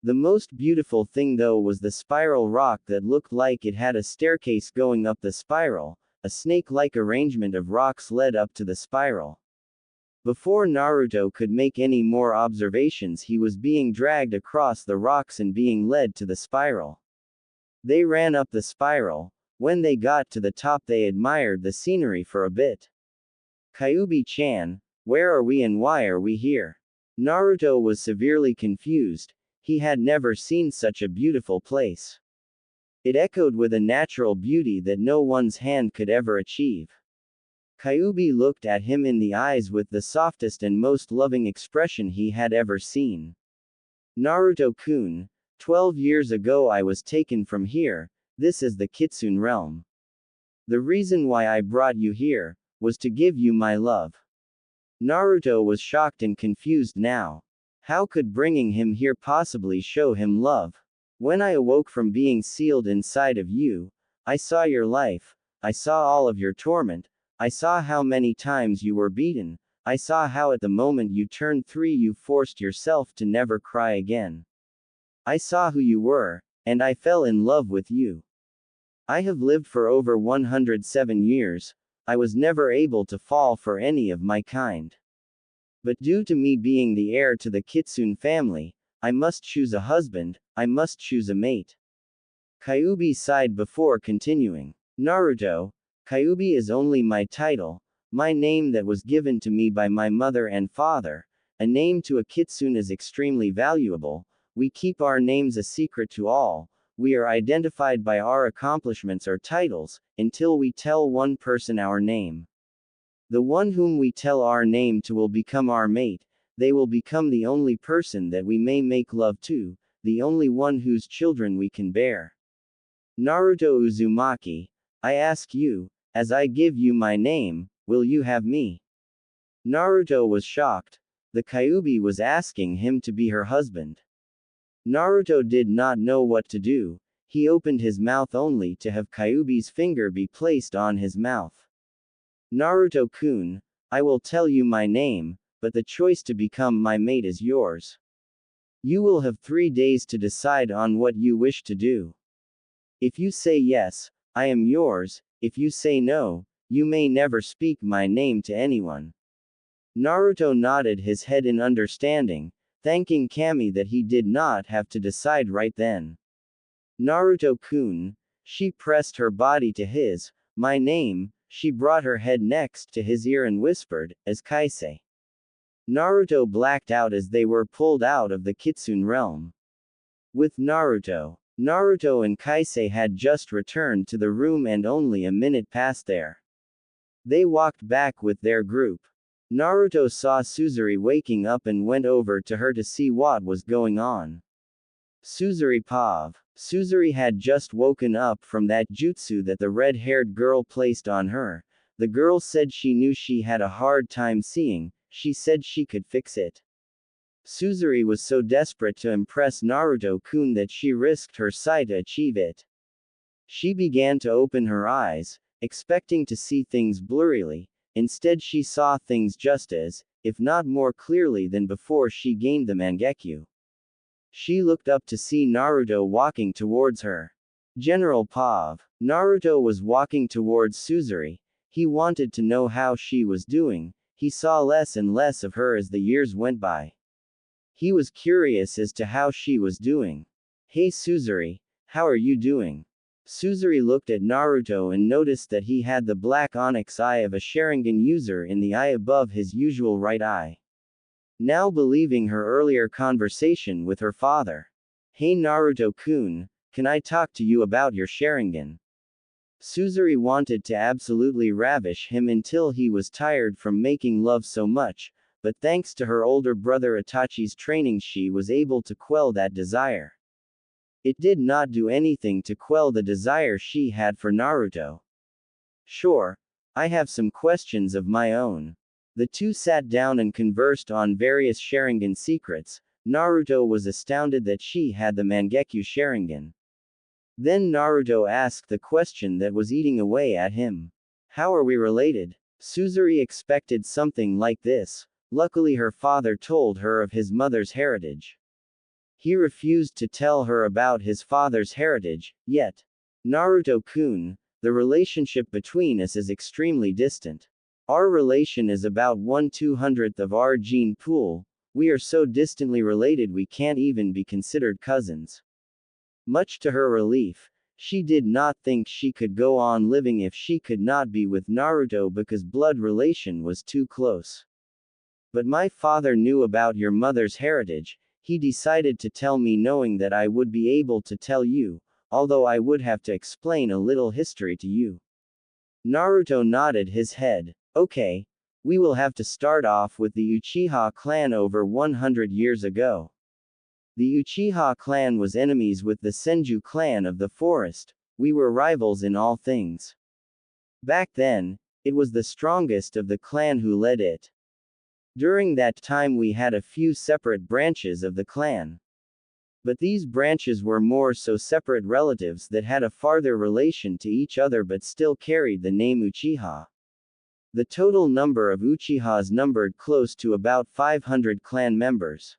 The most beautiful thing though was the spiral rock that looked like it had a staircase going up the spiral. A snake-like arrangement of rocks led up to the spiral. Before Naruto could make any more observations, he was being dragged across the rocks and being led to the spiral. They ran up the spiral. When they got to the top, they admired the scenery for a bit. Kyūbi-chan, where are we and why are we here? Naruto was severely confused. He had never seen such a beautiful place. It echoed with a natural beauty that no one's hand could ever achieve. Kyūbi looked at him in the eyes with the softest and most loving expression he had ever seen. Naruto-kun, 12 years ago I was taken from here. This is the Kitsune realm. The reason why I brought you here was to give you my love. Naruto was shocked and confused now. How could bringing him here possibly show him love? When I awoke from being sealed inside of you, I saw your life. I saw all of your torment. I saw how many times you were beaten. I saw how at the moment you turned 3 you forced yourself to never cry again. I saw who you were, and I fell in love with you. I have lived for over 107 years. I was never able to fall for any of my kind. But due to me being the heir to the Kitsune family, I must choose a husband, I must choose a mate. Kyūbi sighed before continuing. Naruto, Kyūbi is only my title, my name that was given to me by my mother and father. A name to a Kitsune is extremely valuable. We keep our names a secret to all. We are identified by our accomplishments or titles, until we tell one person our name. The one whom we tell our name to will become our mate. They will become the only person that we may make love to, the only one whose children we can bear. Naruto Uzumaki, I ask you, as I give you my name, will you have me? Naruto was shocked. The Kyūbi was asking him to be her husband. Naruto did not know what to do. He opened his mouth only to have Kyūbi's finger be placed on his mouth. Naruto-kun, I will tell you my name, but the choice to become my mate is yours. You will have 3 days to decide on what you wish to do. If you say yes, I am yours. If you say no, you may never speak my name to anyone. Naruto nodded his head in understanding, thanking Kami that he did not have to decide right then. Naruto-kun, she pressed her body to his, my name. She brought her head next to his ear and whispered, as Kaisei. Naruto blacked out as they were pulled out of the Kitsune realm. With Naruto and Kaisei had just returned to the room and only a minute passed there. They walked back with their group. Naruto saw Suzuri waking up and went over to her to see what was going on. Suzuri had just woken up from that jutsu that the red-haired girl placed on her. The girl said she knew she had a hard time seeing. She said she could fix it. Suzuri was so desperate to impress Naruto-kun that she risked her sight to achieve it. She began to open her eyes, expecting to see things blurrily. Instead, she saw things just as, if not more clearly than before she gained the Mangekyo. She looked up to see Naruto walking towards her. General Pav. Naruto was walking towards Suzuri. He wanted to know how she was doing. He saw less and less of her as the years went by. He was curious as to how she was doing. Hey Suzuri, how are you doing? Suzuri looked at Naruto and noticed that he had the black onyx eye of a Sharingan user in the eye above his usual right eye. Now believing her earlier conversation with her father. Hey Naruto-kun, can I talk to you about your Sharingan? Suzuri wanted to absolutely ravish him until he was tired from making love so much, but thanks to her older brother Itachi's training she was able to quell that desire. It did not do anything to quell the desire she had for Naruto. Sure, I have some questions of my own. The two sat down and conversed on various Sharingan secrets. Naruto was astounded that she had the Mangekyo Sharingan. Then Naruto asked the question that was eating away at him. How are we related? Suzuri expected something like this. Luckily her father told her of his mother's heritage. He refused to tell her about his father's heritage, yet. Naruto-kun, the relationship between us is extremely distant. Our relation is about 1/200th of our gene pool. We are so distantly related we can't even be considered cousins. Much to her relief, she did not think she could go on living if she could not be with Naruto because blood relation was too close. But my father knew about your mother's heritage. He decided to tell me knowing that I would be able to tell you, although I would have to explain a little history to you. Naruto nodded his head. Okay, we will have to start off with the Uchiha clan over 100 years ago. The Uchiha clan was enemies with the Senju clan of the forest. We were rivals in all things. Back then, it was the strongest of the clan who led it. During that time we had a few separate branches of the clan. But these branches were more so separate relatives that had a farther relation to each other but still carried the name Uchiha. The total number of Uchihas numbered close to about 500 clan members.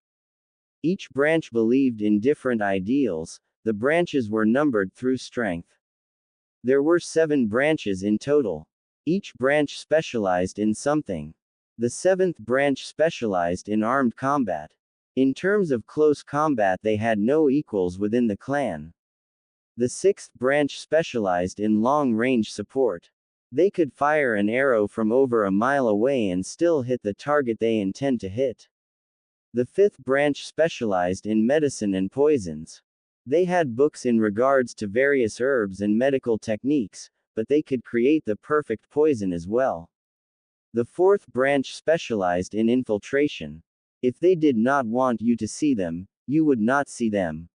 Each branch believed in different ideals. The branches were numbered through strength. There were 7 branches in total. Each branch specialized in something. The 7th branch specialized in armed combat. In terms of close combat they had no equals within the clan. The 6th branch specialized in long-range support. They could fire an arrow from over a mile away and still hit the target they intend to hit. The 5th branch specialized in medicine and poisons. They had books in regards to various herbs and medical techniques, but they could create the perfect poison as well. The 4th branch specialized in infiltration. If they did not want you to see them, you would not see them.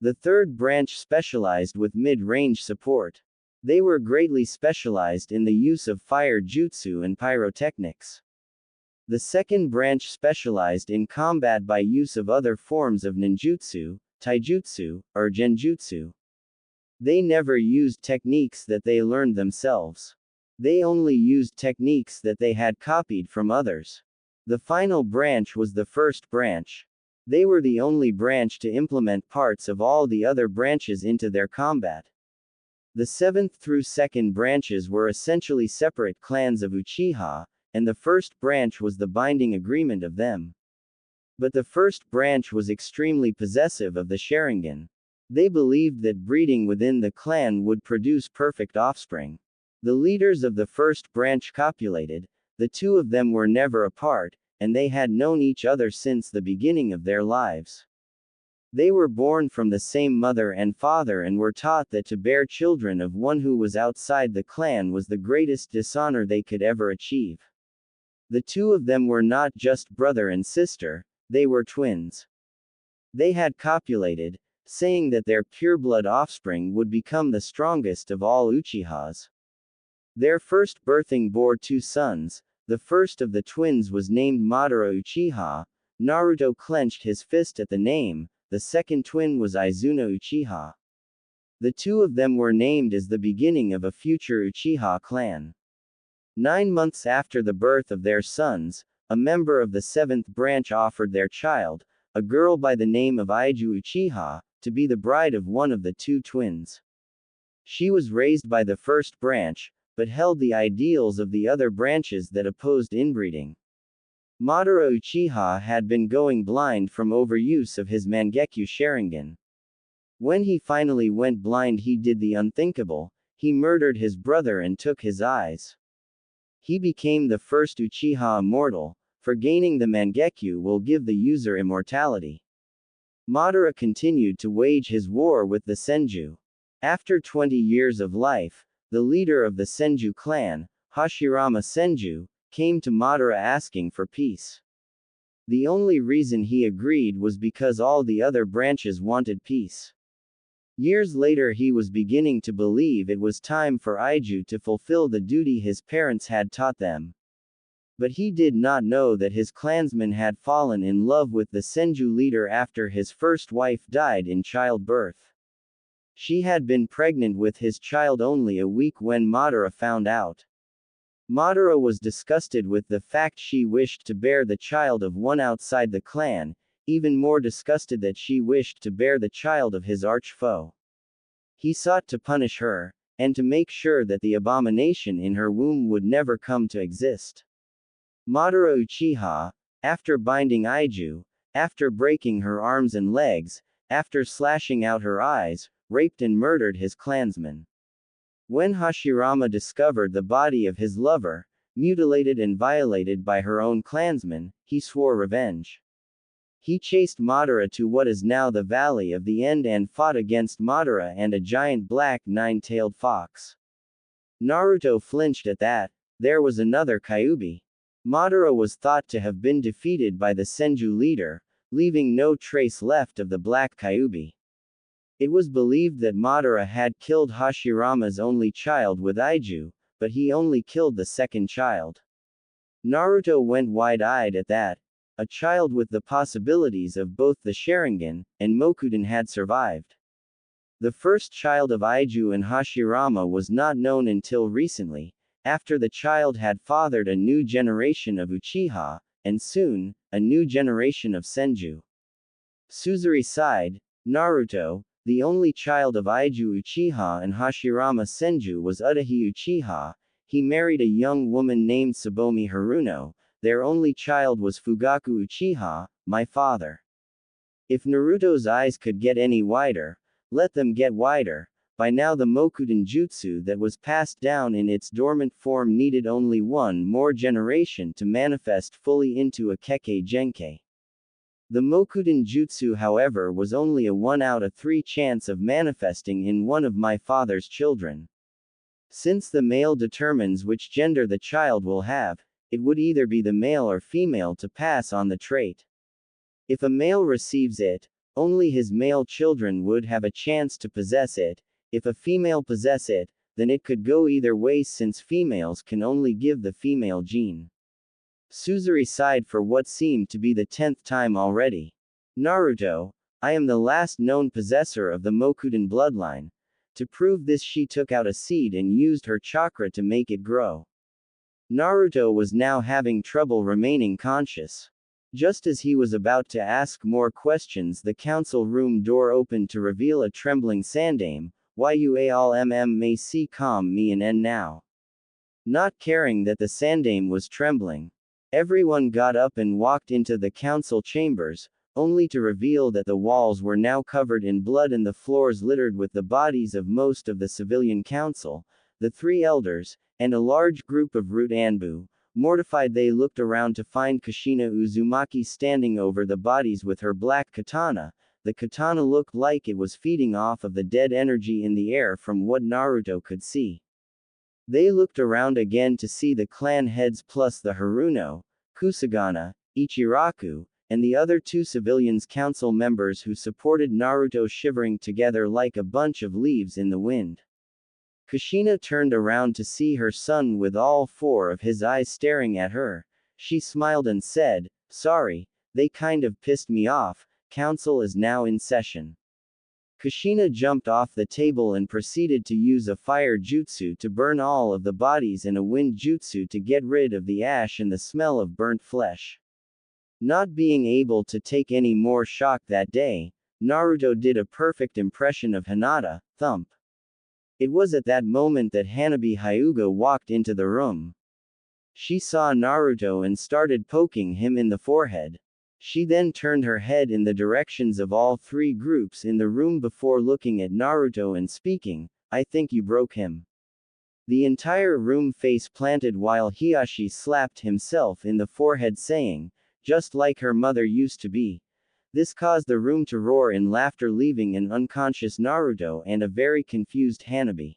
The 3rd branch specialized with mid-range support. They were greatly specialized in the use of fire jutsu and pyrotechnics. The 2nd branch specialized in combat by use of other forms of ninjutsu, taijutsu, or genjutsu. They never used techniques that they learned themselves. They only used techniques that they had copied from others. The final branch was the 1st branch. They were the only branch to implement parts of all the other branches into their combat. The 7th through 2nd branches were essentially separate clans of Uchiha, and the 1st branch was the binding agreement of them. But the 1st branch was extremely possessive of the Sharingan. They believed that breeding within the clan would produce perfect offspring. The leaders of the 1st branch copulated. The two of them were never apart, and they had known each other since the beginning of their lives. They were born from the same mother and father and were taught that to bear children of one who was outside the clan was the greatest dishonor they could ever achieve. The two of them were not just brother and sister, they were twins. They had copulated, saying that their pureblood offspring would become the strongest of all Uchihas. Their first birthing bore 2 sons. The first of the twins was named Madara Uchiha. Naruto clenched his fist at the name. The second twin was Izuna Uchiha. The two of them were named as the beginning of a future Uchiha clan. 9 months after the birth of their sons, a member of the seventh branch offered their child, a girl by the name of Aiju Uchiha, to be the bride of one of the two twins. She was raised by the first branch, but held the ideals of the other branches that opposed inbreeding. Madara Uchiha had been going blind from overuse of his Mangekyo Sharingan. When he finally went blind, he did the unthinkable: he murdered his brother and took his eyes. He became the first Uchiha immortal, for gaining the Mangekyo will give the user immortality. Madara continued to wage his war with the Senju. After 20 years of life, the leader of the Senju clan, Hashirama Senju, came to Madara asking for peace. The only reason he agreed was because all the other branches wanted peace. Years later, he was beginning to believe it was time for Aiju to fulfill the duty his parents had taught them. But he did not know that his clansmen had fallen in love with the Senju leader after his first wife died in childbirth. She had been pregnant with his child only a week when Madara found out. Madara was disgusted with the fact she wished to bear the child of one outside the clan, even more disgusted that she wished to bear the child of his arch-foe. He sought to punish her, and to make sure that the abomination in her womb would never come to exist. Madara Uchiha, after binding Aiju, after breaking her arms and legs, after slashing out her eyes, raped and murdered his clansmen. When Hashirama discovered the body of his lover, mutilated and violated by her own clansmen, he swore revenge. He chased Madara to what is now the Valley of the End and fought against Madara and a giant black nine-tailed fox. Naruto flinched at that. There was another Kyūbi. Madara was thought to have been defeated by the Senju leader, leaving no trace left of the black Kyūbi. It was believed that Madara had killed Hashirama's only child with Aiju, but he only killed the second child. Naruto went wide-eyed at that. A child with the possibilities of both the Sharingan and Mokuden had survived. The first child of Aiju and Hashirama was not known until recently, after the child had fathered a new generation of Uchiha, and soon, a new generation of Senju. Suzuri sighed. Naruto, the only child of Aiju Uchiha and Hashirama Senju, was Udahi Uchiha. He married a young woman named Tsubomi Haruno. Their only child was Fugaku Uchiha, my father. If Naruto's eyes could get any wider, let them get wider. By now the Mokuden Jutsu that was passed down in its dormant form needed only one more generation to manifest fully into a Kekkei Genkai. The Mokuden Jutsu, however, was only a 1 out of 3 chance of manifesting in one of my father's children. Since the male determines which gender the child will have, it would either be the male or female to pass on the trait. If a male receives it, only his male children would have a chance to possess it. If a female possess it, then it could go either way since females can only give the female gene. Suzuri sighed for what seemed to be the 10th time already. Naruto, I am the last known possessor of the Mokuden bloodline. To prove this, she took out a seed and used her chakra to make it grow. Naruto was now having trouble remaining conscious. Just as he was about to ask more questions, the council room door opened to reveal a trembling Sandaime. Yual may see calm me and N now. Not caring that the Sandaime was trembling, everyone got up and walked into the council chambers, only to reveal that the walls were now covered in blood and the floors littered with the bodies of most of the civilian council, the 3 elders, and a large group of root Anbu. Mortified, they looked around to find Kushina Uzumaki standing over the bodies with her black katana. The katana looked like it was feeding off of the dead energy in the air from what Naruto could see. They looked around again to see the clan heads plus the Haruno, Kusagana, Ichiraku, and the other 2 civilians council members who supported Naruto shivering together like a bunch of leaves in the wind. Kushina turned around to see her son with all 4 of his eyes staring at her. She smiled and said, "Sorry, they kind of pissed me off. Council is now in session." Kushina jumped off the table and proceeded to use a fire jutsu to burn all of the bodies and a wind jutsu to get rid of the ash and the smell of burnt flesh. Not being able to take any more shock that day, Naruto did a perfect impression of Hinata, thump. It was at that moment that Hanabi Hyuga walked into the room. She saw Naruto and started poking him in the forehead. She then turned her head in the directions of all three groups in the room before looking at Naruto and speaking, "I think you broke him." The entire room face planted while Hiyashi slapped himself in the forehead saying, "Just like her mother used to be." This caused the room to roar in laughter, leaving an unconscious Naruto and a very confused Hanabi.